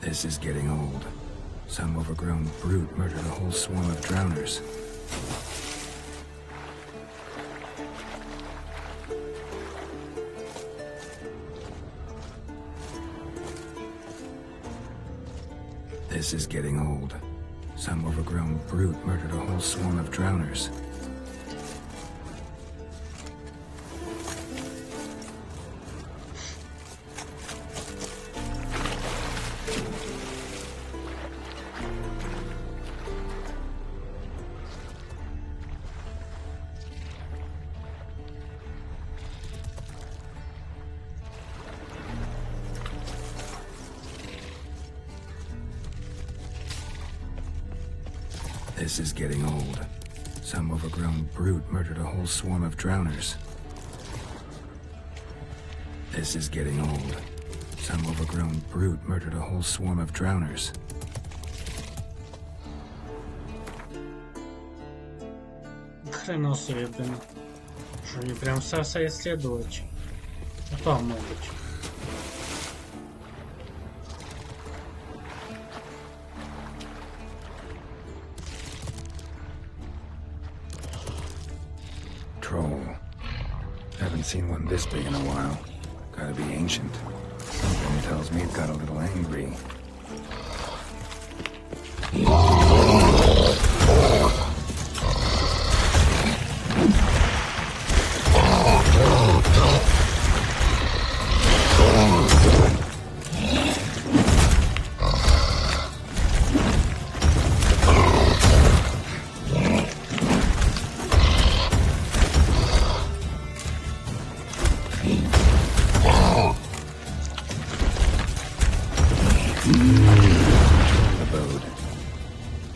This is getting old. Some overgrown brute murdered a whole swarm of drowners. This is getting old. Some overgrown brute murdered a whole swarm of drowners. This is getting old. Some overgrown brute murdered a whole swarm of drowners. This is getting old. Some overgrown brute murdered a whole swarm of drowners. Хрена собі, блин. Що не прям все исследовать. А там, мабуть. Troll. Haven't seen one this big in a while. Gotta be ancient. Something tells me it got a little angry. Abode.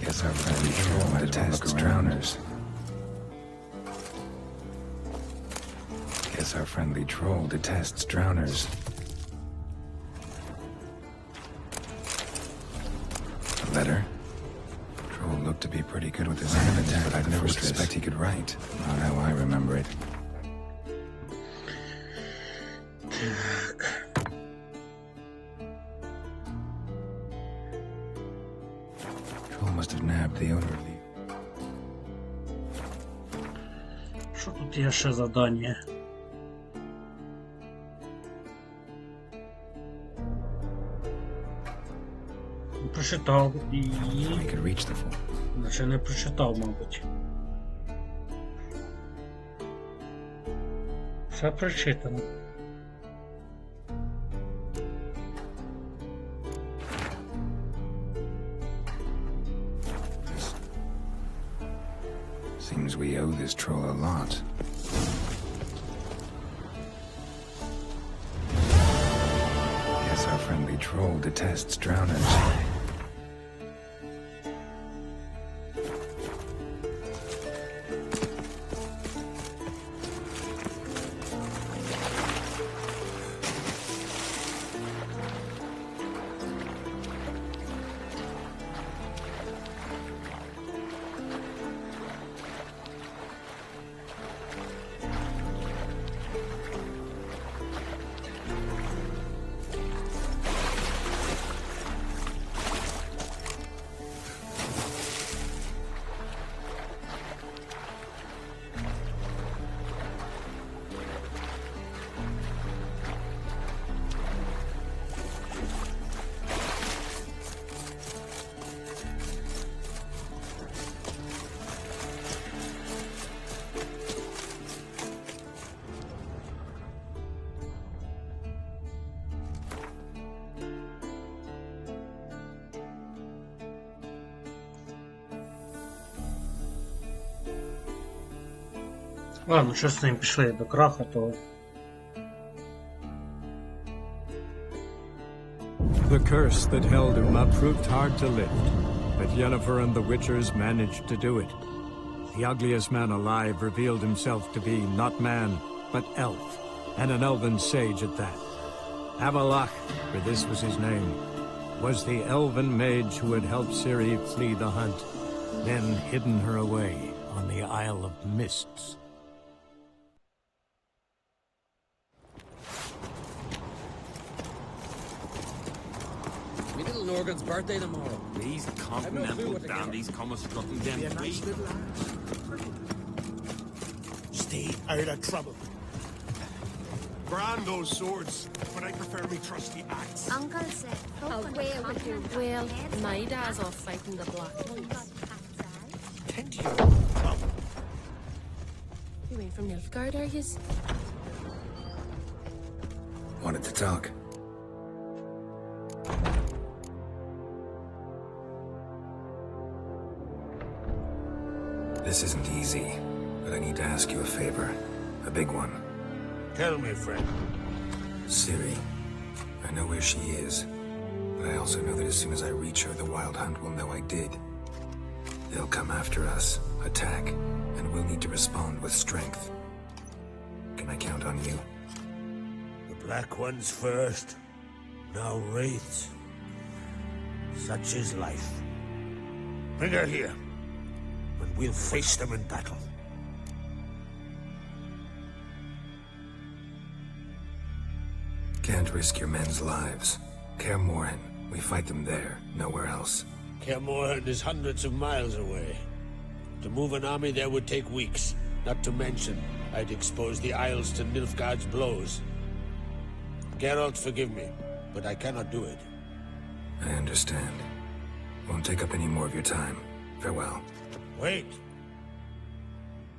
Guess our friend Troll detests drowners. Guess our friendly troll detests drowners. A letter? Troll looked to be pretty good with his hands, but I'd never suspect he could write. Not how I remember it. Troll must have nabbed the owner of the... Що тут є ще задання? Прочитав і... Наче не прочитав, мабуть. Все прочитано. Seems we owe this troll a lot. Guess our friendly troll detests drowners. Ладно, що з ним пішли до краха, то... The curse that held Uma proved hard to lift, but Yennefer and the Witchers managed to do it. The ugliest man alive revealed himself to be not man, but elf, and an elven sage at that. Avalach, for this was his name, was the elven mage who had helped Ciri flee the hunt, then hidden her away on the Isle of Mists. Middle little Norgan's birthday tomorrow. These continental dandies come strutting them feet. Stay out of trouble. Grand those swords, but I prefer me trusty axe. Uncle said, I'll wear with your Well, my dad's off fighting the Black Ones. Tend to your You ain't from Nilfgaard, are yous? Wanted to talk. This isn't easy, but I need to ask you a favor. A big one. Tell me, friend. Ciri. I know where she is, but I also know that as soon as I reach her, the Wild Hunt will know I did. They'll come after us, attack, and we'll need to respond with strength. Can I count on you? The Black Ones first, now Wraiths. Such is life. Bring her here, and we'll face them in battle. Can't risk your men's lives. Kaer Morhen, we fight them there, nowhere else. Kaer Morhen is hundreds of miles away. To move an army there would take weeks. Not to mention, I'd expose the Isles to Nilfgaard's blows. Geralt, forgive me, but I cannot do it. I understand. Won't take up any more of your time. Farewell. Wait.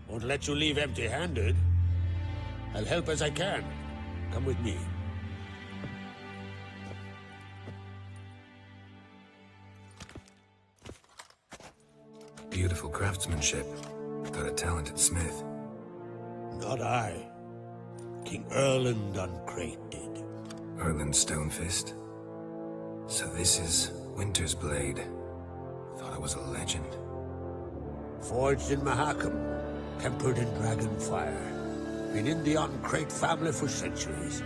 Won't let you leave empty-handed. I'll help as I can. Come with me. Beautiful craftsmanship. Got a talented smith. Not I. King Erland Uncrate did. Erland Stonefist? So this is Winter's Blade. Thought I was a legend. Forged in Mahakam. Tempered in dragon fire. Been in the Uncrate family for centuries.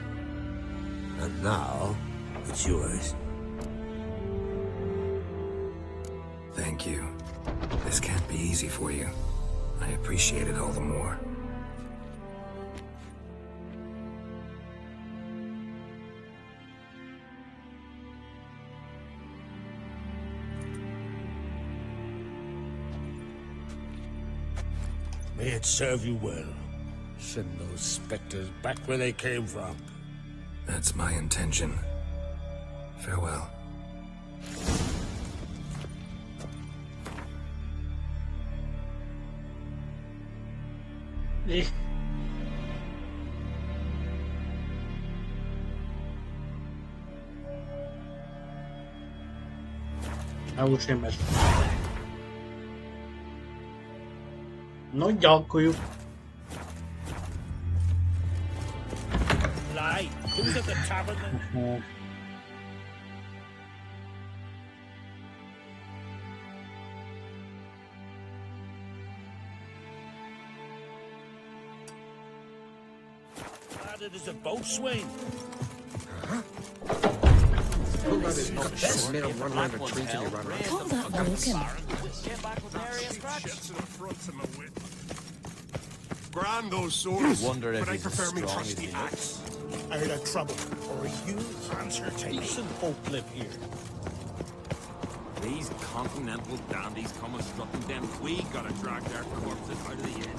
And now, it's yours. Thank you. This can't be easy for you. I appreciate it all the more. May it serve you well. Send those specters back where they came from. That's my intention. Farewell. А лучше меш. Ну, дякую. Lie. Who's at the tavern then? Added as a boatswain. Call that Logan. Grand those swords, Wonder if but I he's as prefer me strong as trusty he axe. Out of trouble, or you answer to me. Decent folk live here. These continental dandies come strutting them. We gotta drag their corpses out of the inn.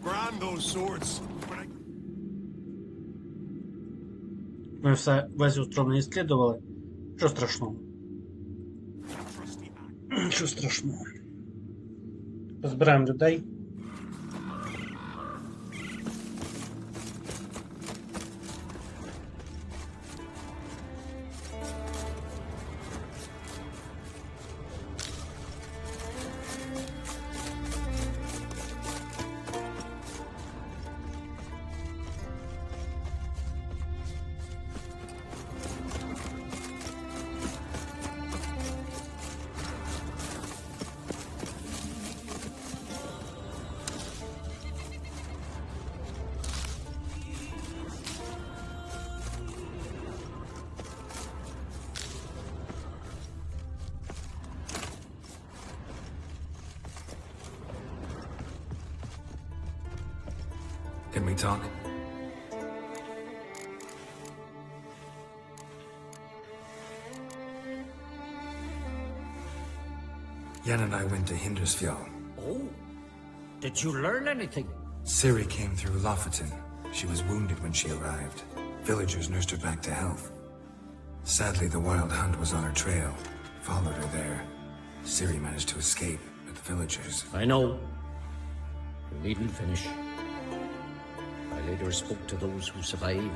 Grand those swords, but I... Ми все весь остров не исследовали. Що страшного? Що страшного? Позбираємо людей. Can we talk? Yen and I went to Hindersfjall. Oh, did you learn anything? Ciri came through Lofoten. She was wounded when she arrived. Villagers nursed her back to health. Sadly, the Wild Hunt was on her trail. Followed her there. Ciri managed to escape, but the villagers... I know. You needn't finish. I later spoke to those who survived.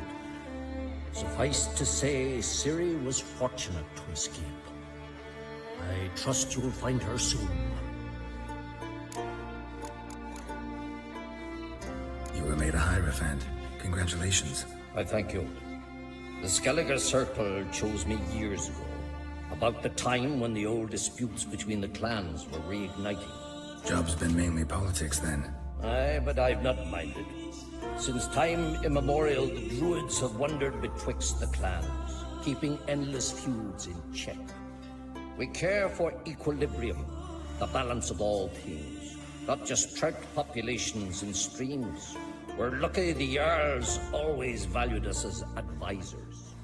Suffice to say, Ciri was fortunate to escape. I trust you'll find her soon. You were made a Hierophant. Congratulations. I thank you. The Skellige Circle chose me years ago, about the time when the old disputes between the clans were reigniting. Job's been mainly politics then. Aye, but I've not minded. Since time immemorial, the druids have wandered betwixt the clans, keeping endless feuds in check. We care for equilibrium, the balance of all things, not just trout populations and streams. We're lucky the Jarls always valued us as advisors.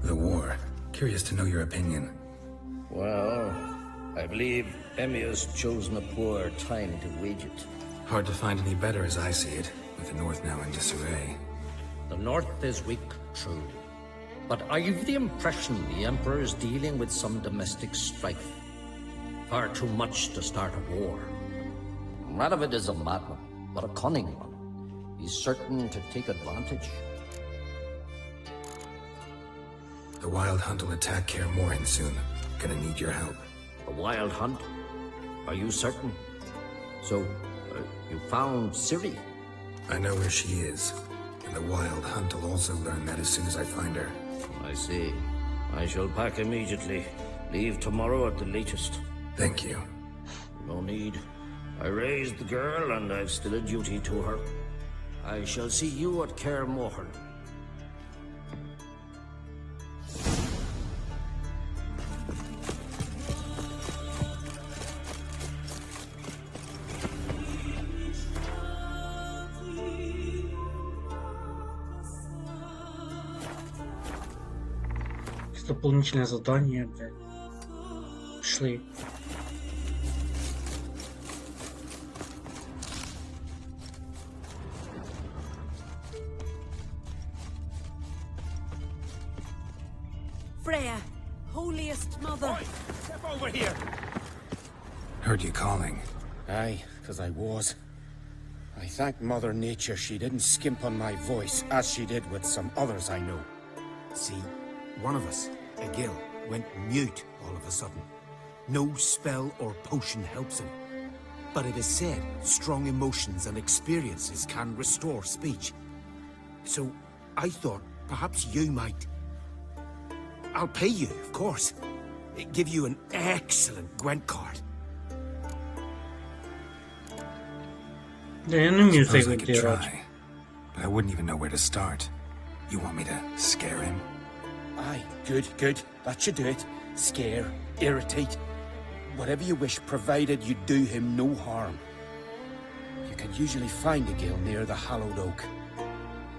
The war. Curious to know your opinion. Well, I believe Emmir's chosen a poor time to wage it. Hard to find any better as I see it, with the North now in disarray. The North is weak, true. But I've the impression the Emperor is dealing with some domestic strife. Far too much to start a war. Radovid is a madman, but a cunning one. He's certain to take advantage. The Wild Hunt will attack Kaer Morhen soon. Gonna need your help. The Wild Hunt? Are you certain? So, you found Ciri? I know where she is. And the Wild Hunt will also learn that as soon as I find her. I see. I shall pack immediately. Leave tomorrow at the latest. Thank you. No need. I raised the girl, and I've still a duty to her. I shall see you at Kaer Morhen. Дополнительное задание, блядь. Шли. Freya, holiest mother. Step over here. Heard you calling. Aye, 'cause I was. I thank Mother Nature she didn't skimp on my voice, as she did with some others I know. See, one of us, a Gil, went mute all of a sudden. No spell or potion helps him. But it is said strong emotions and experiences can restore speech. So I thought perhaps you might... I'll pay you, of course. Give you an excellent Gwent card. Suppose I could try, but I wouldn't even know where to start. You want me to scare him? Aye, good, good. That should do it. Scare, irritate, whatever you wish, provided you do him no harm. You can usually find a Gil near the Hallowed Oak.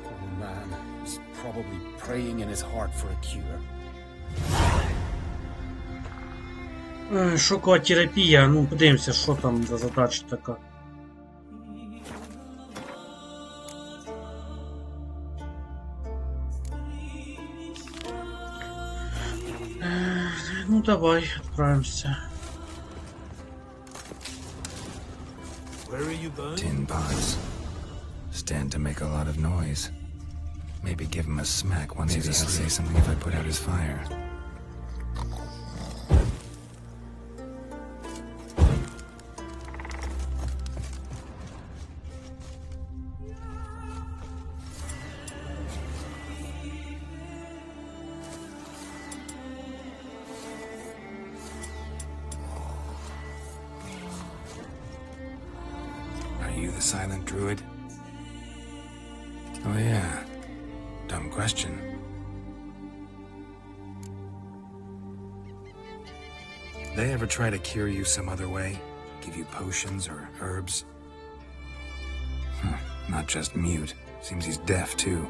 Poor man, he's probably praying in his heart for a cure. Шокова терапія, ну подивимося, що там за задача така. Ну давай, отправимся. Tin pots. Stand to make a lot of noise. Maybe give him a smack once he's asleep. Maybe he'll say something if I put out his fire. Are you the silent druid? Oh yeah. Dumb question. They ever try to cure you some other way? Give you potions or herbs? Not just mute. Seems he's deaf, too.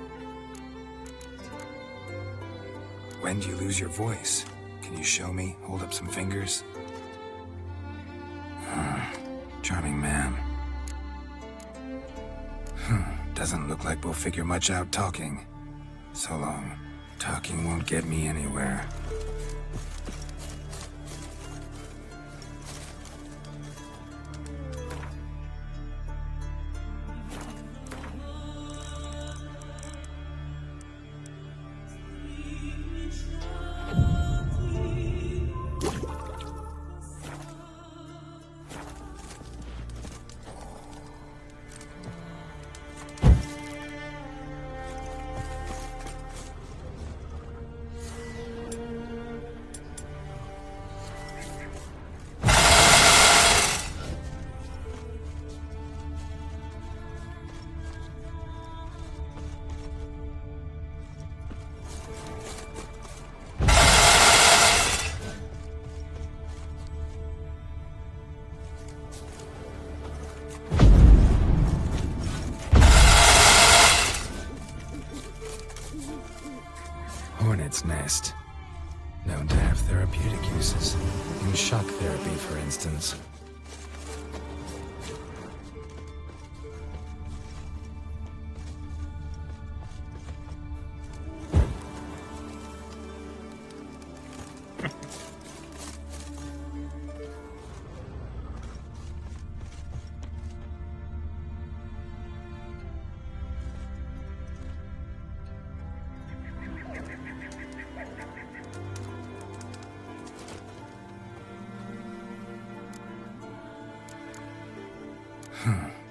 When do you lose your voice? Can you show me? Hold up some fingers? Charming man. Doesn't look like we'll figure much out talking. So long. Talking won't get me anywhere. Hornet's nest. Known to have therapeutic uses. In shock therapy, for instance.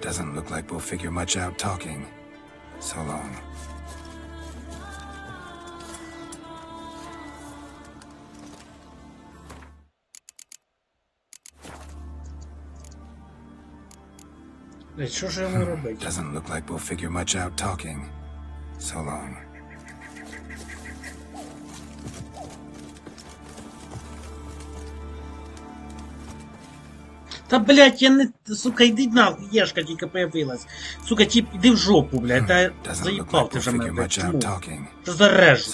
Doesn't look like we'll figure much out talking. So long. Doesn't look like we'll figure much out talking. So long. Та, блядь, я не... Сука, йди нахуй, Єшка тільки появилась. Сука, тип, іди в жопу, блядь, та заїбав ти вже мене, блядь, чому? Що за режу?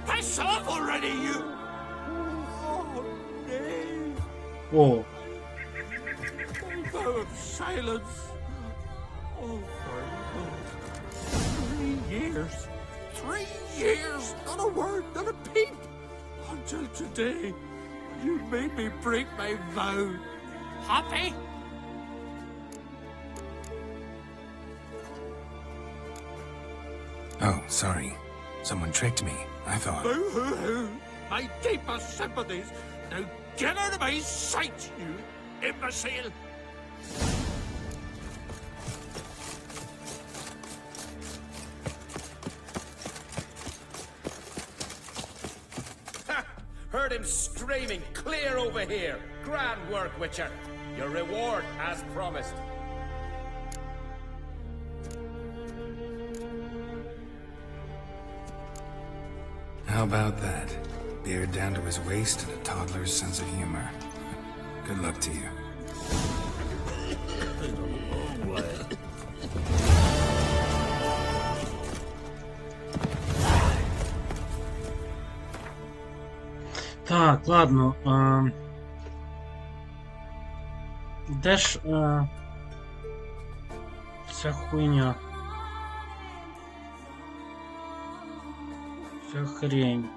Piss off already, you! О. Vow of silence. Oh, for 3 years. 3 years, not a word, not a peep. Until today, you made me break my vow. Happy? Oh, sorry. Someone tricked me. I thought... Boo-hoo-hoo. My deepest sympathies. Now get out of my sight, you imbecile. Heard him screaming, clear over here. Grand work, Witcher. Your reward as promised. How about that? Beard down to his waist and a toddler's sense of humor. Good luck to you. Так, ладно. Де ж ця хуйня? Ця хрень.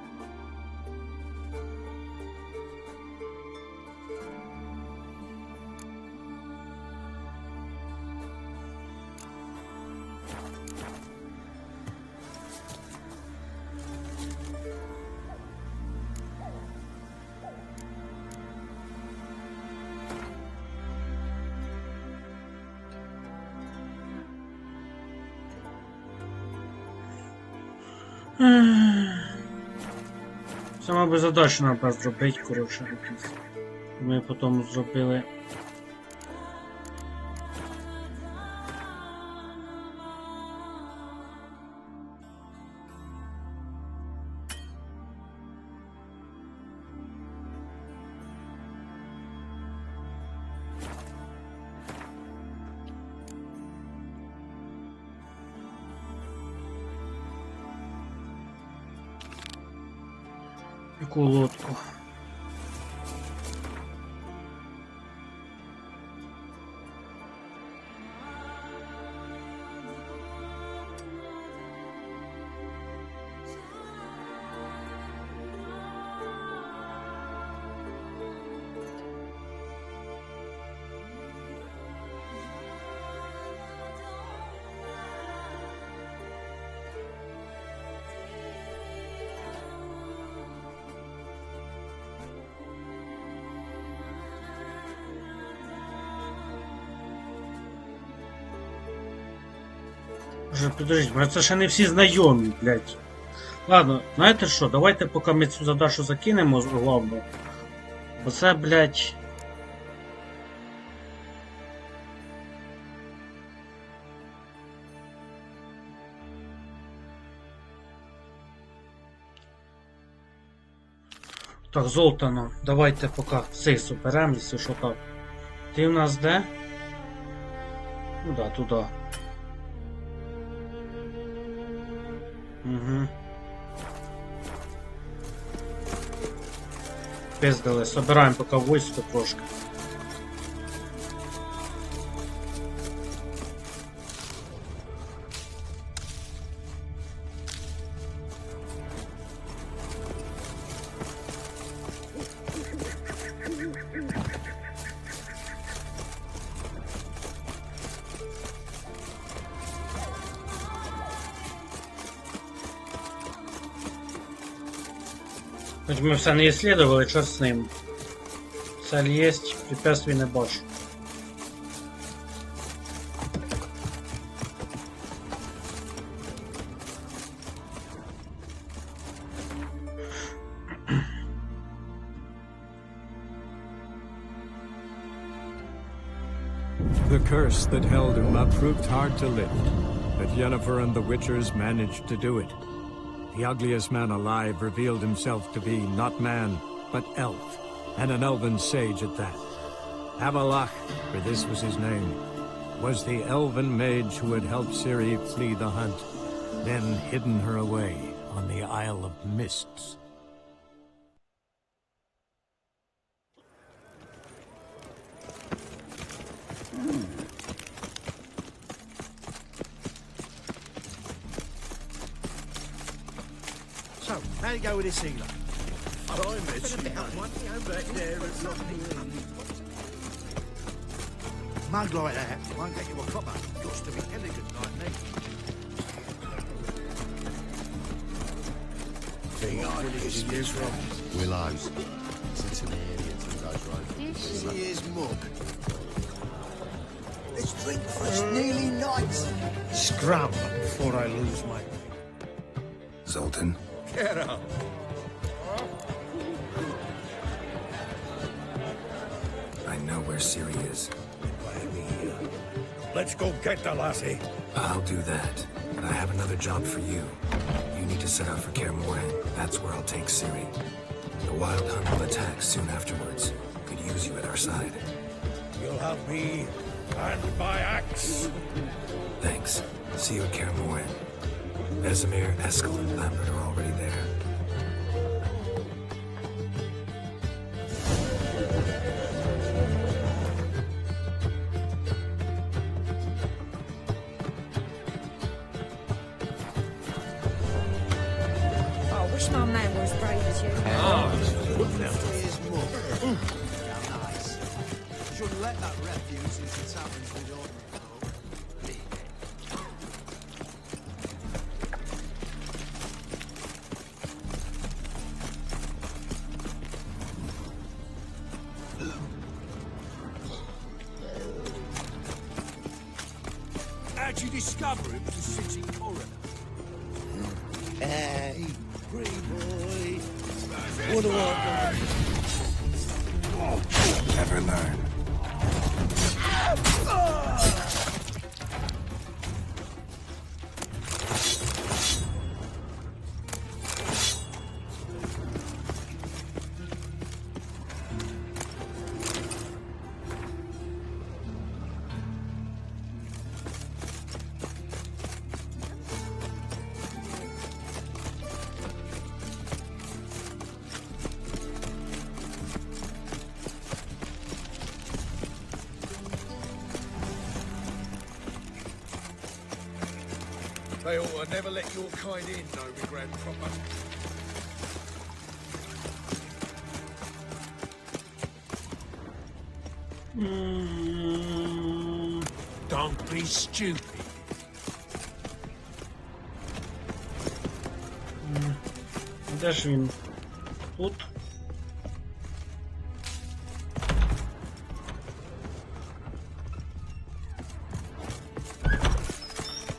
Саме би задачу треба зробити, коротше, якісь. Ми потім зробили. Яку лодку? Вже, подождіть, бо це ще не всі знайомі, блядь. Ладно, знаєте що, давайте поки ми цю задачу закинемо главну. Бо це, блядь... Так, Золтано, давайте поки цей суперем, якщо що так. Ти в нас де? Ну да, туди. Угу. Пиздили, собираємо поки войско трошки. Хоч ми все не исследовали, що з ним. Цель есть, препятствий не бачу. The curse that held Uma proved hard to lift, but Yennefer and the Witchers managed to do it. The ugliest man alive revealed himself to be not man, but elf, and an elven sage at that. Avalach, for this was his name, was the elven mage who had helped Ciri flee the hunt, then hidden her away on the Isle of Mists. So, how you go with this healer? I mentioned back there is mug like that won't get you a copper. Got to be elegant like me. Thing I is this from Willows. It's an idiot who goes right. This is mug. Let's drink for it's nearly night. Scrum before I lose my Zoltan? Get up. I know where Ciri is. Let's go get the lassie. I'll do that. But I have another job for you. You need to set out for Kaer Morhen. That's where I'll take Ciri. The Wild Hunt will attack soon afterwards. Could use you at our side. You'll have me and my axe. Thanks. See you at Kaer Morhen. Vesemir, Eskel, and Lambert are already there. Oh, I wish my man were as brave as you. Nice. Shouldn't let that refuse into taverns with your How'd you discover it was a city coroner? Hey, free boy. What do I do? Never learn. They ought to never let your kind in, no regret proper. Don't be stupid. Де ж він? Тут?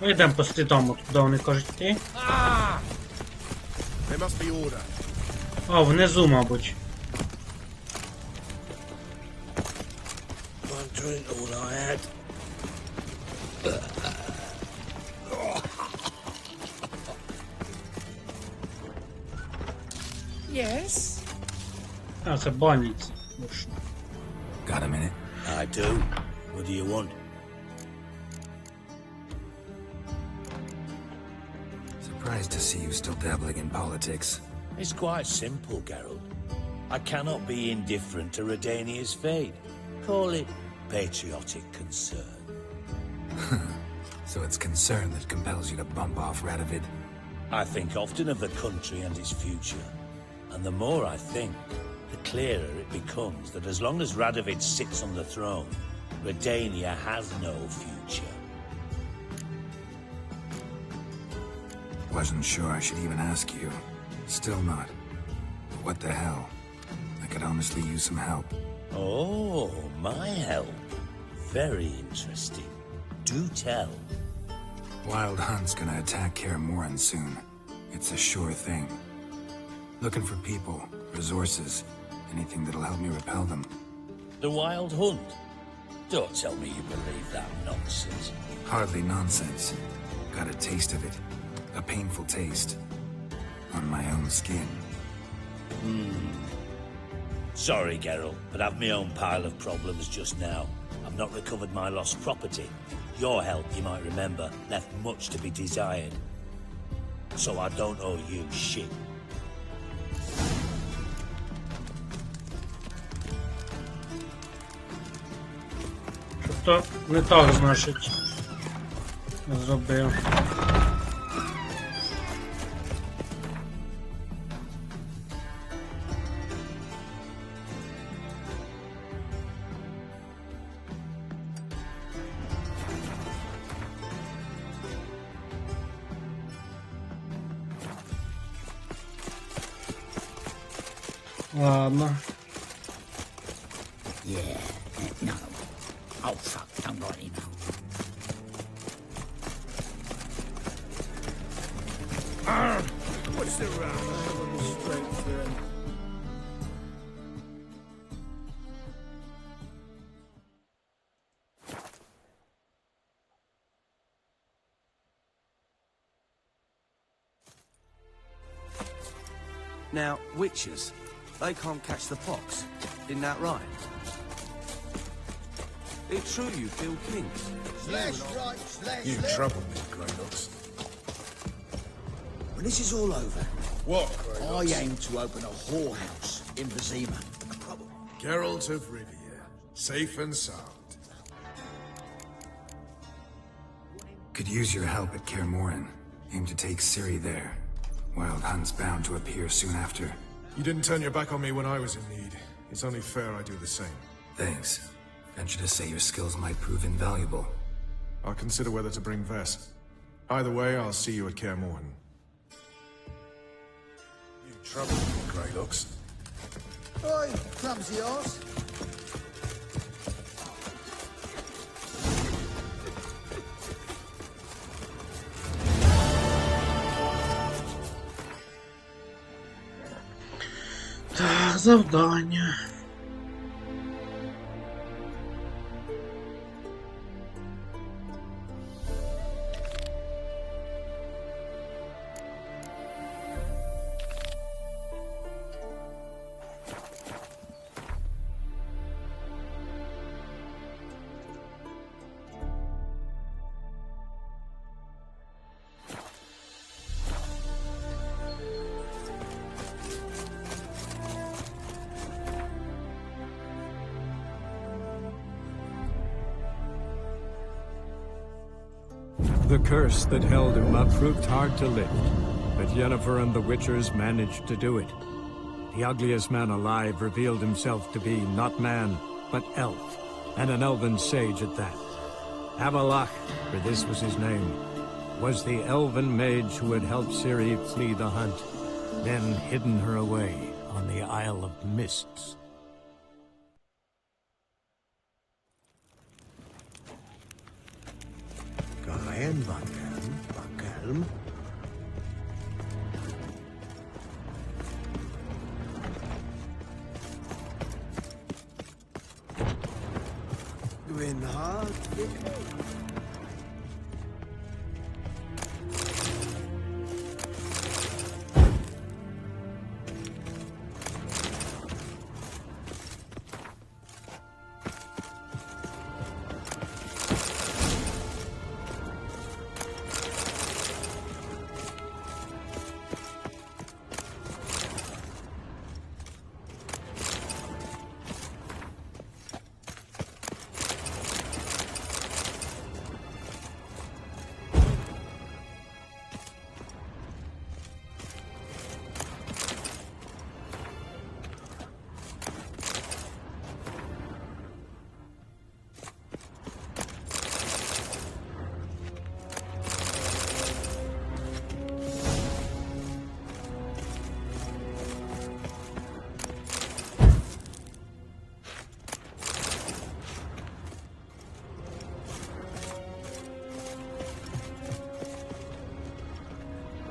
Ми йдемо по слідам, куди вони кажуть йти. There must be order. А, внизу, мабуть. One drink all I had. Yes? А, це баніці. Got a minute? I do. What do you want? Surprised to see you still dabbling in politics. It's quite simple, Geralt. I cannot be indifferent to Redania's fate. Call it patriotic concern. So it's concern that compels you to bump off Radovid? I think often of the country and its future. And the more I think, the clearer it becomes that as long as Radovid sits on the throne, Redania has no future. Wasn't sure I should even ask you. Still not. But what the hell? I could honestly use some help. Oh, my help. Very interesting. Do tell. Wild Hunt's gonna attack Kaer Morhen soon. It's a sure thing. Looking for people, resources, anything that'll help me repel them. The Wild Hunt? Don't tell me you believe that nonsense. Hardly nonsense. Got a taste of it. A painful taste. On my own skin. Sorry, Geralt, but I've my own pile of problems just now. I've not recovered my lost property. Your help, you might remember, left much to be desired. So I don't owe you shit. Що-то не так, значить, зробив. Ладно. Yeah, no. Oh, fuck, don't write email. What's the round? Now, witches, they can't catch the pox. Isn't that right? It's true you kill kings. You trouble me, Greynox. When this is all over, What, I Greynox? aim to open a whorehouse in Vizima. Geralt of Rivia, safe and sound. Could use your help at Kaer Morhen. Aim to take Ciri there. Wild Hunt's bound to appear soon after. You didn't turn your back on me when I was in need. It's only fair I do the same. Thanks. Venture to say your skills might prove invaluable. I'll consider whether to bring Vess. Either way, I'll see you at Kaer Morhen. You trouble me, Greynox. Oi, clumsy arse. Так, завдання. The curse that held Uma proved hard to lift, but Yennefer and the Witchers managed to do it. The ugliest man alive revealed himself to be not man, but elf, and an elven sage at that. Avalach, for this was his name, was the elven mage who had helped Ciri flee the hunt, then hidden her away on the Isle of Mists. Gaen Vakelm. Gwynhard.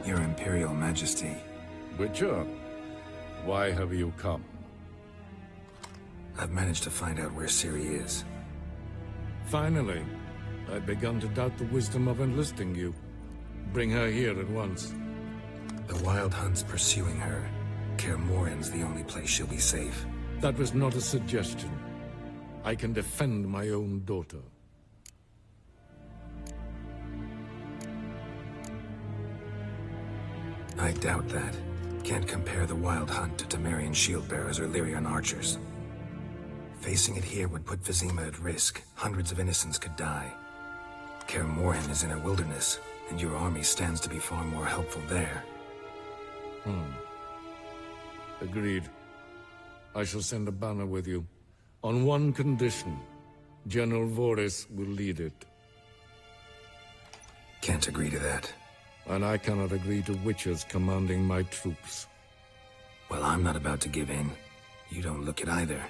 Your Imperial Majesty. Witcher, why have you come? I've managed to find out where Ciri is. Finally. I'd begun to doubt the wisdom of enlisting you. Bring her here at once. The Wild Hunt's pursuing her. Kaer Morhen's the only place she'll be safe. That was not a suggestion. I can defend my own daughter. I doubt that. Can't compare the Wild Hunt to Temerian shield-bearers or Lyrian archers. Facing it here would put Vizima at risk. Hundreds of innocents could die. Kaer Morhen is in a wilderness, and your army stands to be far more helpful there. Agreed. I shall send a banner with you. On one condition. General Voris will lead it. Can't agree to that. And I cannot agree to Witchers commanding my troops. Well, I'm not about to give in. You don't look it either.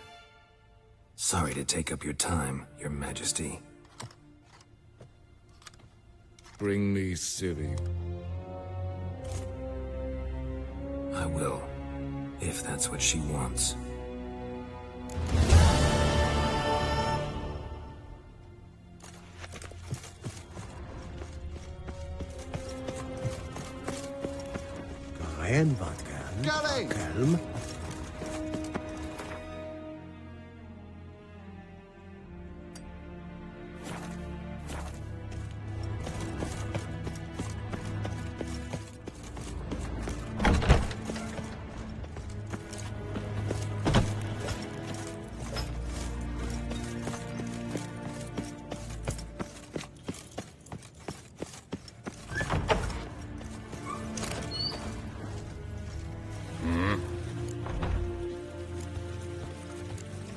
Sorry to take up your time, Your Majesty. Bring me Ciri. I will, if that's what she wants. Gaen Vakelm.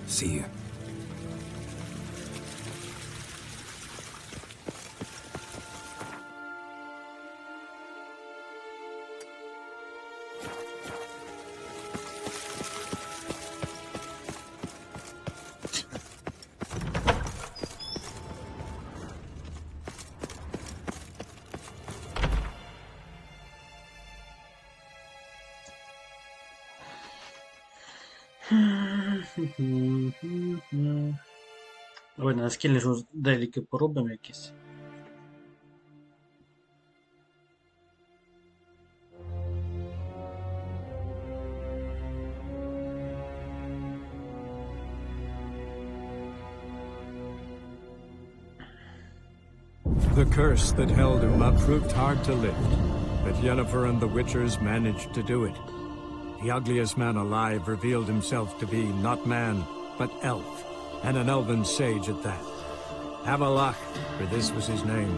See you. Давай на скільки ж деліки поробимо якісь. The curse that held Uma proved hard to lift, but Yennefer and the Witchers managed to do it. The ugliest man alive revealed himself to be not man, but elf, and an elven sage at that. Avalach, for this was his name,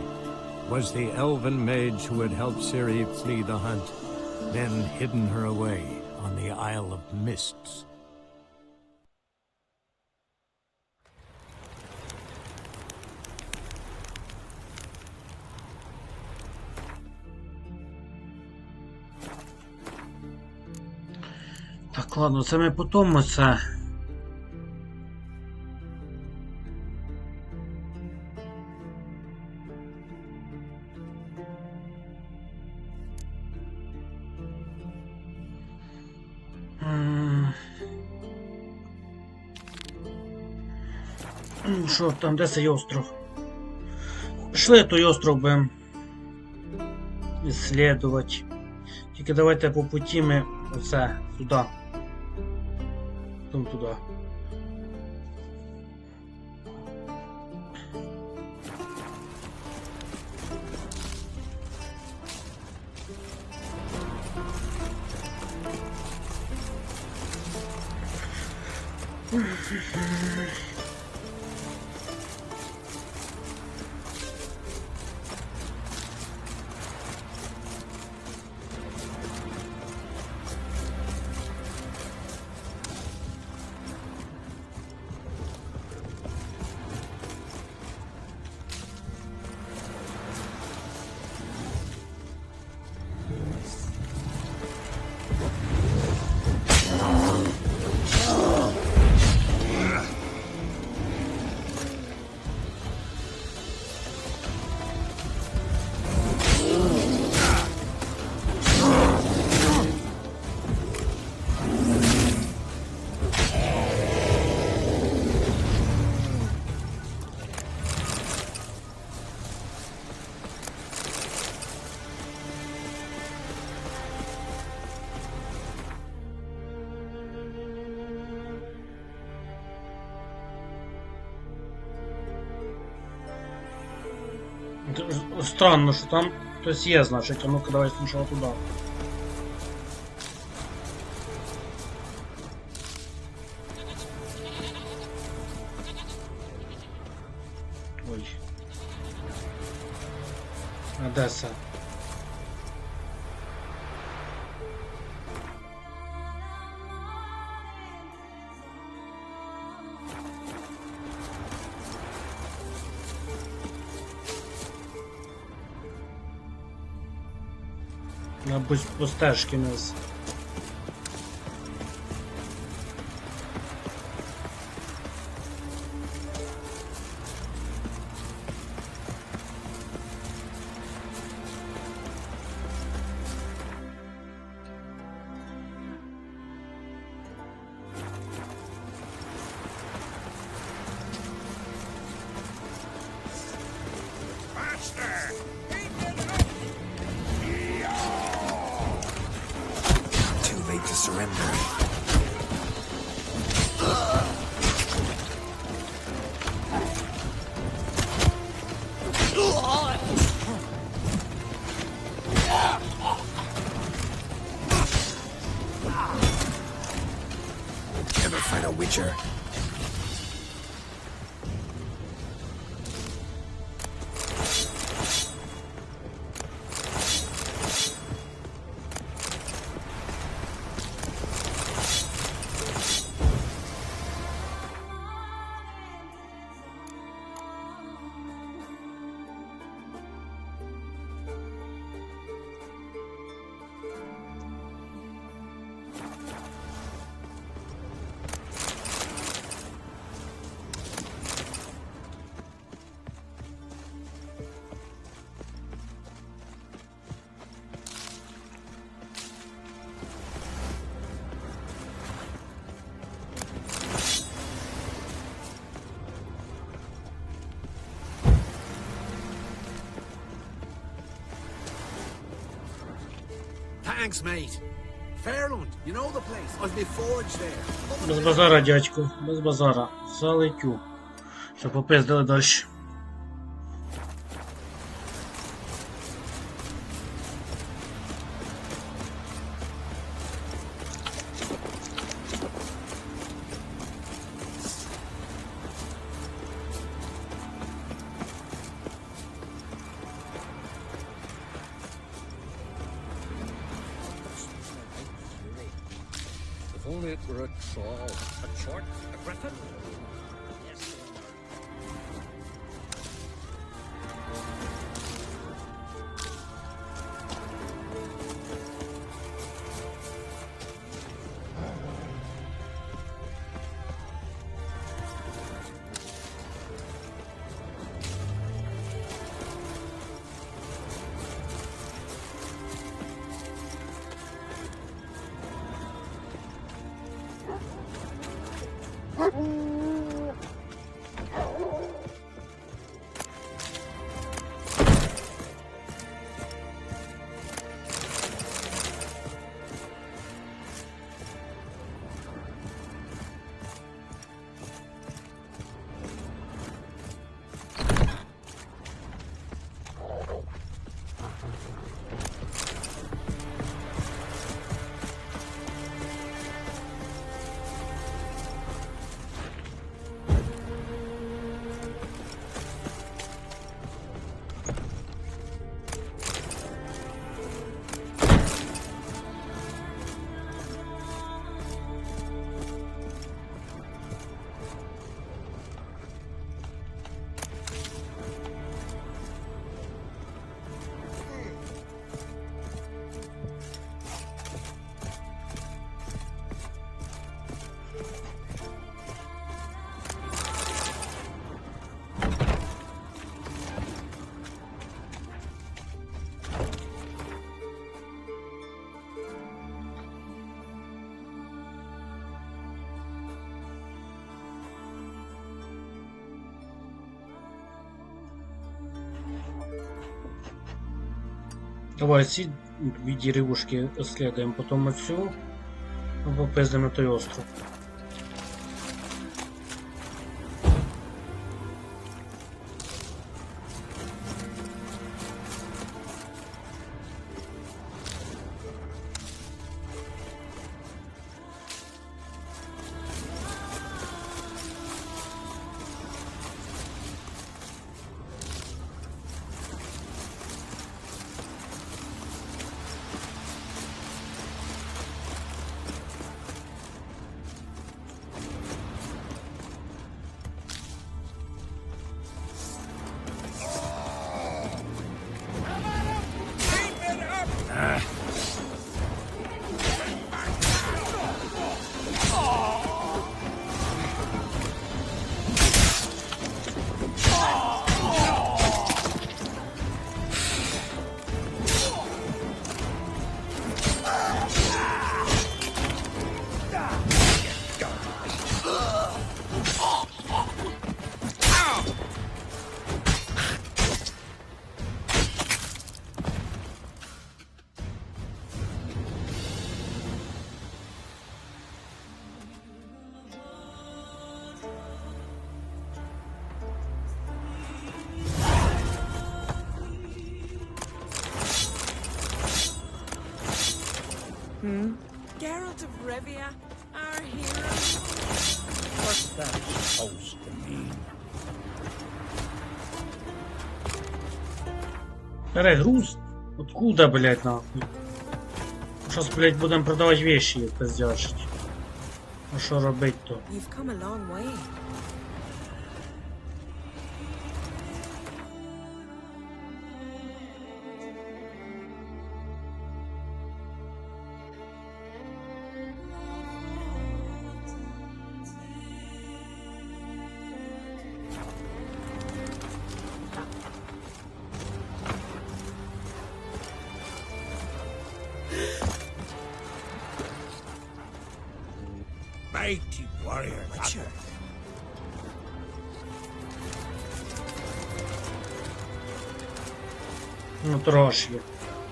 was the elven mage who had helped Ciri flee the hunt, then hidden her away on the Isle of Mists. Так, ладно, це ми потім це. Ну що там, де цей остров? Пішли той остров будемо исследувати. Тільки давайте по путі ми оце сюди. Потім туди. Странно, що там хтось є, значить, а ну-ка давай сначала туди. Ой. А де це? Мабуть, по стежки нас. Ever fight a Witcher? Thanks, mate. Fairland, you know the place. I've been forged there. Без базара, дядьку, без базара. Залетю. Все, попиздили дальше. call it a troll. A chort? A griffin? Yes. Давай ці дві деревушки исследуем, потом оцю, попиздим на той остров. Geralt of Rivia, our hero. What's that supposed to mean? Перегруз? Откуда, блять, нахуй? Сейчас, блять, будем продавать вещи, это сделать. А что робить-то? You've come a long way. Mighty warrior. Witcher. Ну, трош є.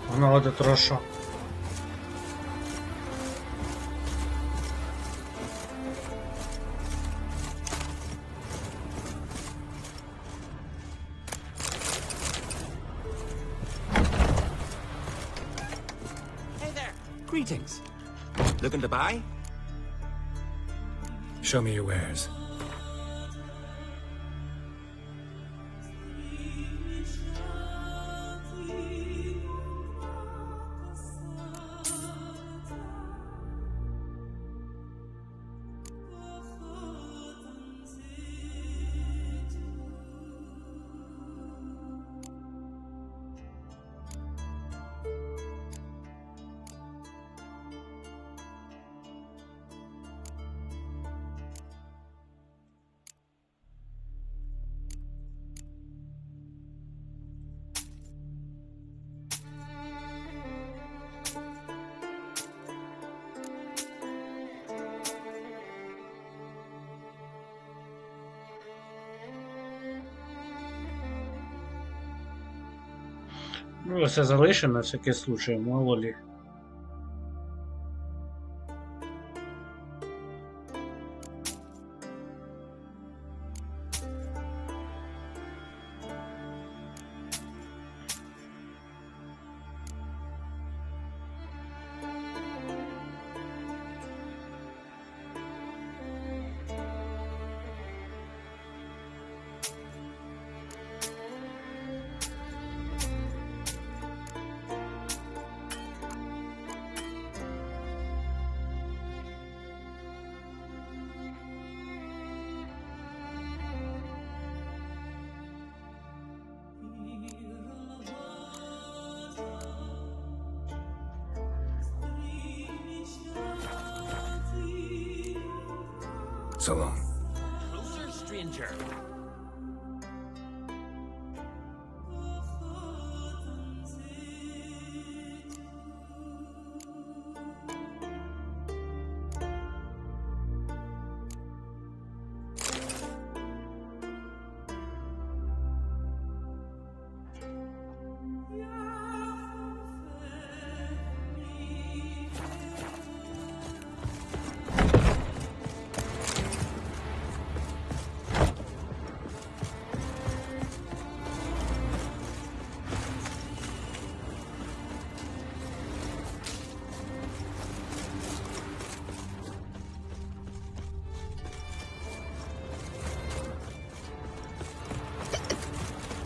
Погнали до троша. Hey there. Greetings. Looking to buy? Show me your wares. Ну, все залишимо на всякий случай, мало ли. So long. Closer, stranger.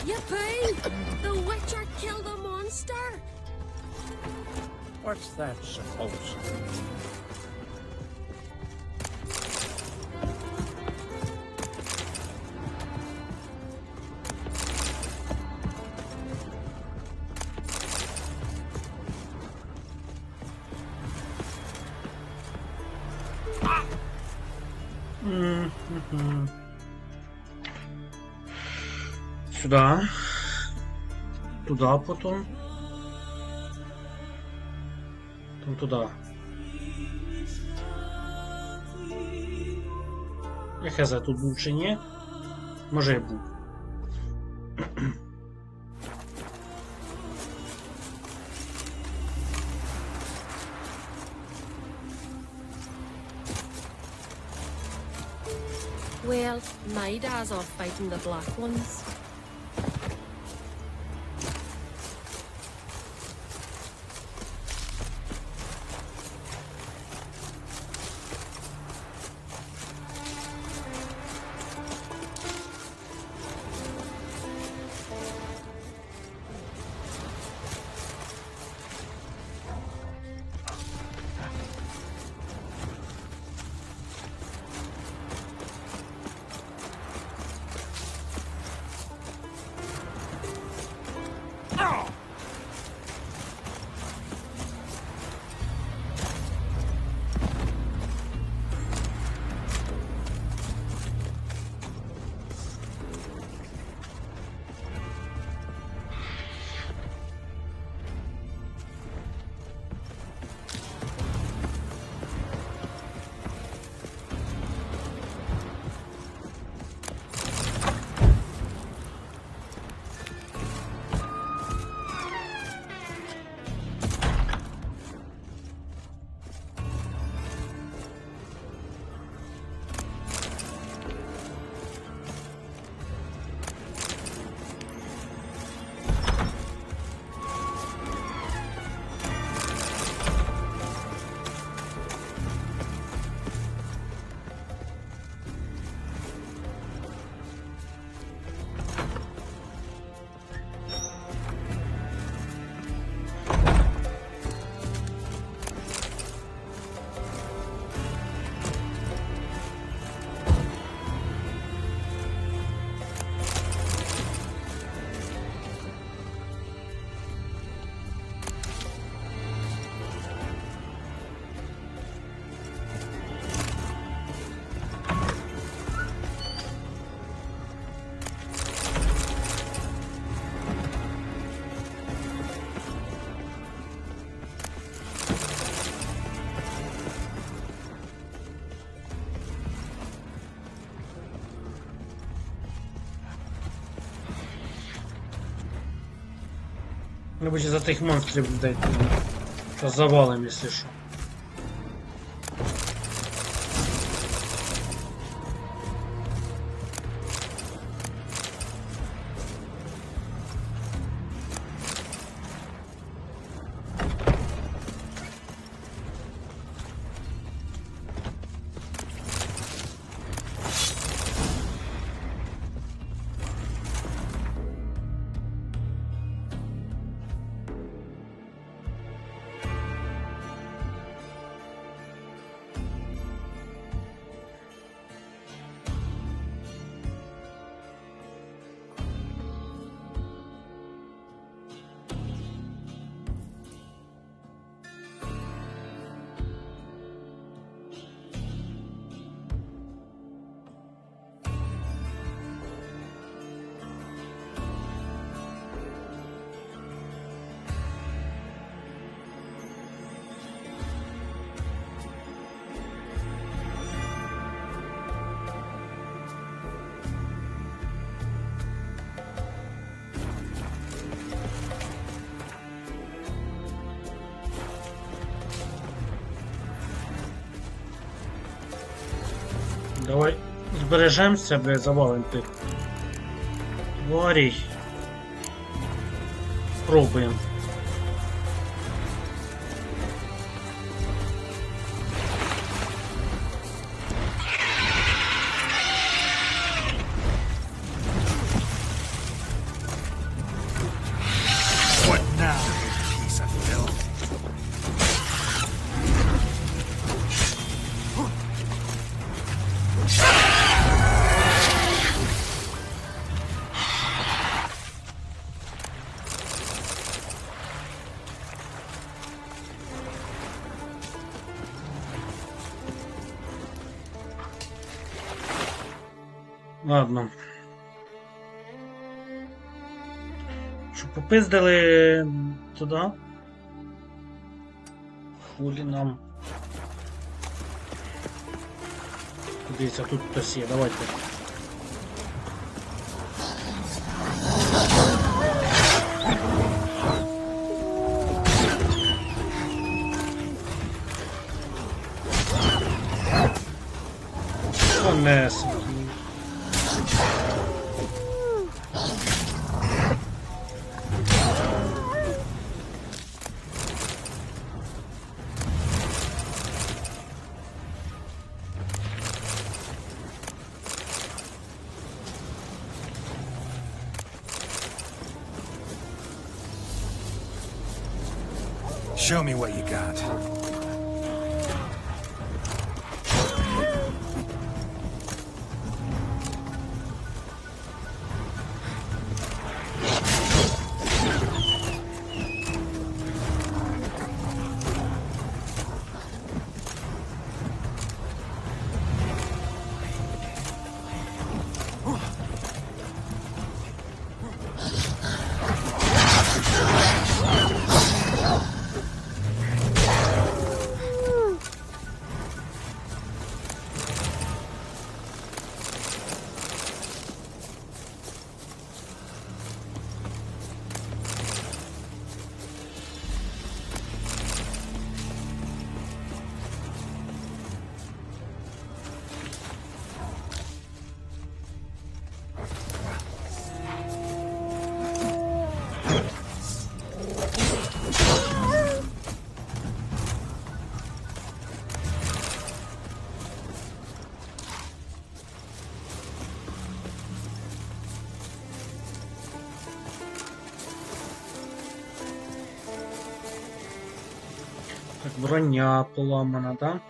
Yippee! The Witcher killed a monster! What's that supposed to mean? Сюда. Туда потом. Потом туда. Я хз, тут був чи ні? Може і був. Well, my dad's off fighting the black ones. Мабуть, за тих монстрів людей. Що завалим, якщо що. Давай збережемося, бля, завалим тих тварей. Спробуємо. What now, you piece of filth? Ладно. Що попиздили туди? Хулі нам. Дивіться, тут хтось є, давайте. Понесемо. Show me what you got. Так, броня поламана, да?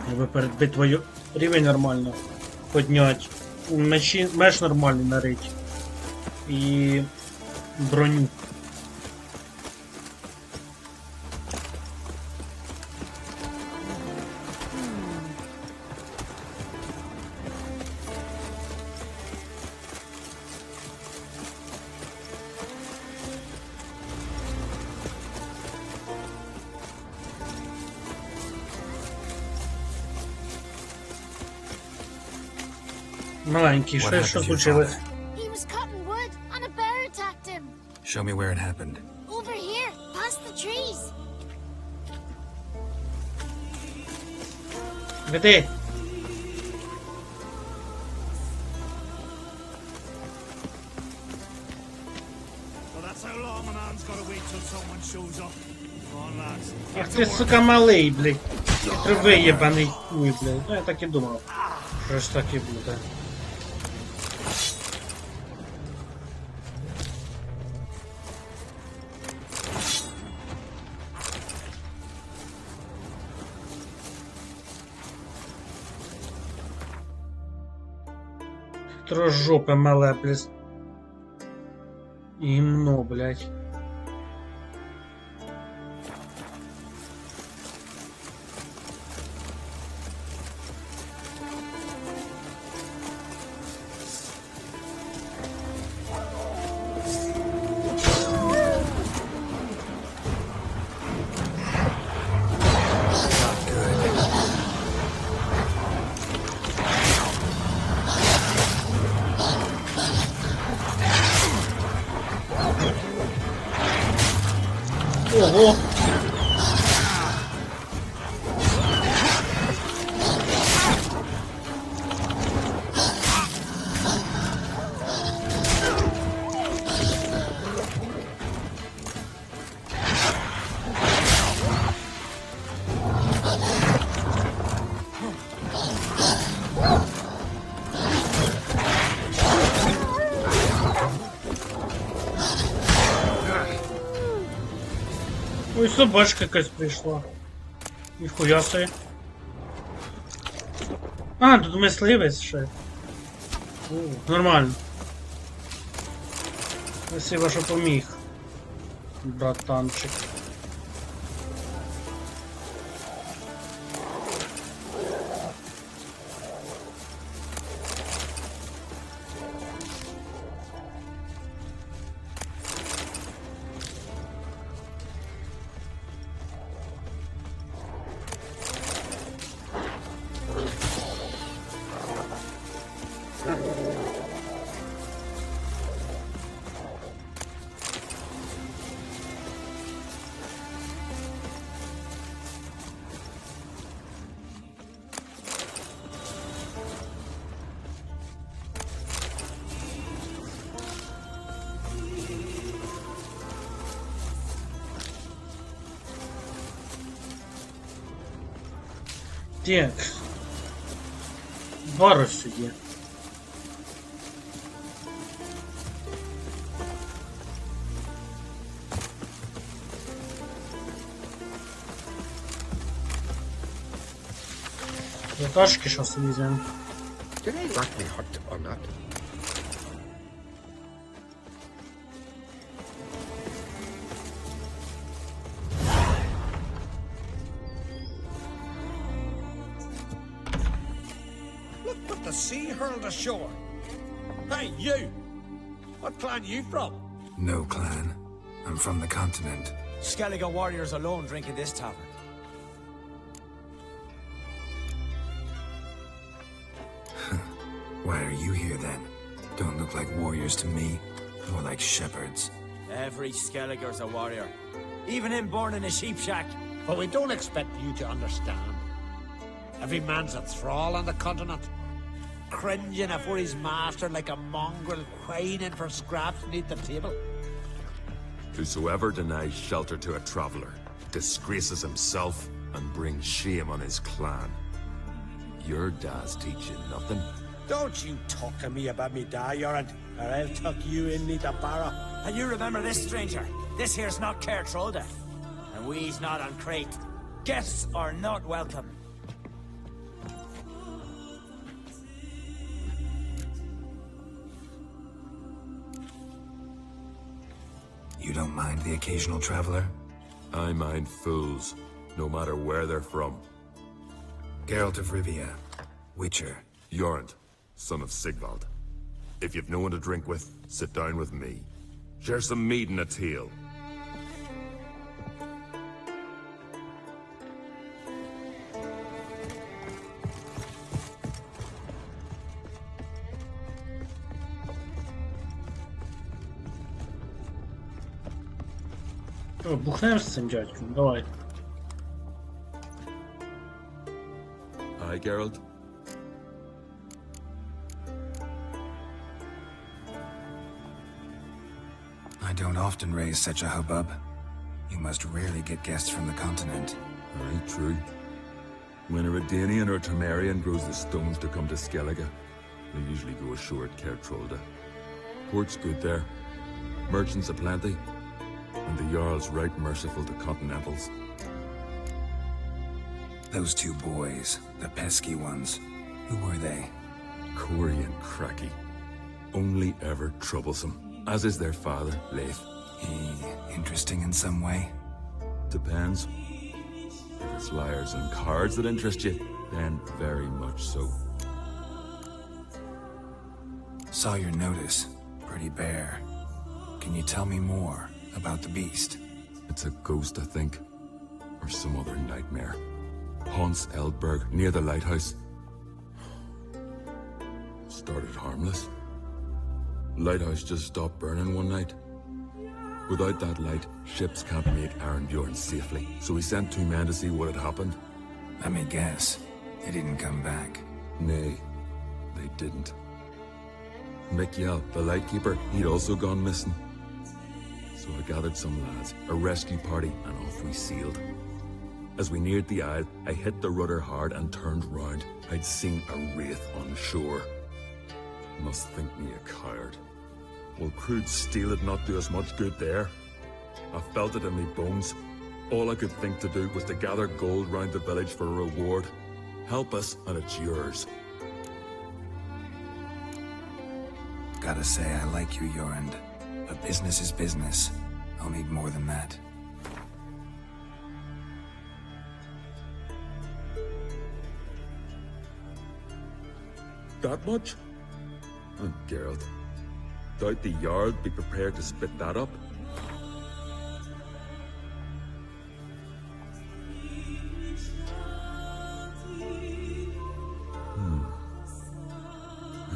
Треба перед битвою рівень нормально підняти. Меч нормальний нарить. І броню. Маленький, What що happened to your случилось? father? He was cutting wood and a bear attacked him. Show me where it happened. Over here, past the trees. Веди. So that's how long a man's gotta wait till someone shows up. Come on, lads. Ах ти, сука, малий, блядь. Хитровий єбаний хуй, блядь. Ну я так і думав. Що ж так і буде. Хитрожопе мале, блядь. Гімно, блядь. Ого! Ой, собачка якась прийшла. Ніхуя собі. А, тут мисливець ще. О, нормально. Спасибо, що поміг. Братанчик. Так. Барось є. За ташки щас візьмемо. Did I lack me hut or not? Look what the sea hurled ashore. Hey, you! What clan you from? No clan. I'm from the continent. Skellige warriors alone drink in this tavern. Why are you here then? Don't look like warriors to me. More like shepherds. Every Skellige's a warrior. Even him born in a sheep shack. But we don't expect you to understand. Every man's a thrall on the continent, cringing afore his master like a mongrel whining for scraps beneath the table. Whosoever denies shelter to a traveler disgraces himself and brings shame on his clan. Your dad's teaching nothing. Don't you talk to me about me da, Yorant, or I'll tuck you in neath a barrow. And you remember this, stranger. This here's not Caer Trolda. And we's not on Crete. Guests are not welcome. You don't mind the occasional traveler? I mind fools, no matter where they're from. Geralt of Rivia, Witcher. Jorund, son of Sigvald. If you've no one to drink with, sit down with me. Share some mead and a tale. Що, бухнеш з цим дядьком? Давай. Aye, Geralt? I don't often raise such a hubbub. You must rarely get guests from the continent. Aye, true. When a Redanian or Temerian grows the stones to come to Skellige, they usually go ashore at Kertrolda. Port's good there. Merchants aplenty. And the Jarl's right merciful to continentals. Those two boys, the pesky ones, who were they? Corey and Cracky. Only ever troublesome. As is their father, Leith. He interesting in some way? Depends. If it's liars and cards that interest you, then very much so. Saw your notice. Pretty bare. Can you tell me more about the beast? It's a ghost, I think. Or some other nightmare. Haunts Eldberg, near the lighthouse. Started harmless. Lighthouse just stopped burning one night. Without that light, ships can't make Arnbjorn safely, so we sent 2 men to see what had happened. Let me guess. They didn't come back. Nay, they didn't. Mikyal, the lightkeeper, he'd also gone missing. So I gathered some lads, a rescue party, and off we sailed. As we neared the isle, I hit the rudder hard and turned round. I'd seen a wraith on shore. Must think me a coward. Will crude steel had not do us much good there? I felt it in me bones. All I could think to do was to gather gold round the village for a reward. Help us, and it's yours. Gotta say, I like you, Jorund. But business is business. I'll need more than that. That much? And Geralt, doubt the Jarl be prepared to spit that up?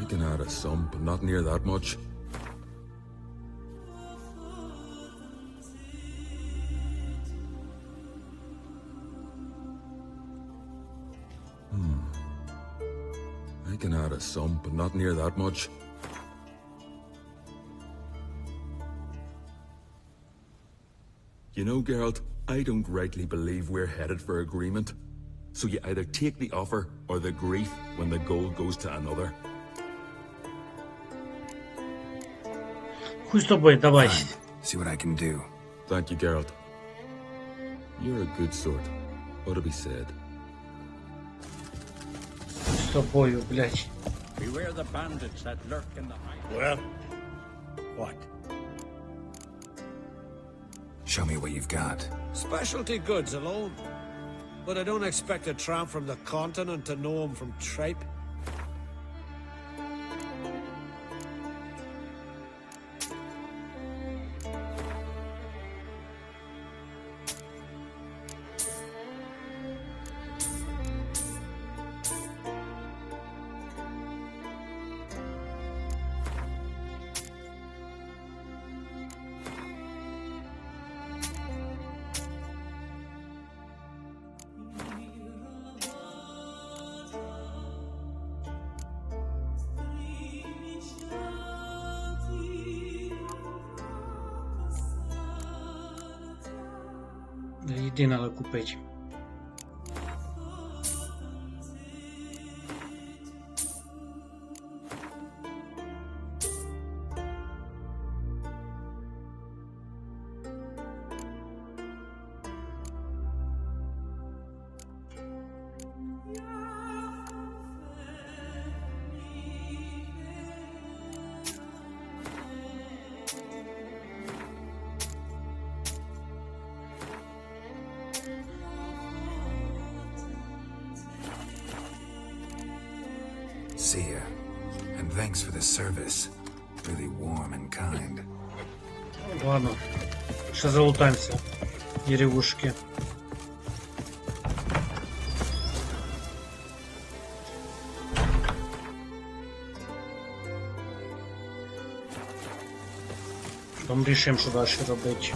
I can add a sum, but not near that much. I can add a sum, but not near that much. You know, Geralt, I don't rightly believe we're headed for agreement. So you either take the offer or the grief when the gold goes to another. Хуй с тобой, давай. See what I can do. Thank you, Geralt. You're a good sort. Ought to be said. С тобою, блядь. Beware the bandits that lurk in the high. Well, what? Show me what you've got. Specialty goods alone. But I don't expect a tramp from the continent to know him from tripe. Еды надо купить. See ya. And thanks for the service. Really warm and kind. Ладно. Ще залутаемся. Деревушки. Потом решим, що далі робити.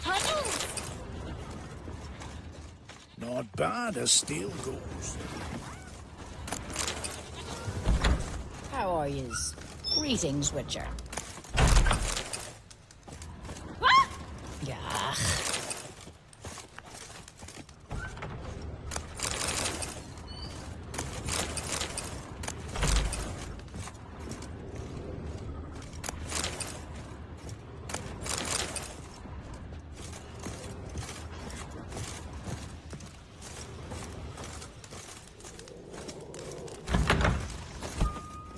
puddles! Not bad as steel goes. How are yous? Greetings, Witcher. Yeah.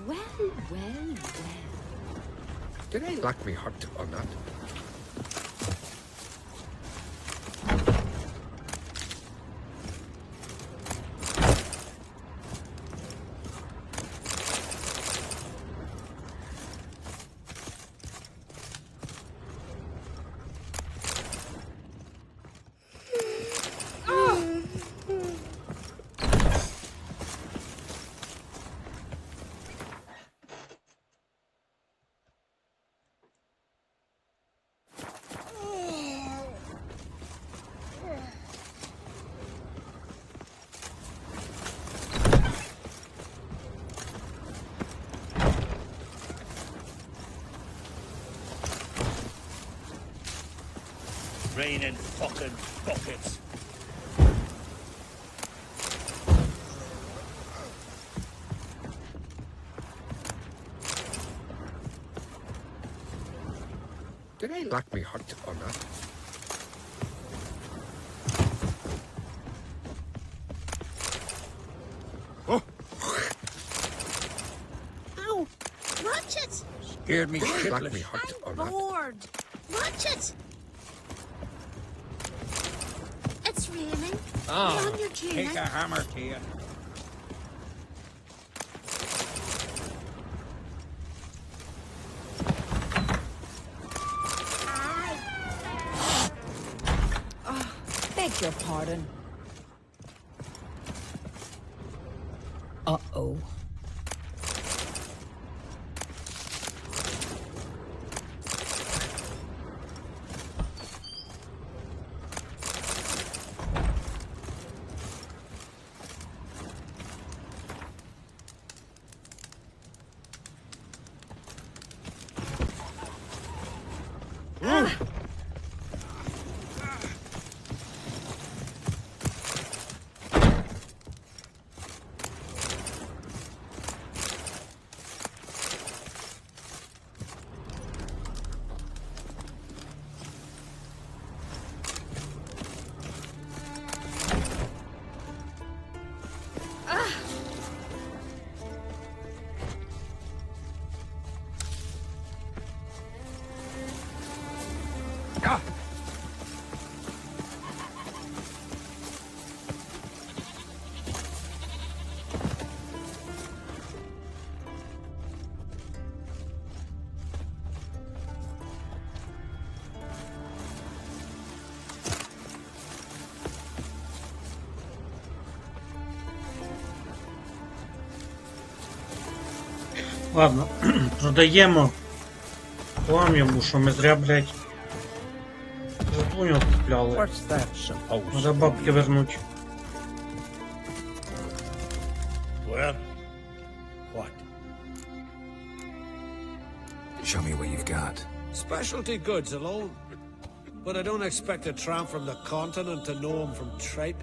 Well. Did I lack me heart on that? Raining fucking buckets. Did I lack me heart on that? Ow! Watch it! Scared me shitless. Me heart on that. Bored! Watch it! It's raining. Ah, Get on your chair. take a hammer to you. Beg your pardon. Uh-oh. Ладно, продаємо. Хлам йому, що ми зря, блядь, житло його купляли. Надо бабки вернуть. Well, what? Show me what you've got. Specialty goods alone. But I don't expect a tramp from the continent to know him from tripe.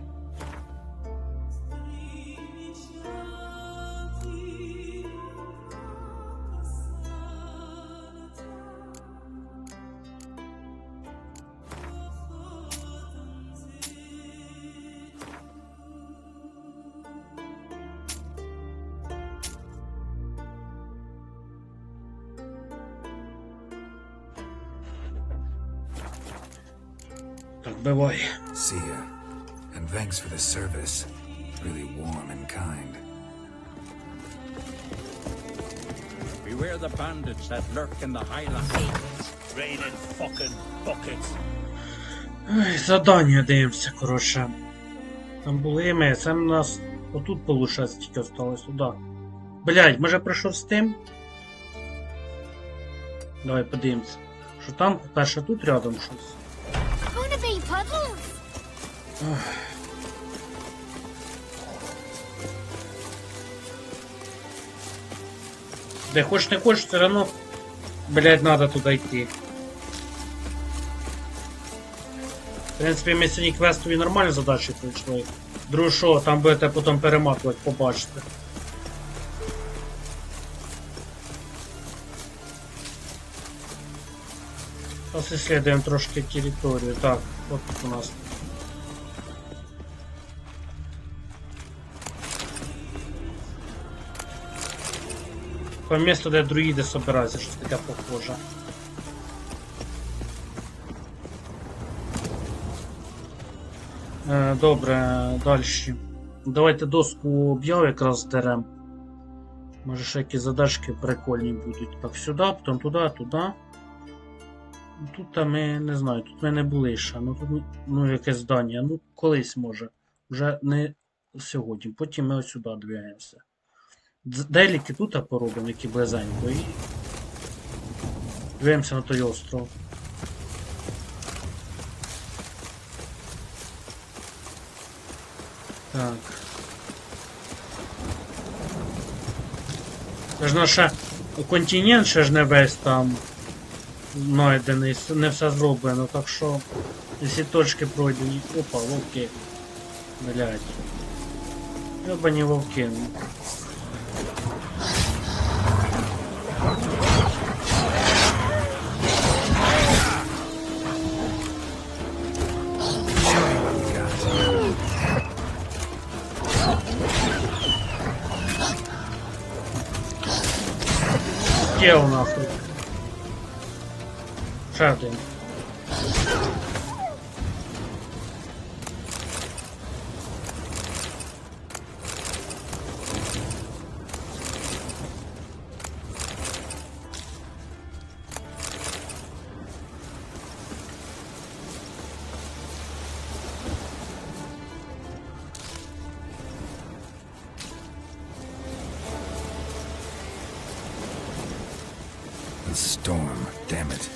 Так, бывай. See ya. And thanks for the service. Really warm and kind. Beware the bandits that lurk in the highlands. Raining fucking buckets. Ой, задання дивимося, коротше. Там були ми, це в нас отут получається тільки осталось туди. Блядь, може пройшов з тим? Давай подивимося. Що там, по-перше, тут рядом щось. puddles. Да хочешь не хочешь, все равно, блядь, надо туда йти. В принципі, ми сьогодні квестові нормальні задачі пройшли. Друге, що, там будете потім перематувати, побачите. Зараз исследуємо трошки територію. Так, от тут у нас. По місту, де друїди собираються, щось таке похоже. Добре, далі. Давайте доску об'яв якраз дерем. Може ще якісь задачки прикольні будуть. Так, сюди, потім туди, туди. Тут ми не знаю, тут ми не були ще. Ну тут ну, якесь здання. Ну, колись може. Вже не сьогодні. Потім ми ось сюди двигаємося. Деліки тут поробимо, які близенько. І дивимося на той остров. Так. Це ж наш континент ще ж не весь там знайдений, не все зроблено, так що всі точки пройдені. Опа, вовки. Блять. Йобані вовки. Где у нас тут? Ще один. The storm, damn it.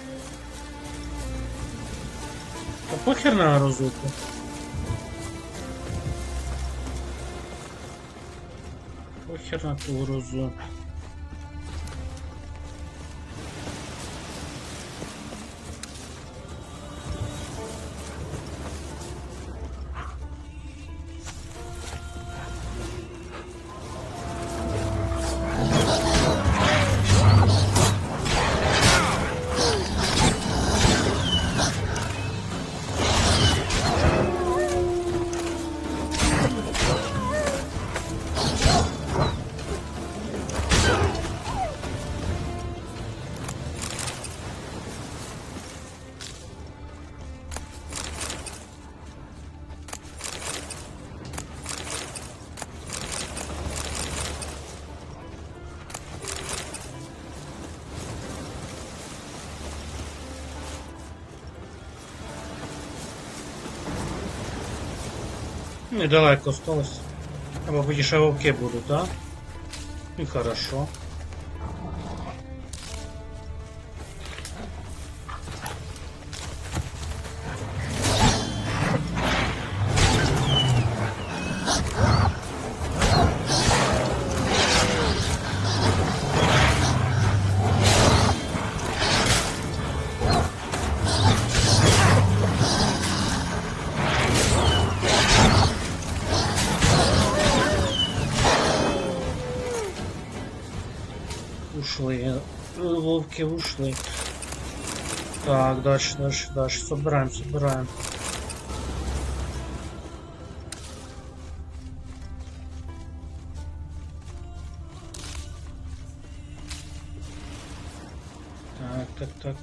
Та похер на розуку. Похер на ту розу. Недалеко осталось. Або поки ще вовки будуть, так? І хорошо. Ушли. Вовки ушли. Так, дальше. Собираем. Так.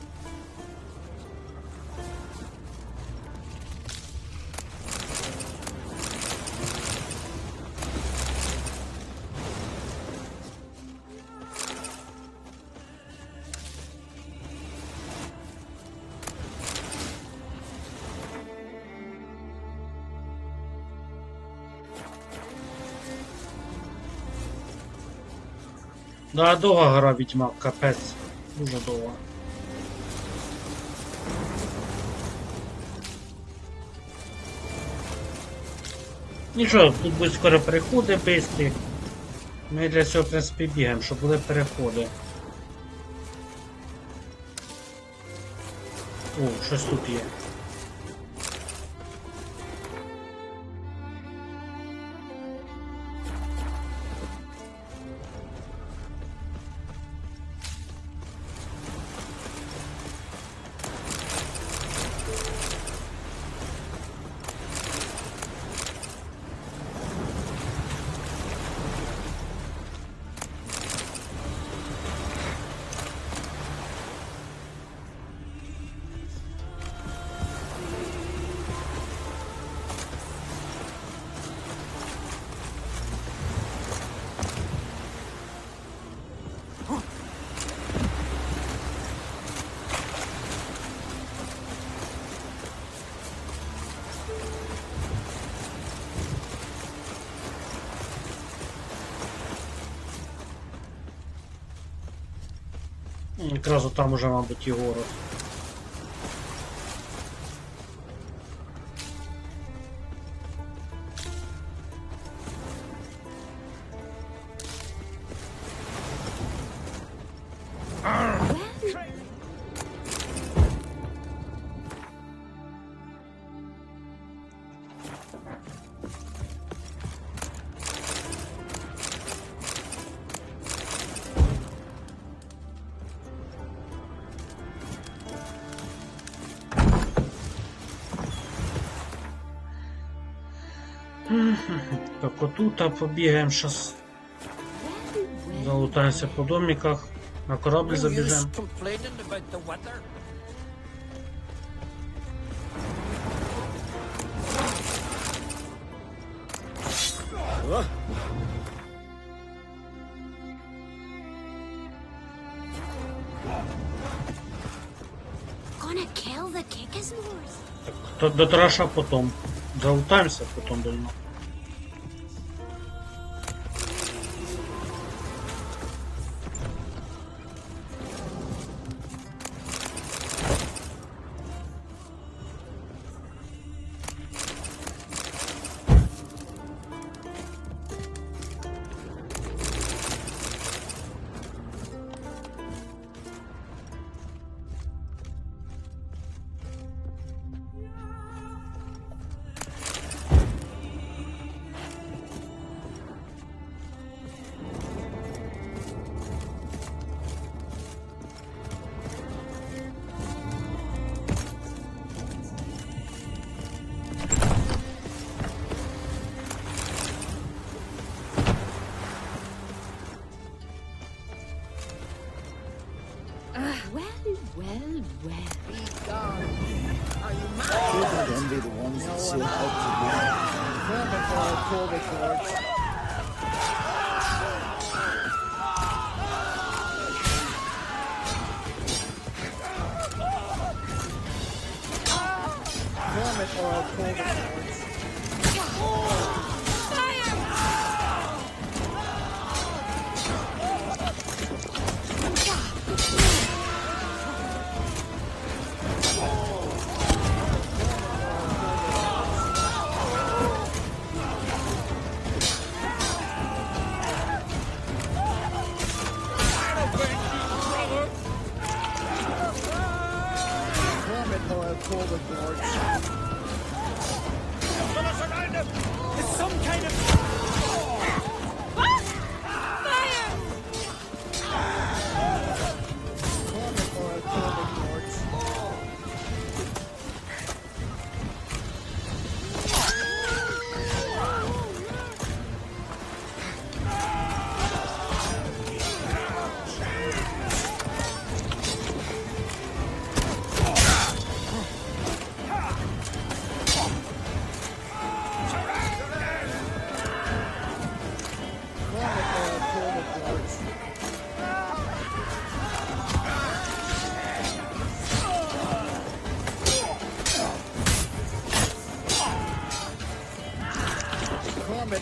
Да, довга гра Відьмак, капець. Дуже довга. Нічого, тут будуть скоро переходи бистрі. Ми для цього, в принципі, бігаємо, щоб були переходи. О, щось тут є. Якраз там уже, мабуть, і город. Так, отут побігаємо зараз. Залутаємося по домиках. На корабль забіжемо. Так, до траша потом. Залутаємося потом до нього.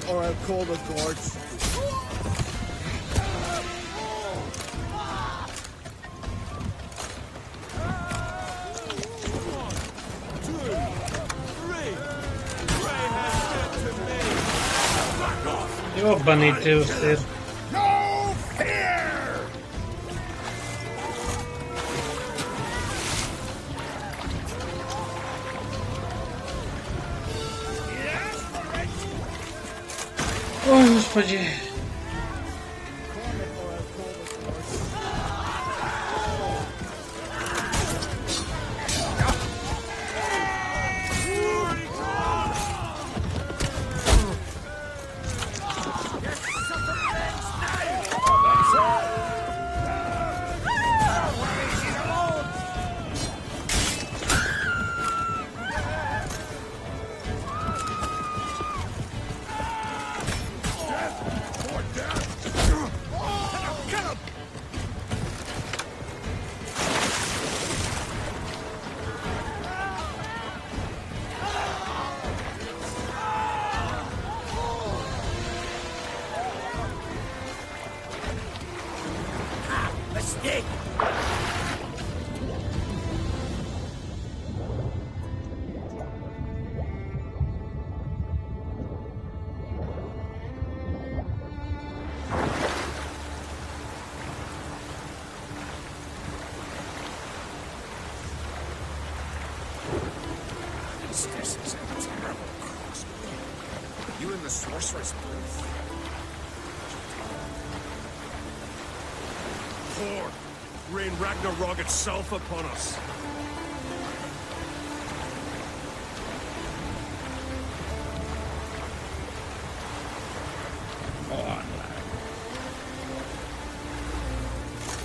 Or I'll call the guards. Йобаний ти в сир. No fear! Ой, господи. Mistake! This is a terrible cross. You and the sorceress both. Lord, rain Ragnarok itself upon us.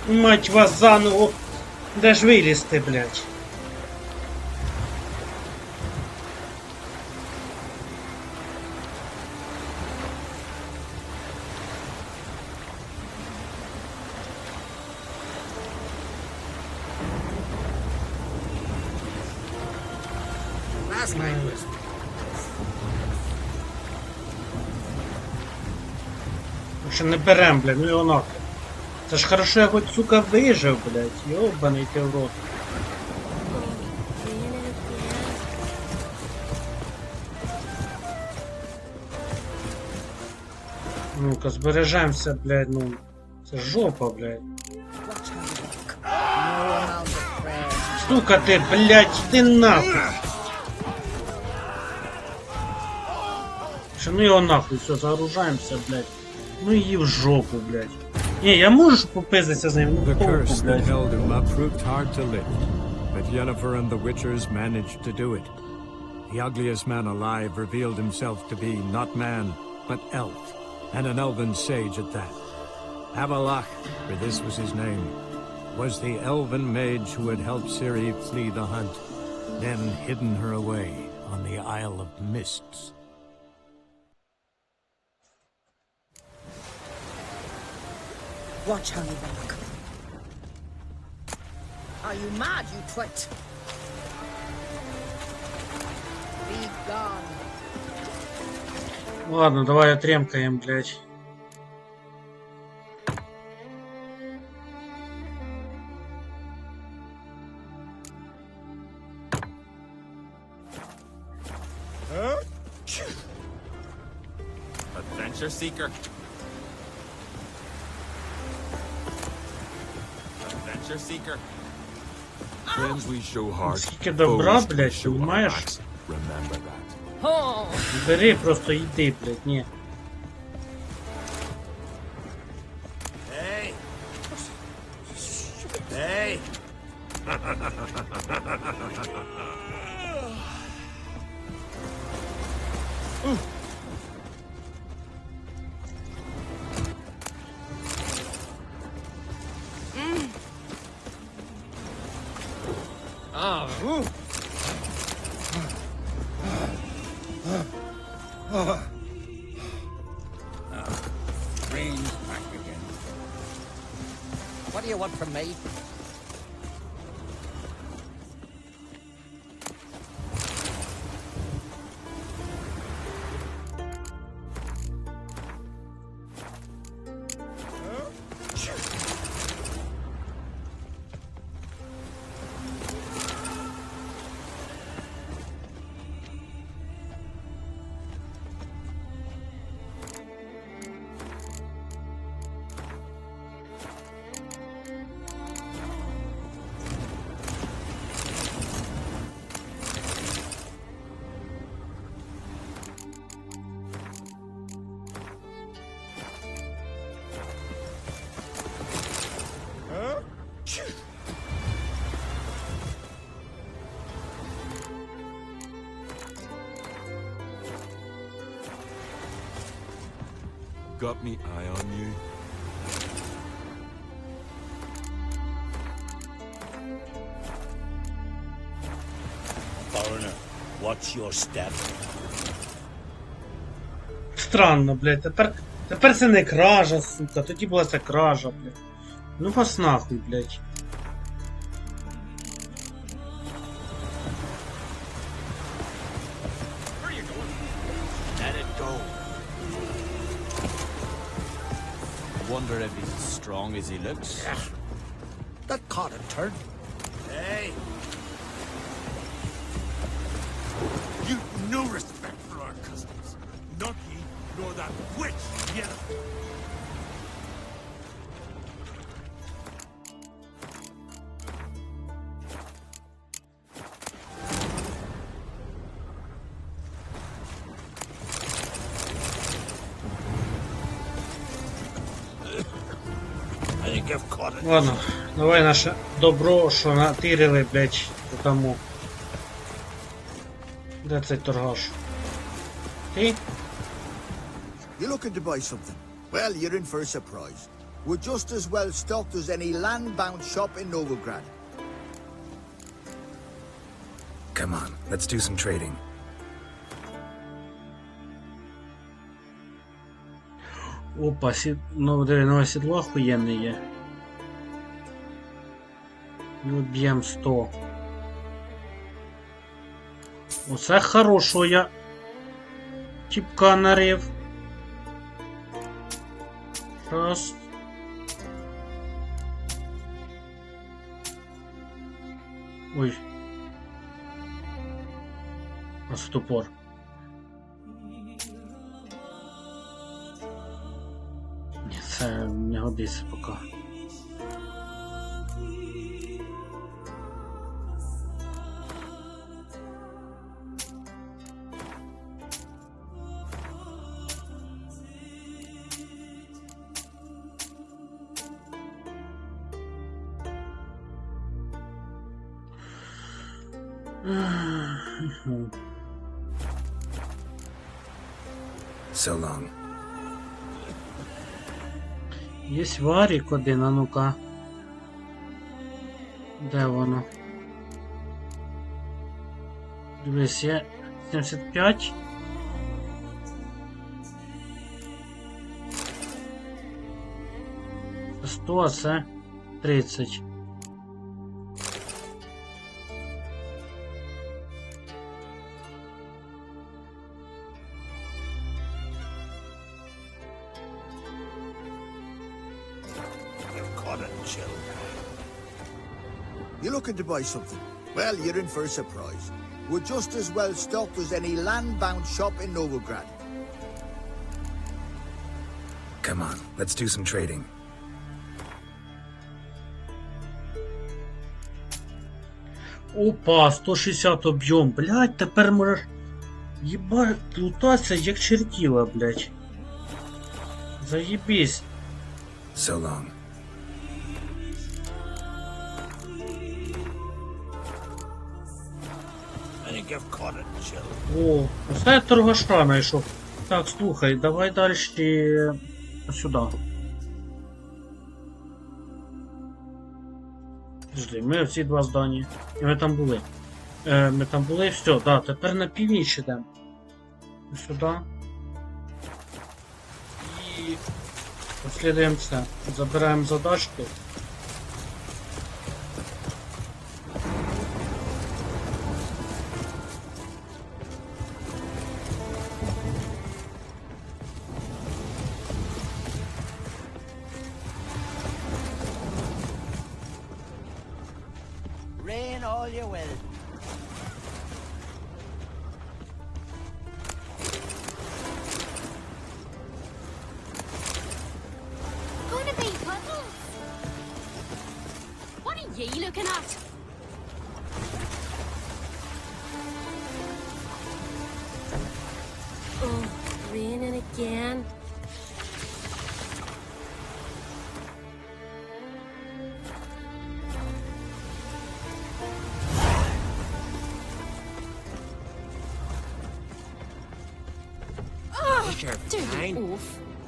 Мать вас заново. Де ж вилізти, блядь? Last night was Ще не берем, блядь, ну його нахуй. Це ж хорошо, я хоч, сука, вижив, блядь. Йобаний ти в рот. Ну-ка, збережемося, блядь, ну. Це жопа, блядь. Сука ти, блядь, ти нахуй. Що, ну його нахуй, все, загружаємося, блядь. Ну її в жопу, блядь. Не, я можу попиздитися з ним, ну The толку, curse that блядь. held Uma proved hard to lift, but Yennefer and the Witchers managed to do it. The ugliest man alive revealed himself to be not man, but elf, and an elven sage at that. Avalach, for this was his name, was the elven mage who had helped Ciri flee the hunt, then hidden her away on the Isle of Mists. Watch how you walk. Are you mad, you twit? Be gone. Ладно, давай отремкаем, блядь. Adventure seeker. Adventure seeker. Friends we show heart. Скільки добра, foes we блядь, show our понимаєш? backs. Remember that. Бери, просто йди, блядь, ні. Hey! Hey! Rain's back again. What do you want from me? got me eye on you. Foreigner, watch your step. Странно, блядь, тепер це не кража, сука, тоді була це кража, блядь. Ну вас нахуй, блядь. Let it go. Wonder if he's as strong as he looks. Yeah. That caught a turn. Hey! You no respect for our customs. Not ye, nor that witch, yet. Ладно, давай наше добро, що натирили, блядь, тому. Де цей торгаш? Ти? You looking to buy something? Well, you're in for a surprise. We're just as well stocked as any land-bound shop in Novigrad. Come on, let's do some trading. Опа, нове сідло охуєнне є. І об'єм 100. Оце хорошо я тіпка нарив. Раз. Ой. А стопор. Ні, це не годиться поки. So long. Єсть варік один, а ну-ка. Де воно? Дивись, є 75. Це 100, а це 30. You looking to buy something? Well, you're in for a surprise. We're just as well stocked as any land-bound shop in Novigrad. Come on, let's do some trading. Опа, 160 об'єм, блядь, тепер можеш єбать лутатися як чертіла, блядь. Заєбісь. So long. О, оце я торгаша знайшов. Так, слухай, давай далі сюди. Подожди, ми в ці два здання. І ми там були. Ми там були, все, да, тепер на північ йдемо. Сюди. І розслідуємо це. Забираємо задачку. Rain all you will. Gonna be puddles. What are ye looking at? Oh, raining again. Your Dirty fine. oaf.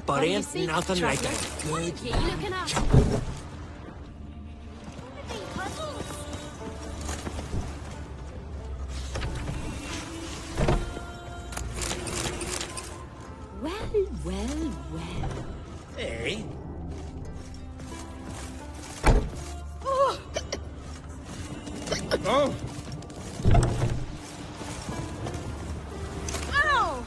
But What do you ain't seek, nothing like traveller? a What good are you looking at? Well, well, well. Hey? Oh! Oh! Ow!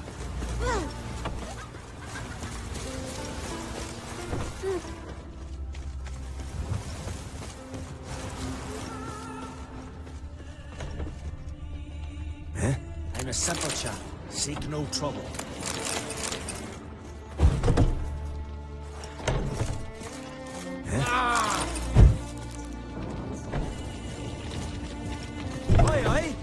Huh? I'm a simple chap. Seek no trouble. Ah! Aye, aye.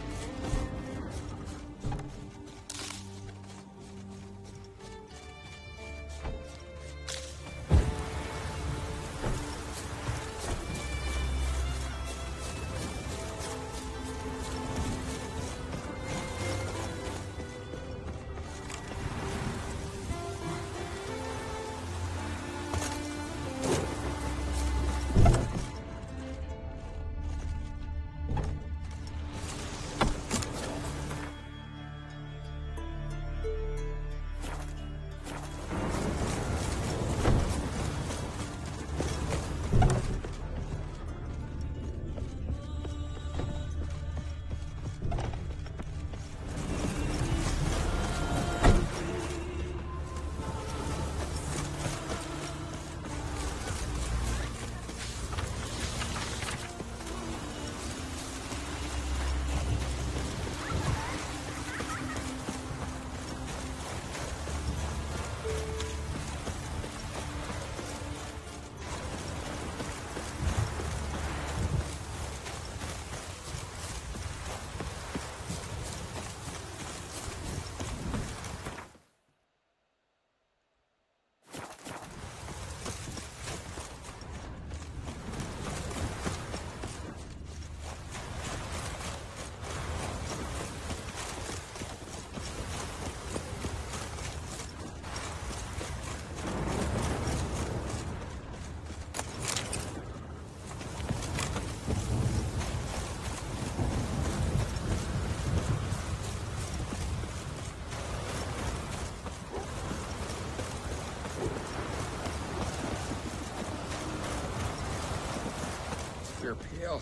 You're pale.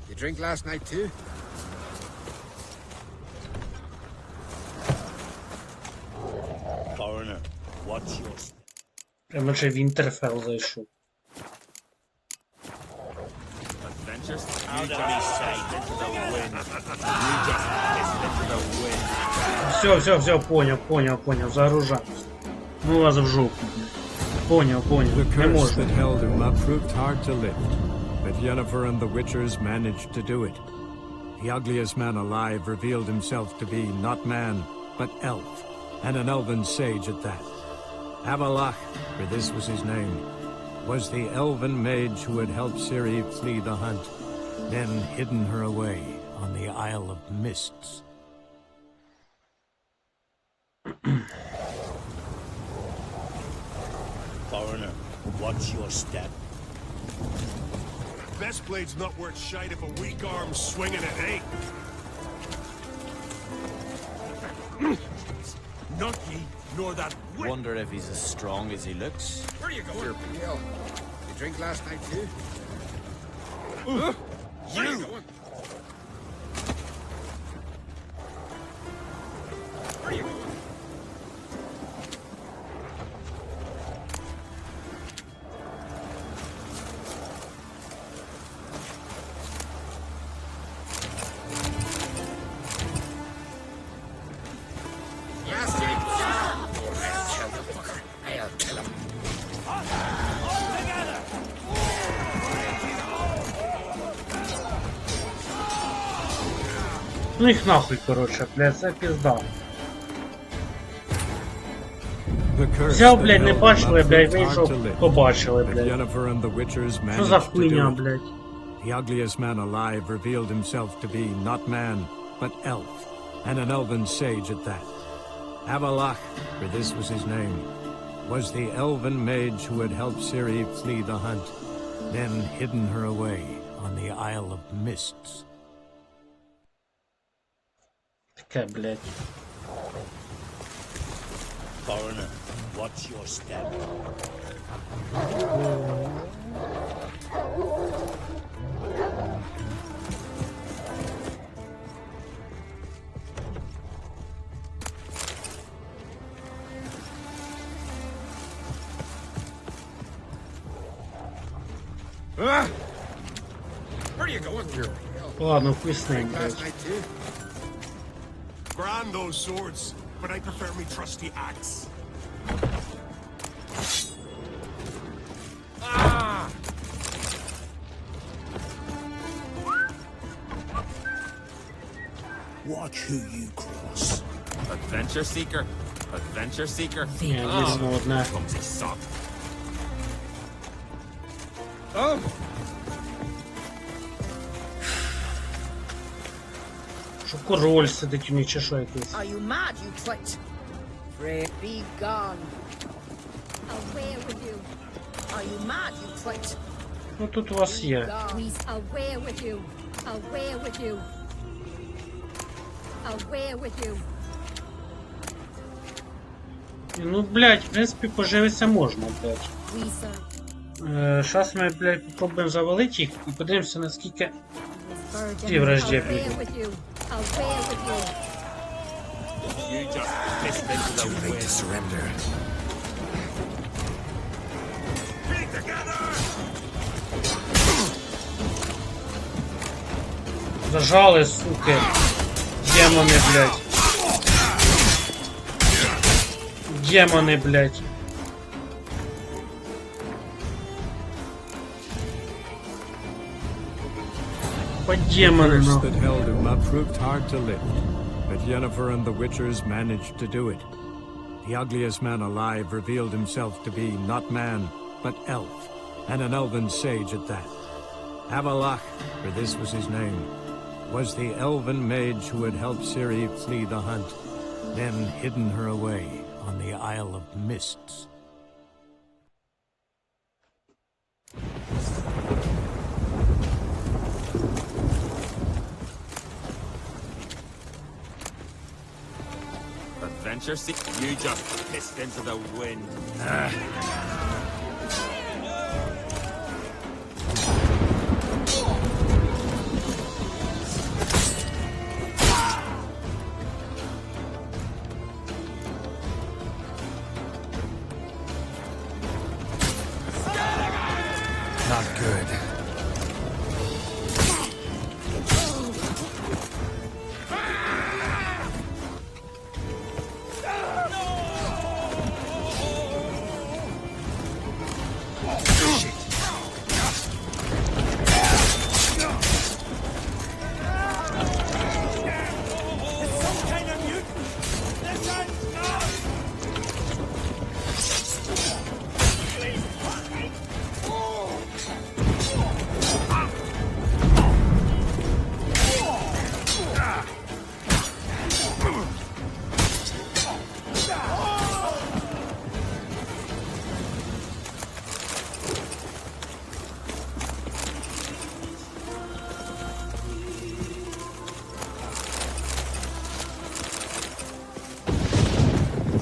You drink last night too? Foreigner, what's your... Прямо вже Вінтерфелл зайшов. Adventures? Out of his sight into the wind. You just pissed into the wind. Все, понял, загружаемся. Ну вас в жопу, блядь. Понял, The не curse можно. that held Uma proved hard to lift, but Yennefer and the Witchers managed to do it. The ugliest man alive revealed himself to be not man, but elf, and an elven sage at that. Avalach, for this was his name, was the elven mage who had helped Ciri flee the hunt, then hidden her away on the Isle of Mists. Foreigner, what's your step? Best blade's not worth shite if a weak arm's swinging it, eh? Not ye, nor that wit. Wonder if he's as strong as he looks. Where you going? You're pale. You drink last night too? Where you You! going? Where you going? Ну їх нахуй, короче, блядь, це пізда. Взяв, блядь, не бачили, блядь, вийшов, побачили, блядь. Що за хуйня, блядь? The ugliest man alive revealed himself to be not man, but elf, and an elven sage at that. Avalach, for this was his name, was the elven mage who had helped Ciri flee the hunt, then hidden her away on the Isle of Mists. Таке, блядь. Foreigner, watch your step. Where do you go with your Ладно, хуй с ним, last блядь. night too? Grand those swords, but I prefer me trusty axe. Ah! Watch who you cross. Adventure seeker. Adventure seeker. Ні, дійсно одне. Clumsy sod. Oh! Що король сидить у них чи що якийсь? Are you mad, you twit? Pray be gone. Away with you. Are you mad, you twit? Ну тут у вас є. We's away with you. Away with you. Away with you. Ну, блядь, в принципі, поживитися можна, блядь. We serve. Щас ми, блядь, попробуємо завалити їх і подивимося, наскільки ті Away враждебні. with you. Away with you. You just pissed into the Too late to wind. surrender. Be together! Зажали, суки. Демони, блядь. Демони, блядь. По демони, The curse нахуй. that held Uma proved hard to lift, but Yennefer and the Witchers managed to do it. The ugliest man alive revealed himself to be not man, but elf, and an elven sage at that. Avalach, for this was his name, was the elven mage who had helped Ciri flee the hunt, then hidden her away on the Isle of Mists. Adventure seeker. You just pissed into the wind. Not good.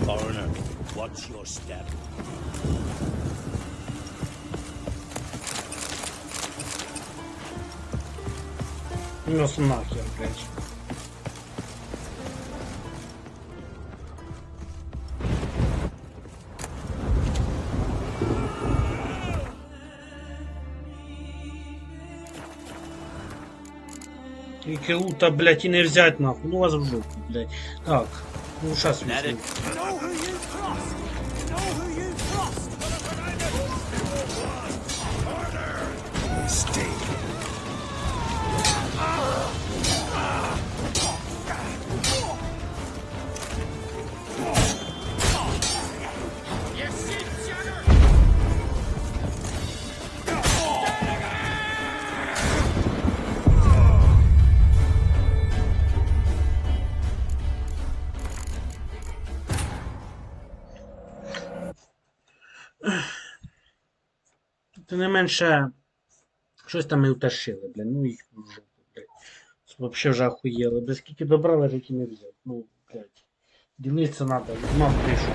Foreigner, watch your step. Ну нахер, блядь. Тільки лута, блядь, і не взять нахуй. Ну вас в жопу, блядь. Так, ну щас візьму. You know who you trust. You know who you trust. Mistake. Тим не менше, щось там і утащили, блін, ну їх в жопу, блядь. Вообще вже охуєли. Без скільки добра лежить і не взяти. Ну, блядь. Ділитися надо, відьмак прийшов.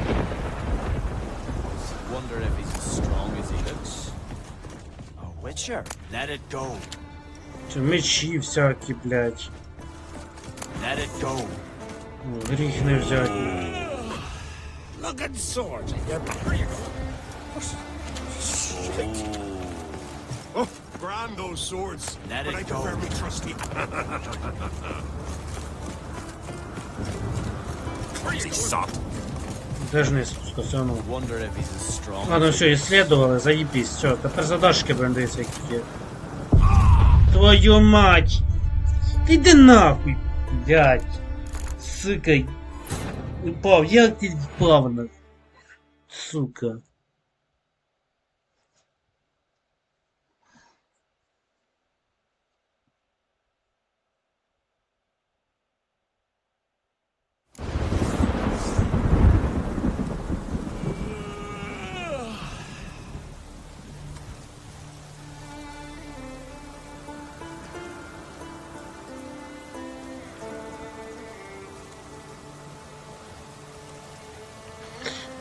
Wonder if he's as strong as he looks. A witcher? Let it go. Це мечі всякі, блядь. Let it go. Ну, гріх не взяти. Look at swords. They're pretty. Oh, grand those swords. Let but it I go. prefer me trusty. Crazy sot. Де ж не спускався, ну. Wonder if he's as strong. Ладно, все, исследовали, заебись. Все, тепер задачки, блин, дивись, які є. Твою мать! Іди нахуй, блядь. Сука. Упав, як ти впав на... Сука.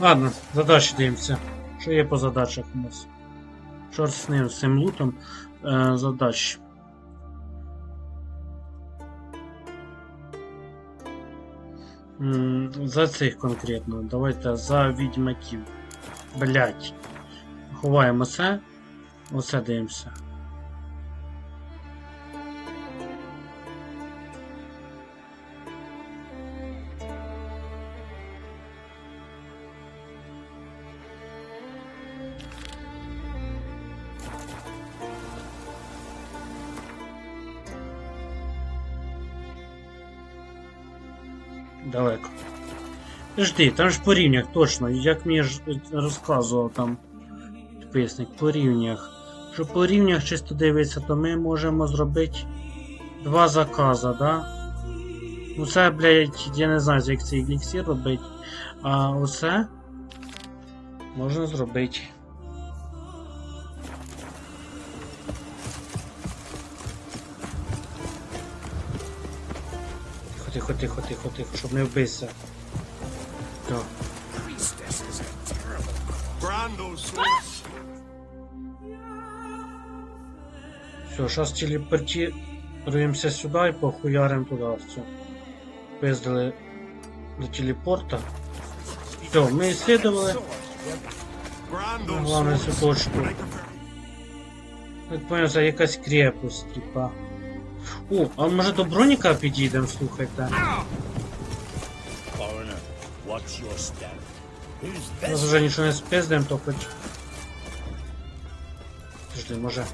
Ладно, задачі дивимося. Що є по задачах у нас? Чорт з ним, з цим лутом. Задач. За цих конкретно. Давайте за відьмаків. Блять. Ховаємо це. Оце дивимося. Далеко. Жди, там ж по рівнях точно, як мені ж розказував там підписник, по рівнях. Що по рівнях чисто дивитися, то ми можемо зробити 2 закази, да? Ну це, блядь, я не знаю, як цей еліксир робити. А оце можна зробити. Тихо, тихо, тихо, тихо, щоб не вбитися. Так. Все, зараз телепортируємося сюди і похуярим туди. Все. Пиздили до телепорта. Все, ми исследовали. Главное цю точку. Так понял, це якась крепость, типа. О, а може до броніка підійдемо, слухайте. Зараз вже нічого не спиздимо, то хоч. Подожди, може.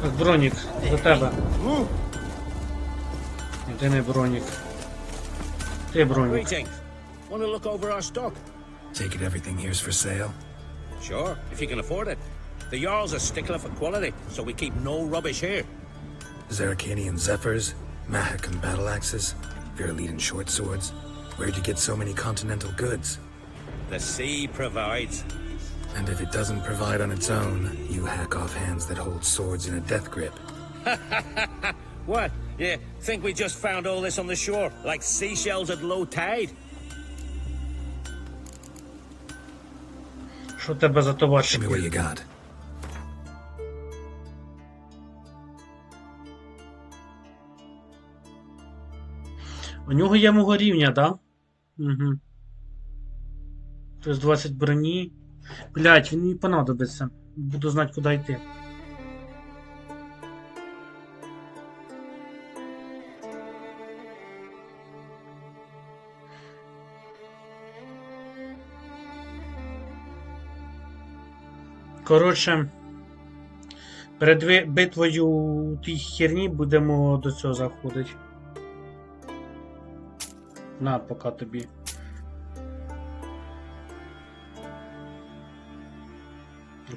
Так, бронік, до тебе. Ні, ти не бронік. Ти бронік. Want to look over our stock? Take it everything here's for sale? Sure, if you can afford it. The Jarl's a stickler for quality, so we keep no rubbish here. Zerrikanian Zephyrs, Mahakan battle axes, Viruleten short swords. Where'd you get so many continental goods? The sea provides. And if it doesn't provide on its own, you hack off hands that hold swords in a death grip. What? You think we just found all this on the shore, like seashells at low tide? Що тебе за товариші? Show me what you got. У нього є мого рівня, да? Угу. Тобто 20 броні. Блять, він мені понадобиться. Буду знати, куди йти. Коротше, перед битвою у тій херні будемо до цього заходити. На, поки тобі.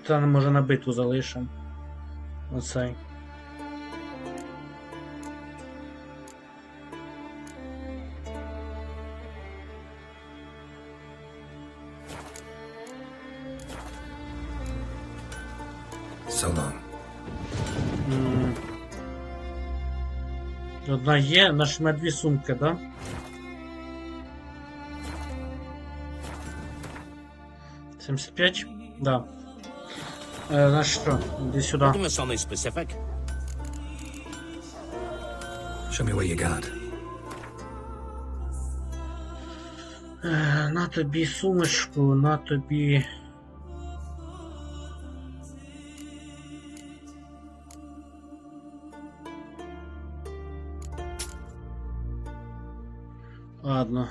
Це може на битву залишимо. Оцей. Одна є, наш на 2 сумки, да? $75? Да. На що? Іди сюди. Looking for something specific? Show me what you got. На тобі сумочку, на тобі... Ладно.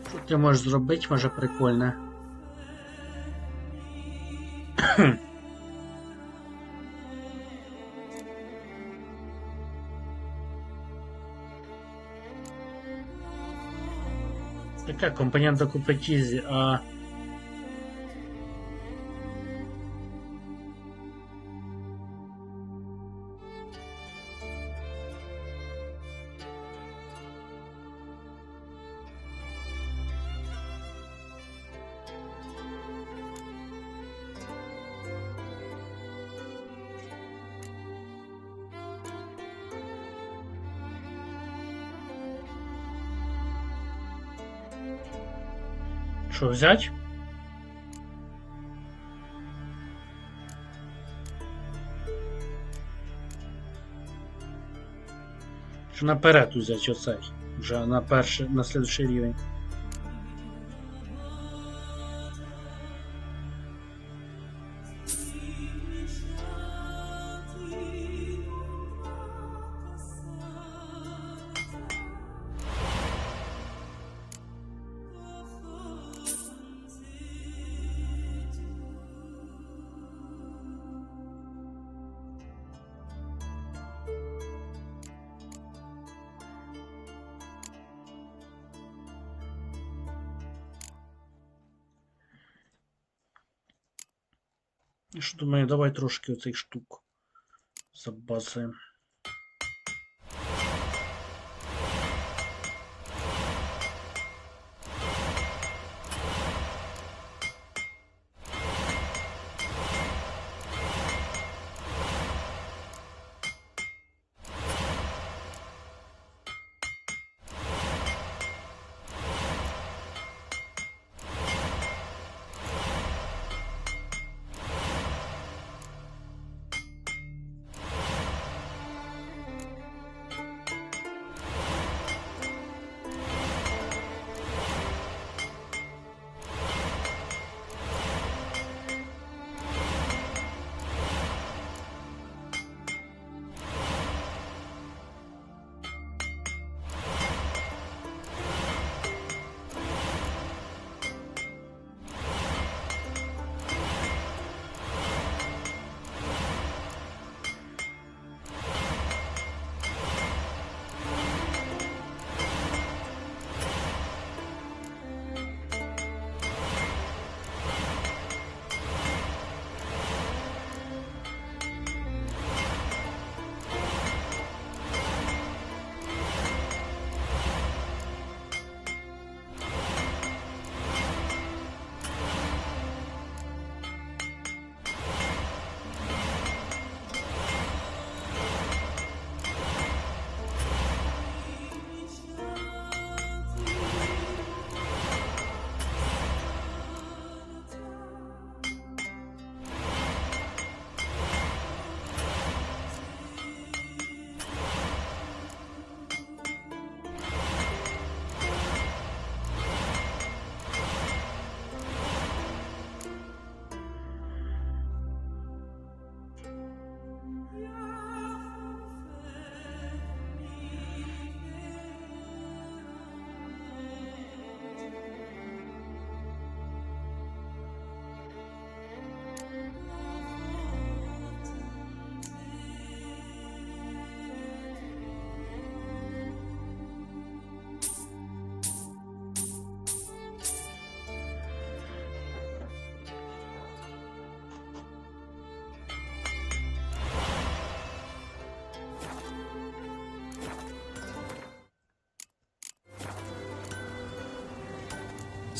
Що ти можеш зробити, може прикольне? Така компонента купить ізі, а... Що, взять? Що наперед взять оцей? Вже на перший, на слідчий рівень. І що думаю, давай трошки оцих штук забазуємо.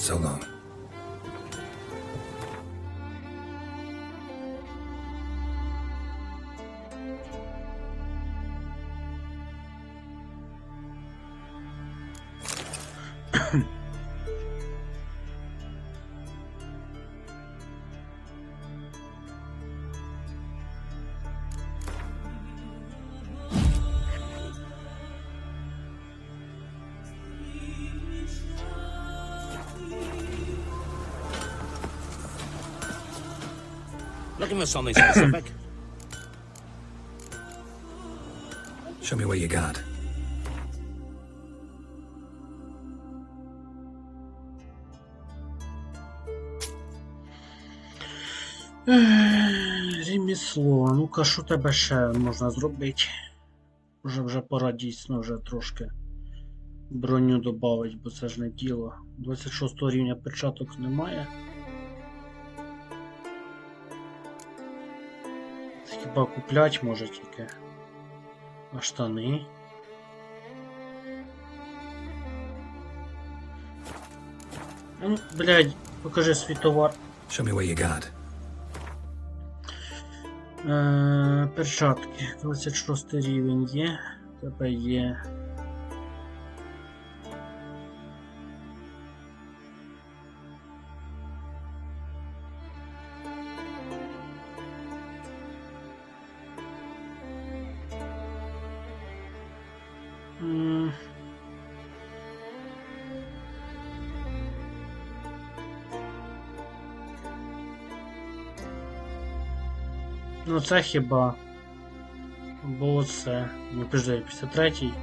So long. Looking for something specific? Show me what you got. Ремісло. Ну-ка, що тебе ще можна зробити? Вже пора дійсно вже трошки броню додати, бо це ж не діло. 26 рівня перчаток немає. Хіба куплять може тільки. А штани? Ну, блядь, покажи свій товар. Show me what you got. Перчатки. 26 рівень є. Тебе є. Ну це хіба. Бо це. Не підожди, 53-й.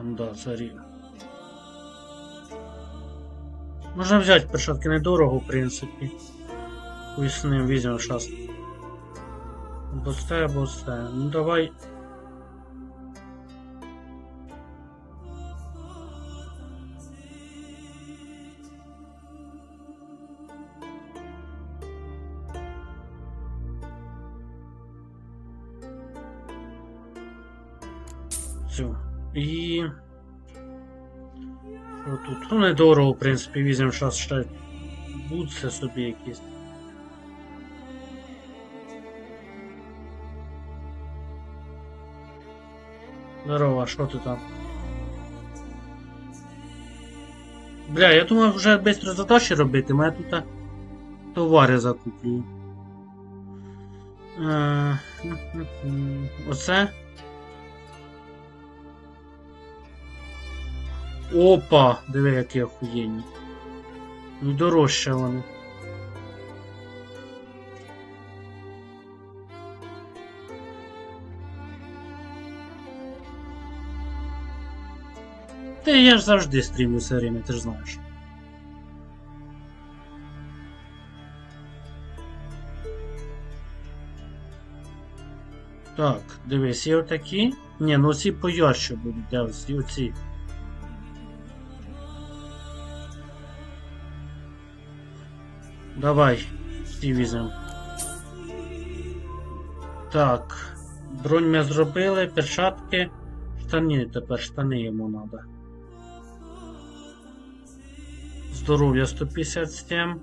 Да, це рівень. Можна взяти перчатки недорого, в принципі. Поясним, візьмемо зараз. Або це. Ну давай. І... Що тут? Ну, недорого, в принципі, візьмемо зараз ще бутси собі якісь. Здорово, що ти там? Бля, я думав вже швидко задачі робити, але я тут товари закуплю. Оце? Опа! Диви, які охуєнні. Ну, дорожче вони. Та я ж завжди стрімлю все время, ти ж знаєш. Так, дивись, є отакі. Ні, ну ці поярче будуть, де оці. Давай, всі візьмемо. Так, бронь ми зробили, перчатки, штани тепер, штани йому треба. Здоров'я 157.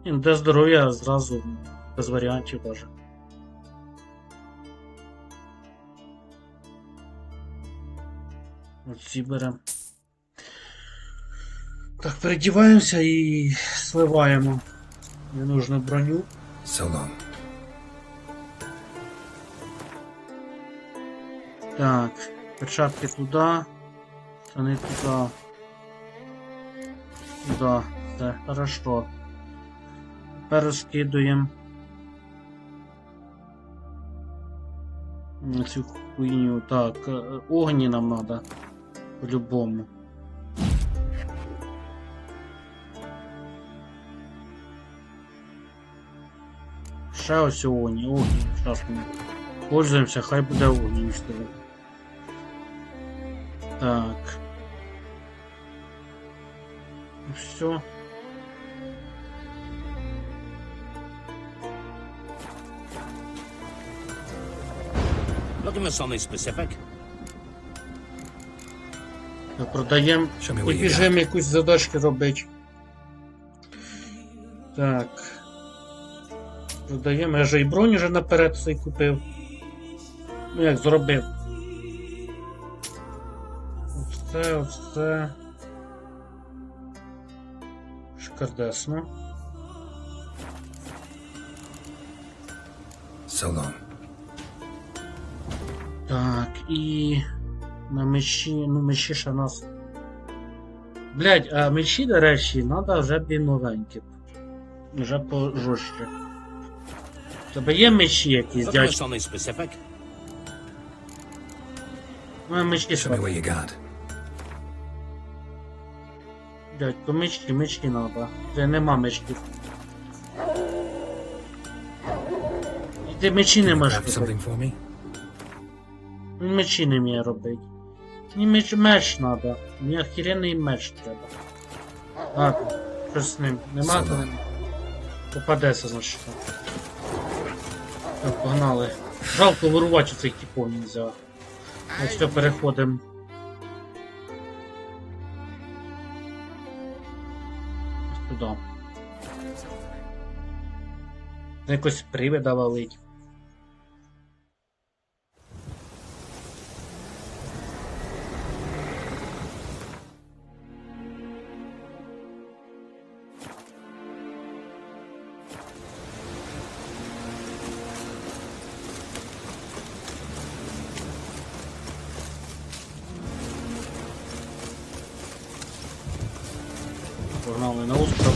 Ні, де здоров'я зразу, без варіантів даже. Оці беремо. Так, передіваємося і сливаємо ненужну броню. So long. Так, перчатки туди, штани туди. Туди, все, хорошо. Тепер розкидуємо цю хуйню. Так, огні нам треба по-любому. Ще ось огні, зараз ми пользуємося, хай буде огні. Так. Все. Looking for something specific? Продаємо і біжимо якусь задачки робити. Так. Продаємо, я вже і броню вже наперед цей купив. Ну як зробив. Оце. Шикардесно. So long. Так, і на мечі, ну мечі ще нас Блядь, а мечі, до речі, треба вже блін новенькі. Вже пожорстче. Тебе є мечі якісь, Looking for дядь? something specific? У мене мечі Show me what you got. Дядько, мечі треба. Де нема мечів. І ти мечі не можеш Grab робити. something for me? Він мечі не вміє робити. Мені меч треба. Мені охеренний меч треба. Ладно, що з ним? Нема то нема. Попадеться, значить. Так, погнали. Жалко вирувати цих типов нельзя. Ось все, переходимо. Ось туди. Якось привида валить. Погнали на остров.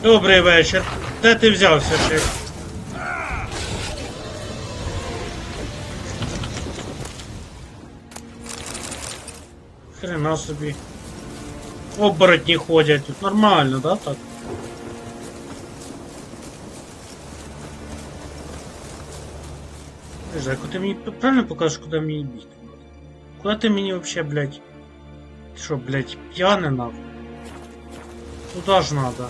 Добрий вечір. Де ти взявся ще? Хрена собі. Оборотні ходять. Тут нормально, да, так? Жеку, ти мені правильно покажеш, куди мені бігти? Куди ти мені вообще, блядь? Ти що, блядь, п'яний нахуй? Туда ж надо.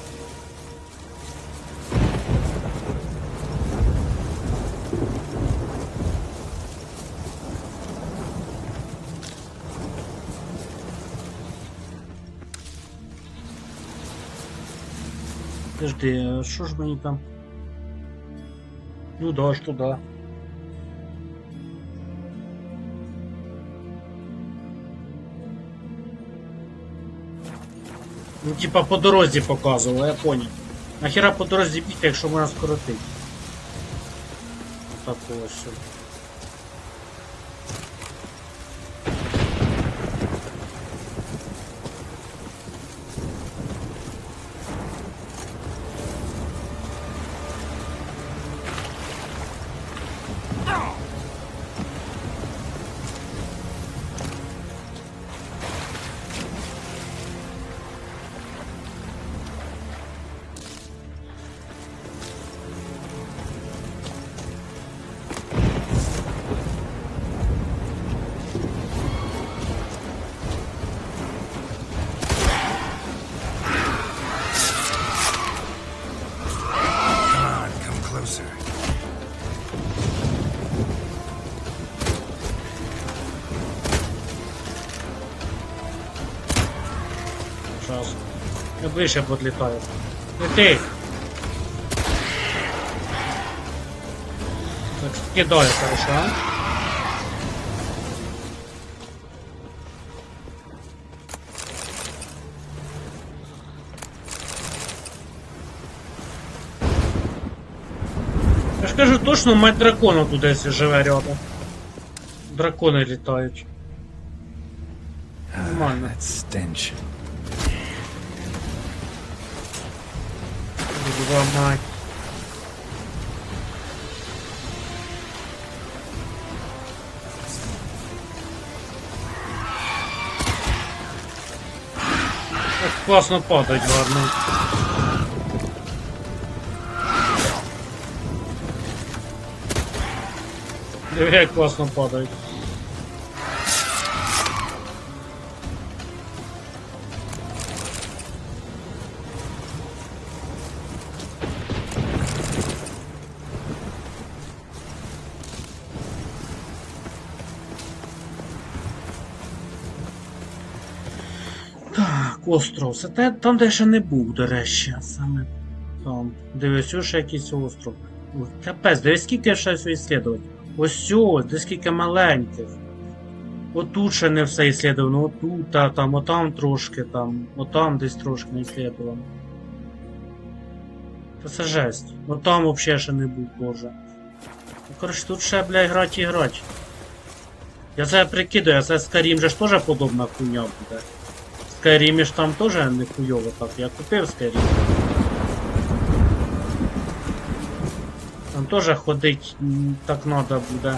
Подожди, а що ж мені там? Ну да, ж туди. Ну, типа по дорозі показувало, я понял. Нахера по дорозі бігти, якщо можна скоротити? Так ось. Сейчас. Я ближче подлітаю. Лети! Так, кидаю, хорошо. Я ж кажу, точно мать дракона тут десь живе рядом. Дракони літають. Нормально. Буду мать. Так класно падать, гарно. Диви, як класно падають. Так, остров. Це те, там, де я ще не був, до речі. Саме там. Дивись, ось ще якийсь остров. Ой, капець, дивись, скільки я ще все ісследувати. Ось ось, десь скільки маленьких. Отут ще не все ісследовано, отут, там, отам трошки, там, отам десь трошки не ісследовано. Це жесть. Ну там вообще ще не був, боже. Ну, коротше, тут ще, блядь, грать і грать. Я це прикидаю, а це Skyrim же ж теж подобна хуйня буде. Skyrim ж там теж не хуйово так. Я купив Skyrim. Там теж ходить так надо буде.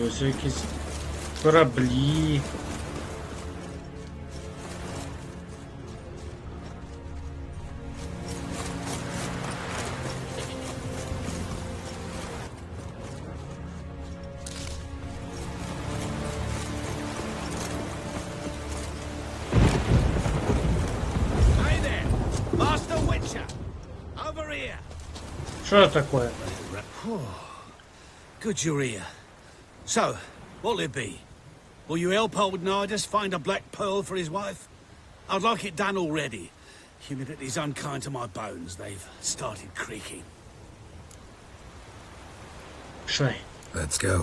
Ось якісь кораблі. Hey there, Master Witcher. Over here. Що таке? Good you're here. So, what'll it be? Will you help old Nidus find a black pearl for his wife? I'd like it done already. Humidity's unkind to my bones. They've started creaking. Sure. Let's go.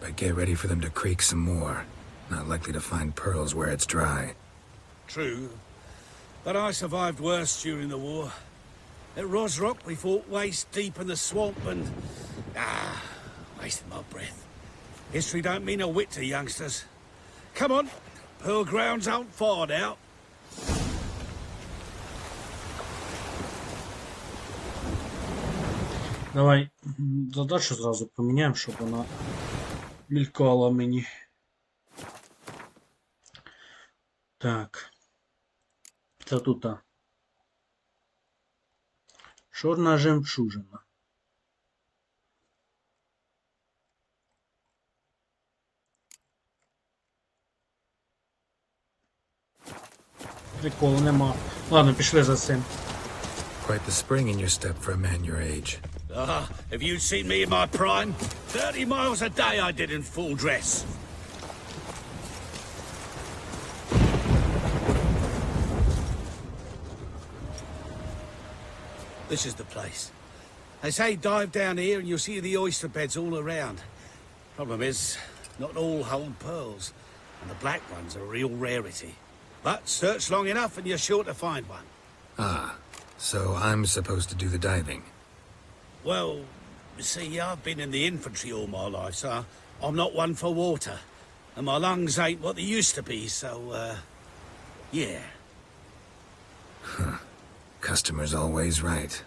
But get ready for them to creak some more. Not likely to find pearls where it's dry. True. But I survived worse during the war. At Rosrock, we fought waist deep in the swamp and... wasted my breath. History don't mean a whit to youngsters. Come on, pearl grounds aren't far now. Давай задачу зразу поміняємо, щоб вона мількала мені. Так. Це тут. Чорна жемчужина. Приколу нема. Ладно, пішли за цим. Quite the spring in your step for a man your age. Have you seen me in my prime? 30 miles a day I did in full dress. This is the place. They say dive down here and you'll see the oyster beds all around. Problem is, not all hold pearls, and the black ones are a real rarity. But search long enough and you're sure to find one. Ah, so I'm supposed to do the diving. Well, you see, I've been in the infantry all my life, so I'm not one for water. And my lungs ain't what they used to be, so, yeah. Huh. Customer's always right.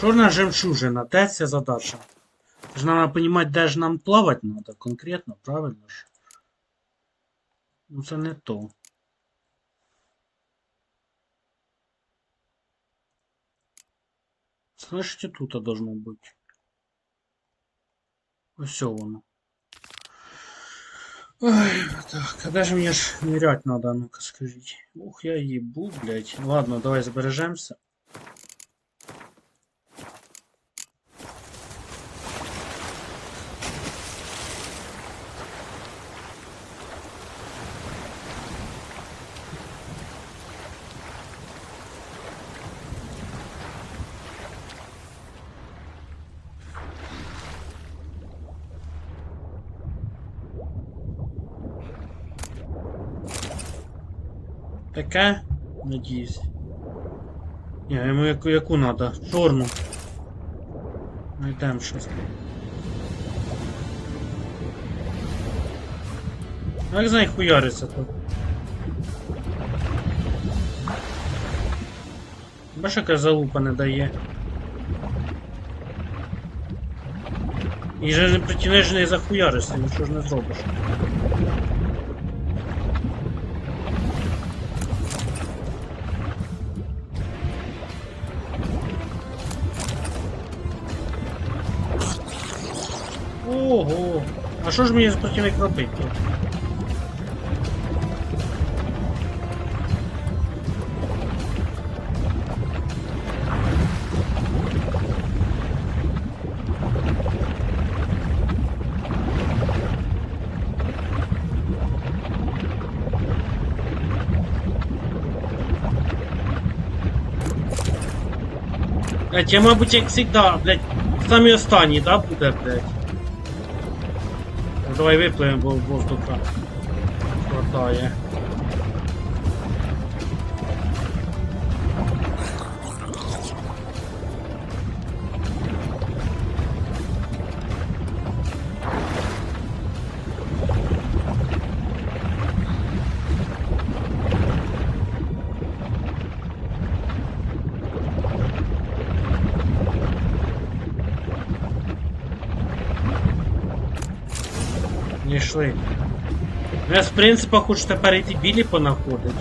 Чорна жемчужина. Де ця задача? Ж треба розуміти, де ж нам плавати треба конкретно, правильно ж? Ну це не то. Значить і тут должно бути. Ось воно. Ой, так, а де ж мені ж нырять надо, ну-ка скажіть. Ух, я їбу, блядь. Ладно, давай збережемося. Таке? Надіюсь. Ні, йому яку надо? Чорну. Найдемо щось. А як з неї хуяриться тут? Бачиш, яка залупа не дає. І же не притянеш, не захуяришся, нічого ж не зробиш. Ого! А що ж мені проти них робити? Блять, я, мабуть, як завжди, блять, Самі останні, да, буде, блядь? Давай випливемо, бо воздуха хватає. Не йшли. Я з принципа хочу тепер йти білі понаходить.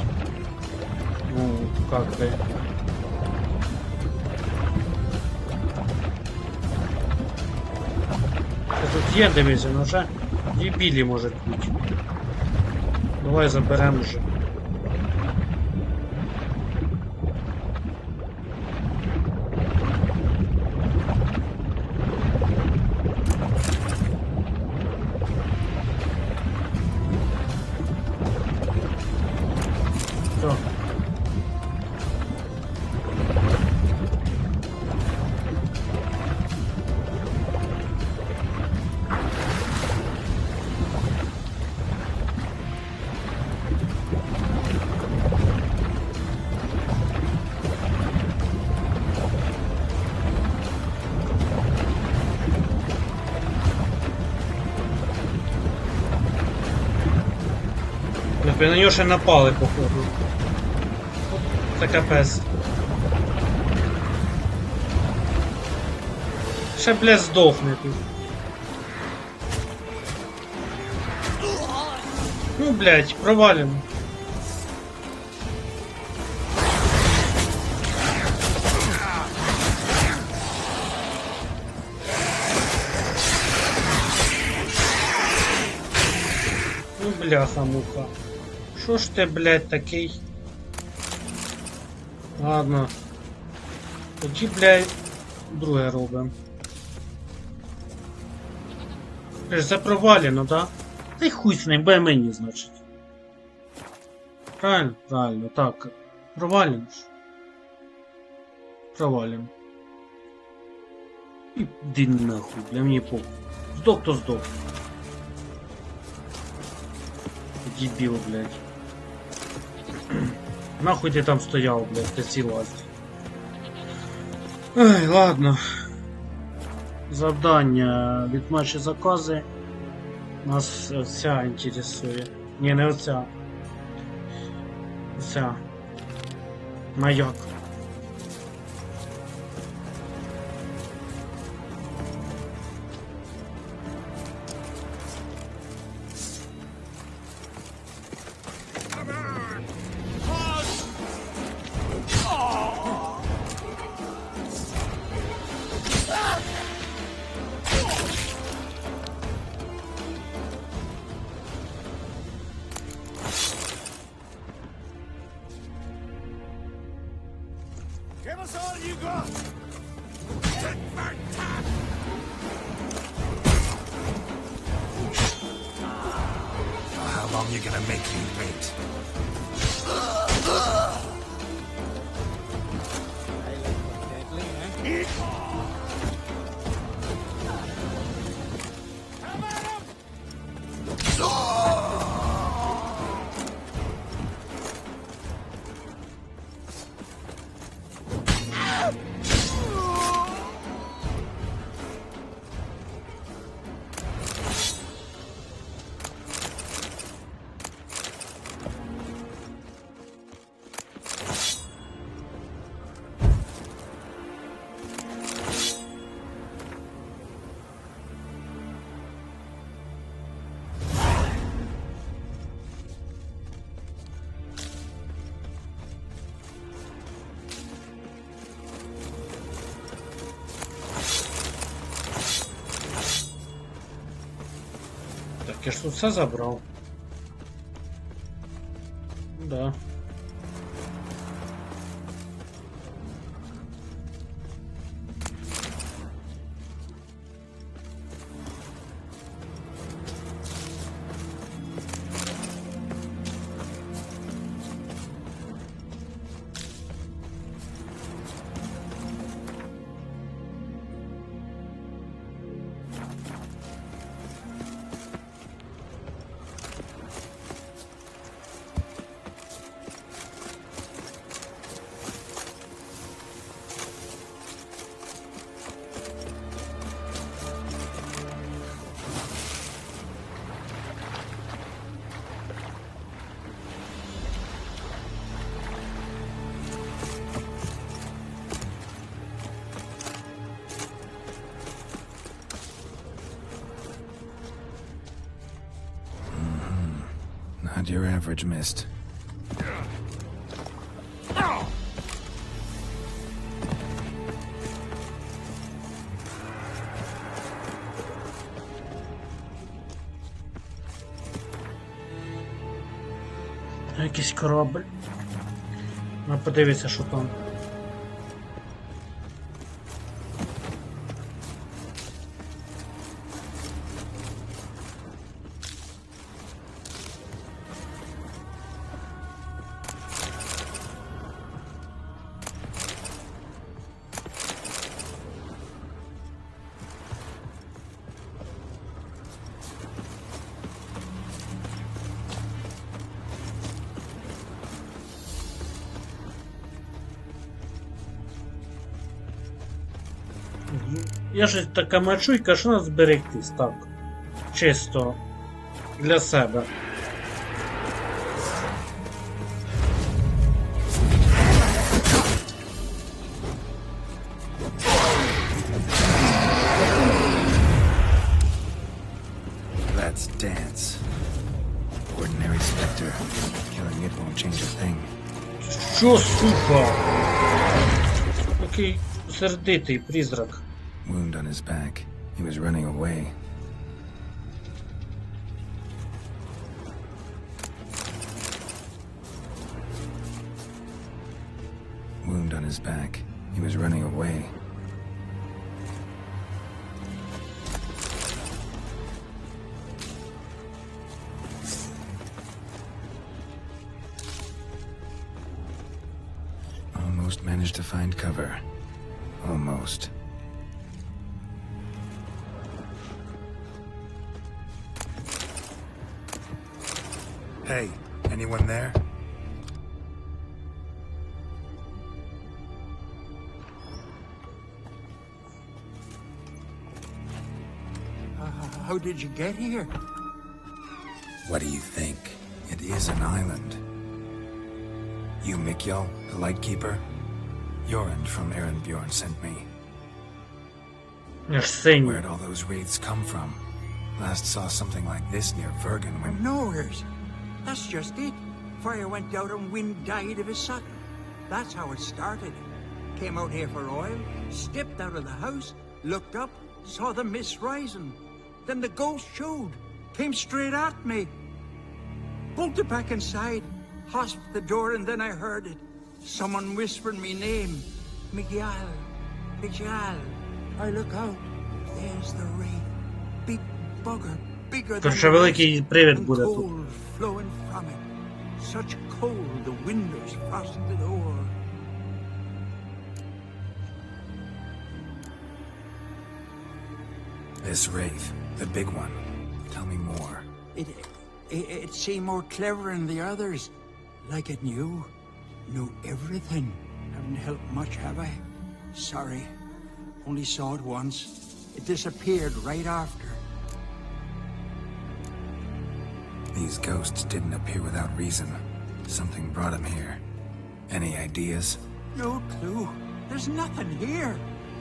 Ну, как би. Тут є, дивіться, ну вже і білі може бути. Давай заберемо вже. Все. На нього ще напали, походу. Це капець. Ще, блядь, здохне тут. Ну, блядь, провалимо. Ну, бляха-муха. Шо ж ти, блядь, такий? Ладно. Тоді, блядь, друге робимо. Це провалено, да? Та й хуй з ним, бе мені, значить. Правильно? Правильно, так. Провалено ж. Провалено. Іди нахуй, бля, мені похуй. Здох, то здох. Дебіл, блядь. Нахуй ти там стояв, блядь, ти ці лазь. Ай, ладно. Завдання, відмачі закази. Нас оця інтересує. Ні, не оця. Оця. Маяк. Give us all you got! Tit for tat! How long you gonna make me wait? Так, я ж тут все забрав. Да. Not your average mist. Якийсь корабль. Ну, подивіться, що там. Я ж така мачуйка, що нас зберегтись так. Чисто. Для себе. Let's dance. Ordinary specter. Killing it won't change a thing. Що, сука? Такий сердитий призрак. Wound on his back. He was running away. Wound on his back. He was running away. Almost managed to find cover. Almost. Hey, anyone there? How did you get here? What do you think? It is an island. You Mikjal, the Lightkeeper? Jorund from Bjorn sent me. Where'd all those wraiths come from? Last saw something like this near Vergen when... Nowheres. That's just it. Fire went out and wind died of a sudden. That's how it started. Came out here for oil, stepped out of the house, looked up, saw the mist rising. Then the ghost showed, came straight at me. Bolted back inside, hosped the door, and then I heard it. Someone whispering me name. Miguel. Miguel. I look out. There's the rain. Big bugger. Bigger than Дуже великий привід буде тут. cold flowing from it. Such cold the windows frosted o'er. This wraith, the big one. Tell me more. It seemed more clever than the others. Like it knew everything. Haven't helped much, have I? Sorry. Only saw it once. It disappeared right after. These ghosts didn't appear without reason. Something brought them here. Any ideas? No clue. There's nothing here.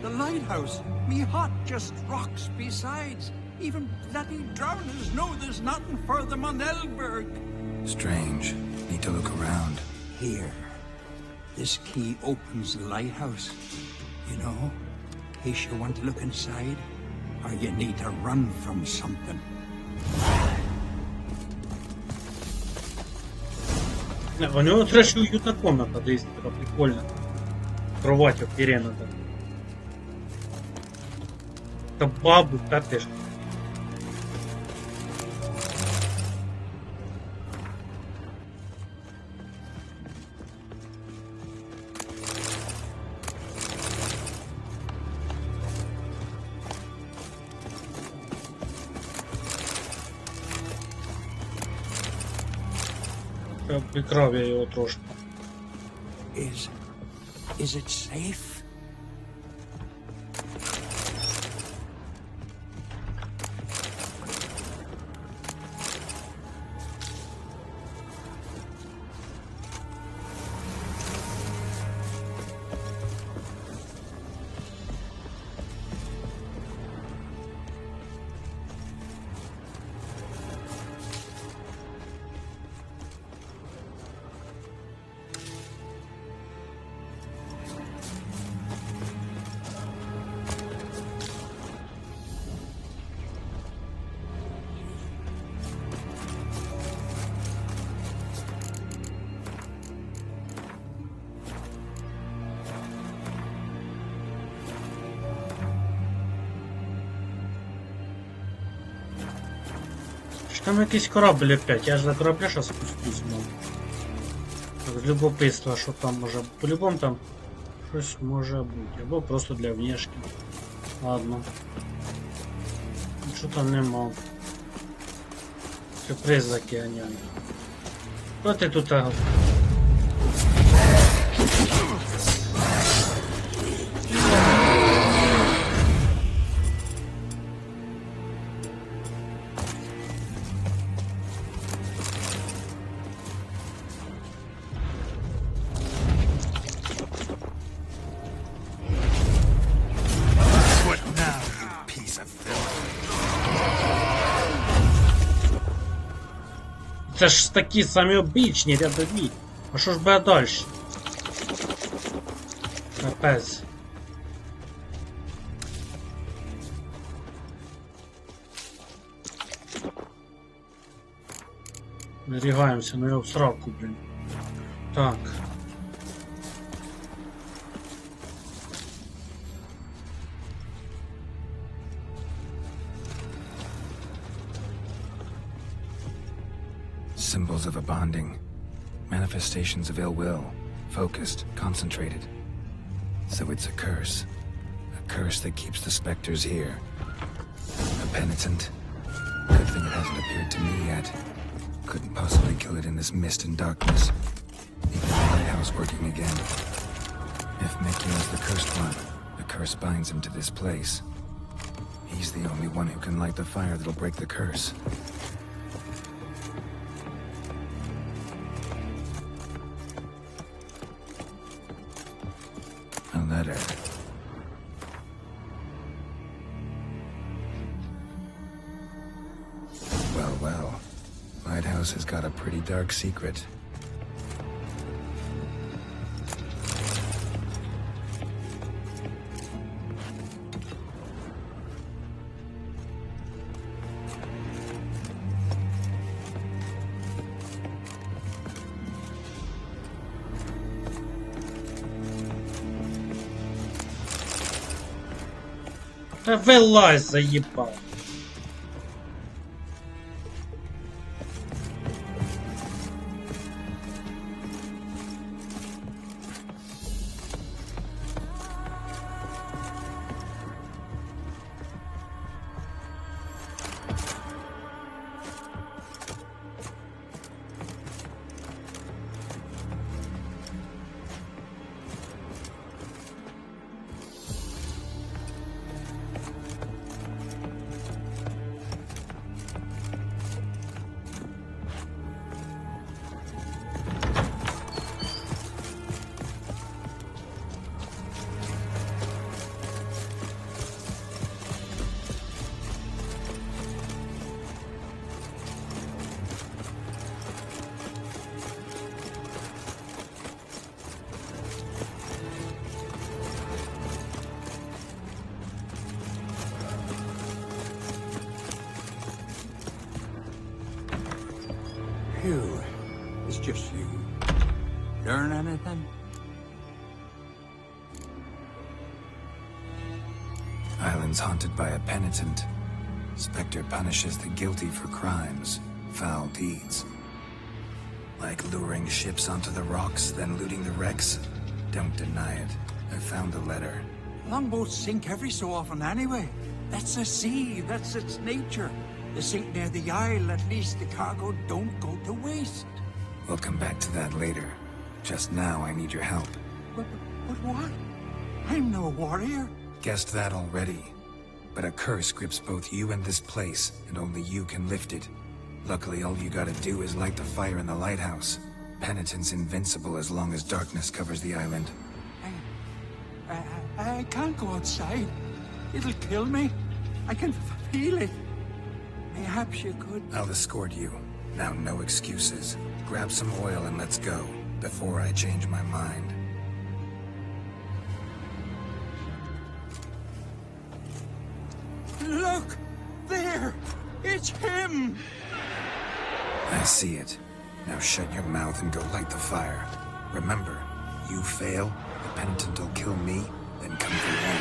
The lighthouse, me hut, just rocks besides. Even bloody drowners know there's nothing for them on Elberg. Strange. Need to look around. Here. This key opens the lighthouse. You know, in case you want to look inside, or you need to run from something. У него трэш уютная комната, да, есть такая прикольно. Кровать охеренно так. Это бабу, да ты ж. Прикрав я його трошки. Is it safe? Там якийсь корабль опять, я ж на корабля зараз спустюсь, мов. Так, з любопитства, що там може бути. По-любому там щось може бути. Або просто для внешки. Ладно. Що там нема. Сюрприз за океанями. Хто ти тут? Це ж такі самі обічні рядові. А що ж буде далі? Капець. Нарігаємося, ну я в сраку, блін. Так. Symbols of a bonding. Manifestations of ill will. Focused, concentrated. So it's a curse. A curse that keeps the specters here. A penitent. Good thing it hasn't appeared to me yet. Couldn't possibly kill it in this mist and darkness. Even the lighthouse working again. If Mikhail's the cursed one, the curse binds him to this place. He's the only one who can light the fire that'll break the curse. A letter. Well, well. Lighthouse has got a pretty dark secret. Та вилазь, заїбав. Phew. It's just you. Learn anything? Island's haunted by a penitent. Spectre punishes the guilty for crimes, foul deeds. Like luring ships onto the rocks, then looting the wrecks. Don't deny it. I found the letter. Longboats sink every so often anyway. That's the sea, that's its nature. They sink near the isle, at least the cargo don't go to waste. We'll come back to that later. Just now, I need your help. But what? I'm no warrior. Guessed that already. But a curse grips both you and this place, and only you can lift it. Luckily, all you gotta do is light the fire in the lighthouse. Penitent's invincible as long as darkness covers the island. I can't go outside. It'll kill me. I can feel it. Perhaps you could... I'll escort you. Now, no excuses. Grab some oil and let's go, before I change my mind. Look! There! It's him! I see it. Now shut your mouth and go light the fire. Remember, you fail, the penitent will kill me, then come for you.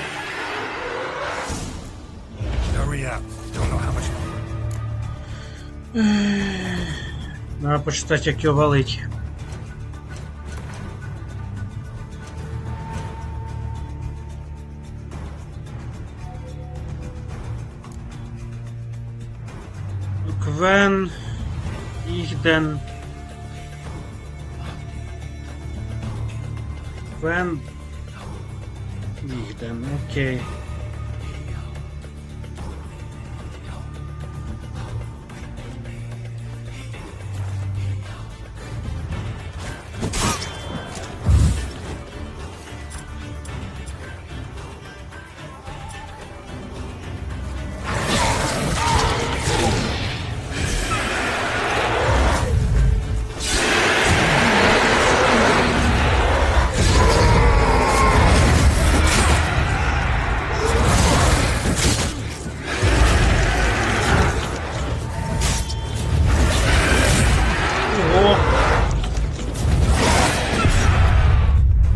Hurry up. Don't know how much... Надо почитати, як його валить. Квен Ігден. Квен Ігден, окей.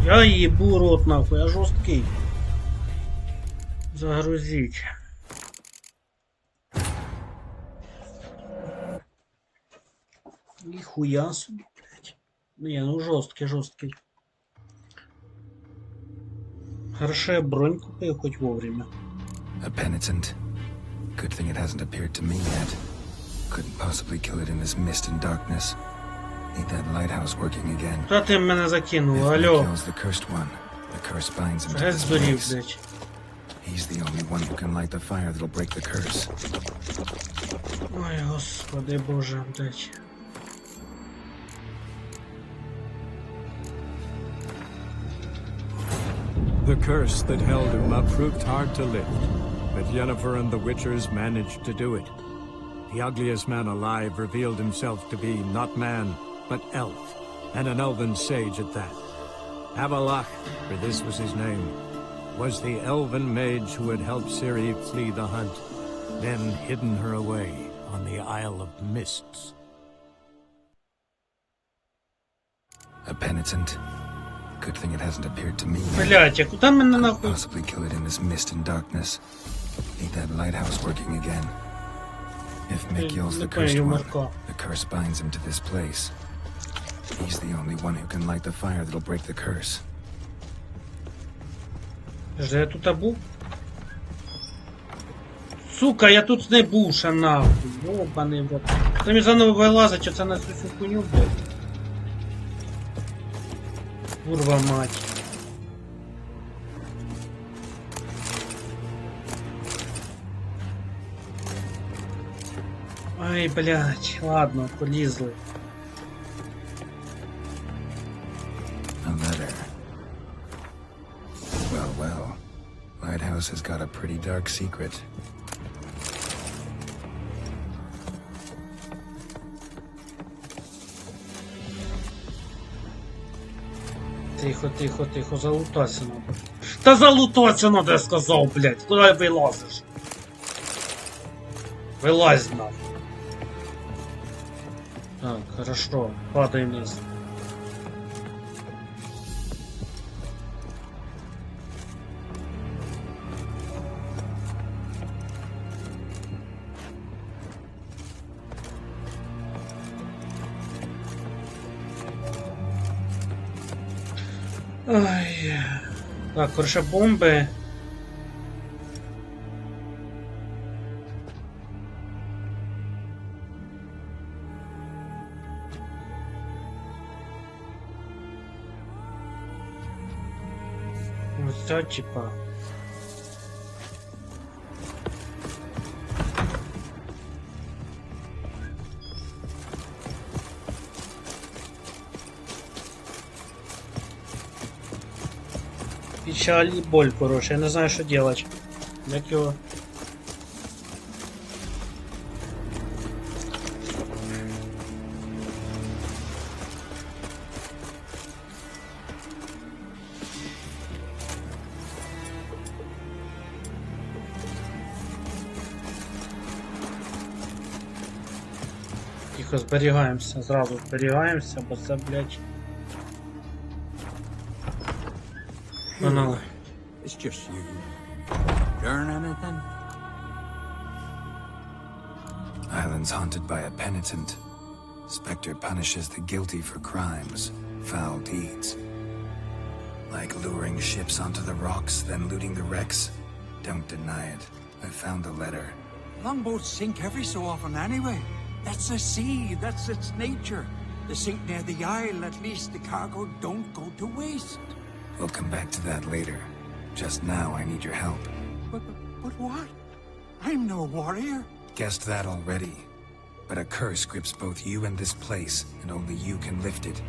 Я ебу рот нахуй, я жесткий. Загрузить. Нихуя себе, блядь. Не, ну жесткий. Хорошо, я бронь купил хоть вовремя. A penitent. Good thing it hasn't appeared to me yet. Couldn't possibly kill it in this mist and darkness. Need that lighthouse working again. Та ти мене закинув, If алло. Mikhail's the cursed one, the curse binds him to Геть this здурів, place. блядь. He's the only one who can light the fire that'll break the curse. Ой, господи боже, блядь. The curse that held Uma proved hard to lift, but Yennefer and the Witchers managed to do it. The ugliest man alive revealed himself to be not man, but elf, and an elven sage at that. Avalach, for this was his name, was the elven mage who had helped Ciri flee the hunt, then hidden her away on the Isle of Mists. A penitent. Good thing it hasn't appeared to me. Блядь, а куда мене Couldn't нахуй? possibly kill it in this mist and darkness. Need that lighthouse working again. If Mikhail's the cursed one, the curse binds him to this place. He's the only one who can light the fire that'll break the curse. Жди, я тут був? Сука, я тут не був, ще нахуй. Ёбаний в рот. Ти мені заново вилазить, оце на цю всю хуйню, блядь. Курва мать. Ай, блядь, ладно, полізли. A letter. Well. Lighthouse has got a pretty dark secret. Тихо, залутаться надо. Та залутаться надо, я сказал, блядь. Куда вылазишь? Вылазь нахуй. Так, хорошо. Падай вниз. Ай. Так, короче, бомби. Ось ця типа. Печаль и боль, короче. Я не знаю, что делать. Як його... Тихо, зберігаємося, зразу зберігаємося, бо це, блядь... Погнали. It's just you. Learn anything? Island's haunted by a penitent. Spectre punishes the guilty for crimes, foul deeds. Like luring ships onto the rocks, then looting the wrecks? Don't deny it. I found the letter. Longboats sink every so often anyway. That's the sea, that's its nature. They sink near the isle, at least the cargo don't go to waste. We'll come back to that later. Just now, I need your help. But what? I'm no warrior. Guessed that already. But a curse grips both you and this place, and only you can lift it.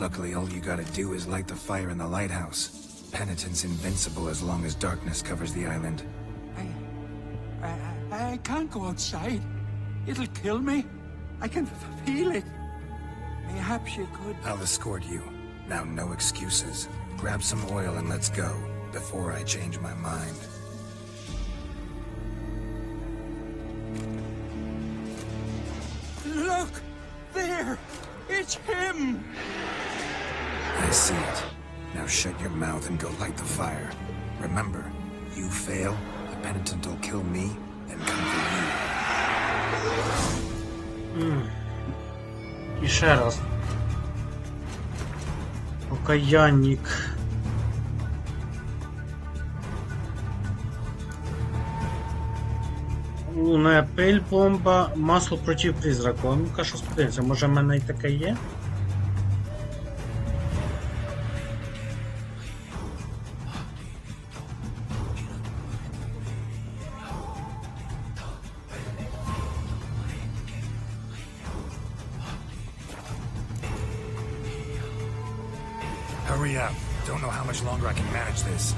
Luckily, all you gotta do is light the fire in the lighthouse. Penitent's invincible as long as darkness covers the island. I can't go outside. It'll kill me. I can feel it. Perhaps you could... I'll escort you. Now, no excuses. Grab some oil and let's go, before I change my mind. Look! There! It's him! I see it. Now shut your mouth and go light the fire. Remember, you fail, the penitent will kill me and come for you. І ще раз. Окаянник. Лунная пиль, бомба, масло проти призраку. Ну-ка, що сподівається, може в мене і таке є? Hurry up. Don't know how much longer I can manage this.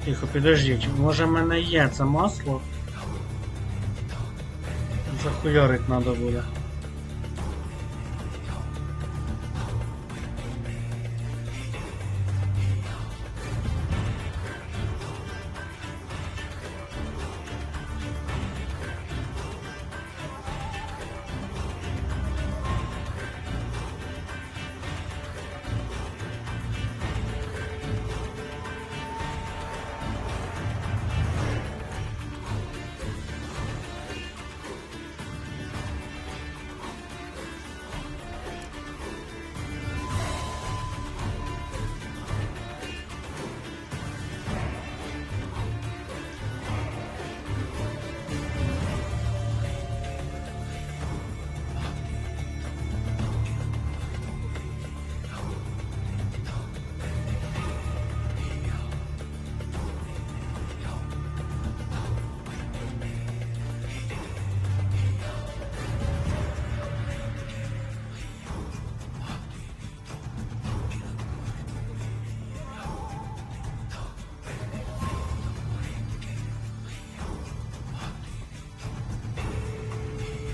Тихо, підождіть. Може в мене є це масло? Захуярить треба буде.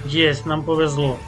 Єсть, нам повезло.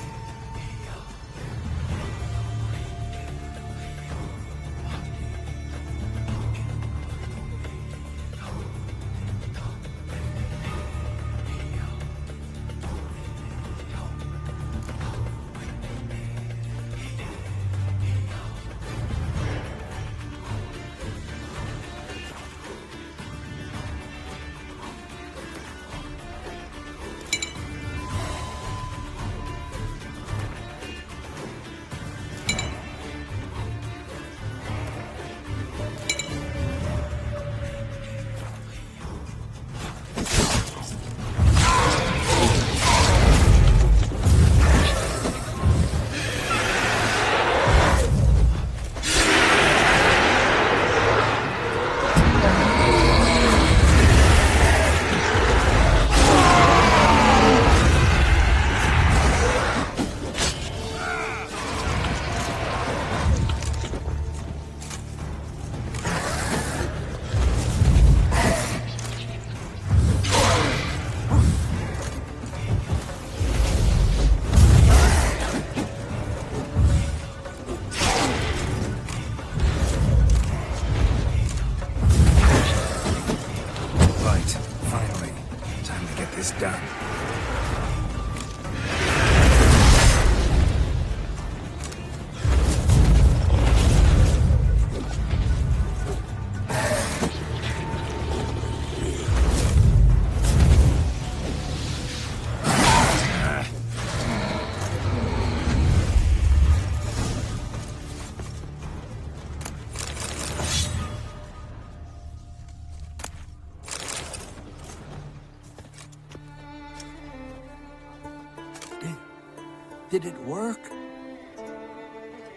Did it work?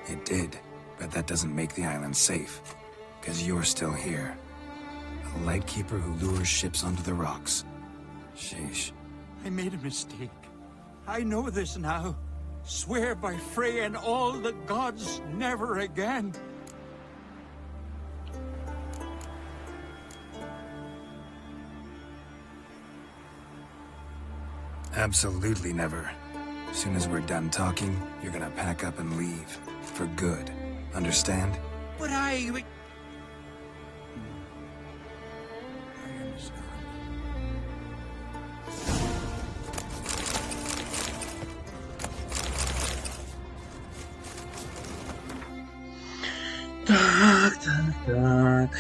It did, but that doesn't make the island safe. Because you're still here. A lightkeeper who lures ships onto the rocks. Sheesh. I made a mistake. I know this now. Swear by Freya and all the gods, never again. Absolutely never. As soon as we're done talking, you're gonna pack up and leave. For good. Understand? But I understand. Так.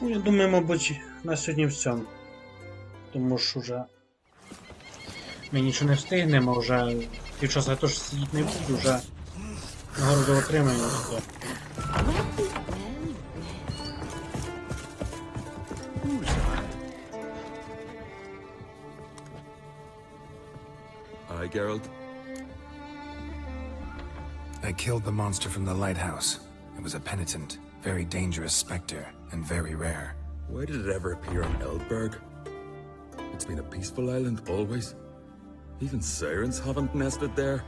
Я думаю, мабуть, на сьогодні все. Тому що вже ми нічого не встигнемо, вже півчаса я теж сидіти не буду, вже нагороду отримаємо. Aye, Geralt? I killed the monster from the lighthouse. It was a penitent, very dangerous specter, and very rare. Why did it ever appear on Eldberg? It's been a peaceful island, always. Even sirens haven't nested there.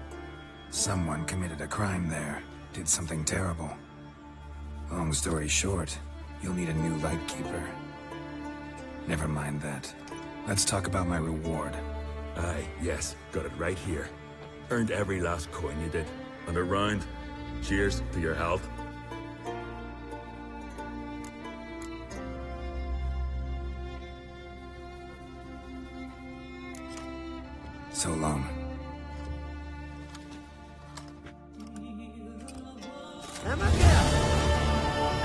Someone committed a crime there. Did something terrible. Long story short, you'll need a new lightkeeper. Never mind that. Let's talk about my reward. Aye, yes, got it right here. Earned every last coin you did. And a round. Cheers to your health. So long.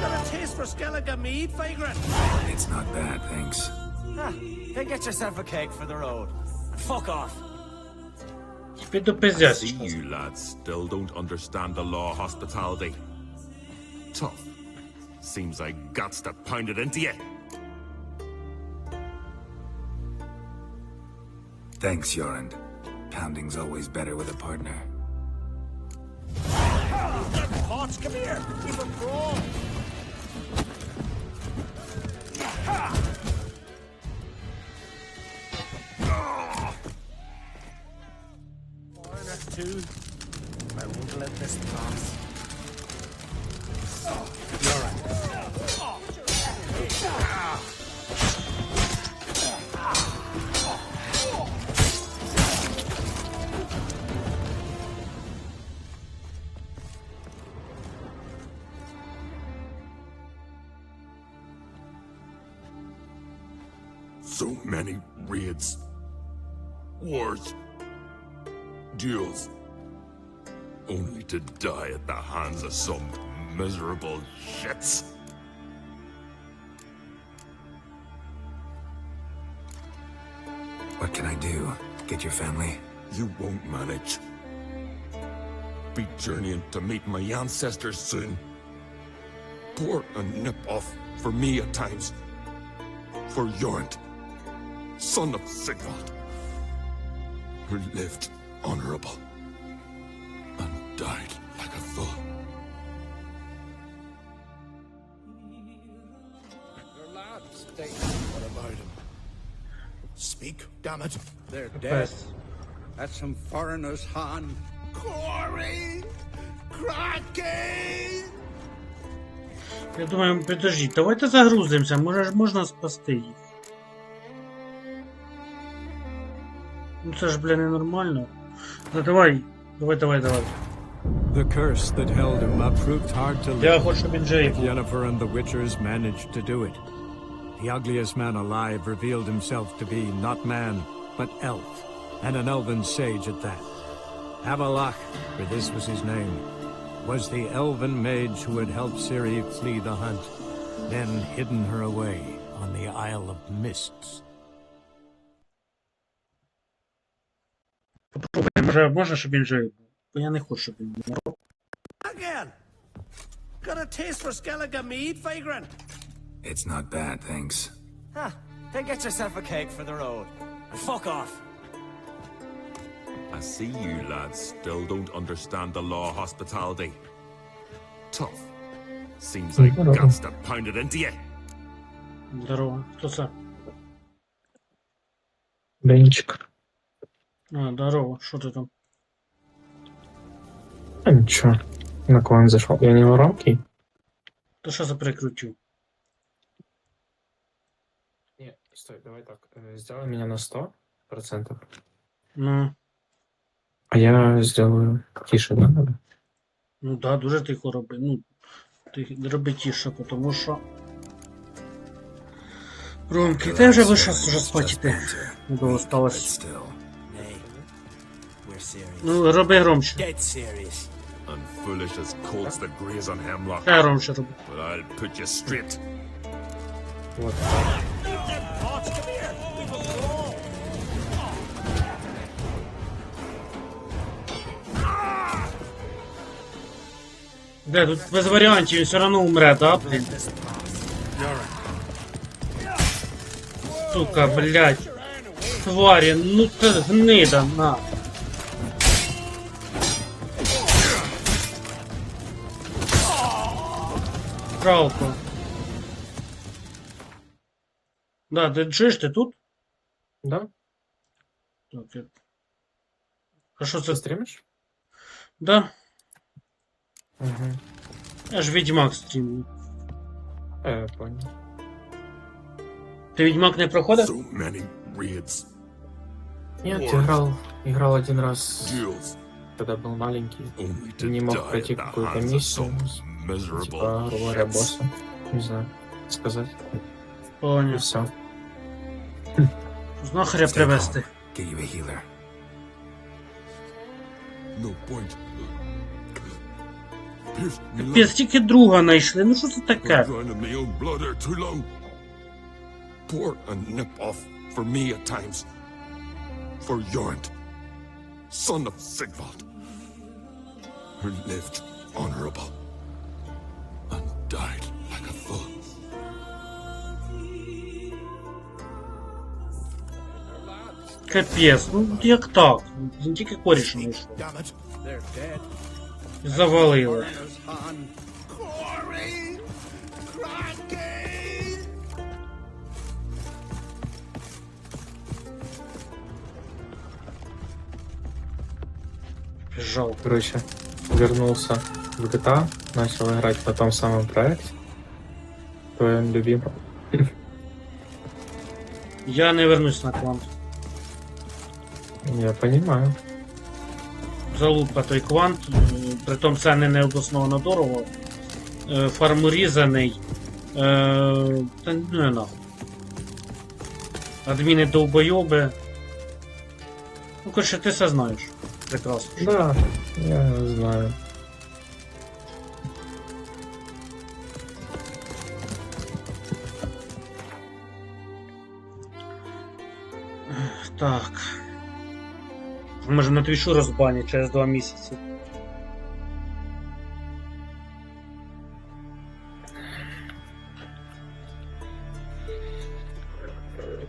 Got a taste for Skellige mead, vagrant? It's not bad, thanks. Ah, then get yourself a cake for the road. And fuck off. See, you lads still don't understand the law of hospitality. Tough. Seems like guts to pound it into you. Thanks, Jorund. Pounding's always better with a partner. Pots, come here. Keep a brawl. Foreigner too. I won't let this pass. You're right. So many raids. Wars. Duels. Only to die at the hands of some miserable shits. What can I do? Get your family? You won't manage. Be journeying to meet my ancestors soon. Pour a nip off for me at times. For Jorund, son of Sigvald, who lived honorable and died like a fool. Your lad stayed. What about him? Speak, damn it. They're dead. That's some foreigner's hand. Corey! Kraken! Я думаю, підождіть, давайте загрузимося, може ж можна спасти їх. Ну це ж, бля, ненормально. Ну давай. The curse that held him up proved hard to Я lift, хочу, щоб він жив. but Yennefer and the Witchers managed to do it. The ugliest man alive revealed himself to be not man, but elf, and an elven sage at that. Avalach, for this was his name, was the elven mage who had helped Ciri flee the hunt, then hidden her away on the Isle of Mists. Попробуємо, може, щоб він жив. Бо я не хочу, щоб він помер. Again! Got a taste for Skellige mead, vagrant? It's not bad, thanks. Huh. Then get yourself a cake for the road. And fuck off. I see you lads still don't understand the law of hospitality. Tough. Seems like guts to pound it into you. Здорово. Хто це? Денчик. А, здорово. Що ти там? А ничего. На клан зашел. Я не воронкий? Та що за прикрутю? Нет, стой, давай так. Сделай меня на 100%. Ну. А я сделаю тише, да, надо? Ну да, дуже тихо роби. Ну, роби тише, тому що... Ромки, ти вже вийшов вже спати. Недовго осталось. Ну, роби громче. Dead serious. And foolish as colts that graze on hemlock. Ще громче роби. But I'll put you straight. Вот. Де, тут без варіантів, він все одно умре, да, блін? Сука, блядь. Тварі, ну ти гнида, на. Жалко. Да, ти чуєш, ти тут? Да? Так, я... А що це? Стримишь? Да. Угу. Я ж Відьмак стрімлю. Я понял. Ти Відьмак не проходив? So many raids. Нет, играл один раз, когда был маленький. И не мог пройти какую-то миссию. Типа, говоря, босса. Не знаю, сказать. Понял. И все. Знахаря привезти. Get you a healer. No point. Піс, тільки друга знайшли, ну що це таке? Drowning my own blood here too long. Pour a nip off for me at times. For Jornt, son of Sigvald, who lived honorable and died like a fool. Капець, ну як так? Він тільки коріш знайшов. Завалили. Жалко. Короче, вернулся в GTA, начал играть на том самом проекте. Твоем любимом. Я не вернусь на квант. Я понимаю. Залупа той квант, притом це не обосновано дорого. Фарм урізаний. Та ну нахуй. Адміни довбойоби. Ну, короче, ти все знаєш. Прекрасно. Да, я знаю. Так. Може на твішу розбанять через 2 місяці.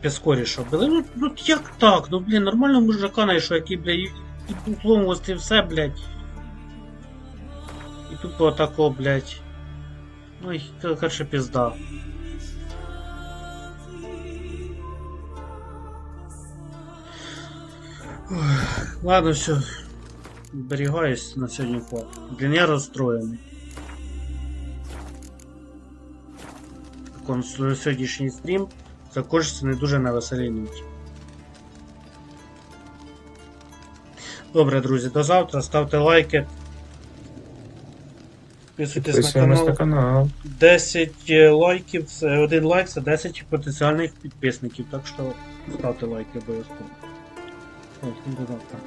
Піскоріше били. Ну як так? Ну блін, нормально мужика знайшов, який, бля, і буклом ось це все, блядь. І тупо тако, блядь. Ой, короче, пізда. Ладно, все. Зберігаюсь на сьогодні хватить. Блін, я розстроєний. Сьогоднішній стрім закінчиться не дуже на веселій ноті. Добре, друзі, до завтра. Ставте лайки. Підписуйтесь на канал. 10 лайків, 1 лайк це 10 потенціальних підписників. Так що ставте лайки обов'язково. До завтра.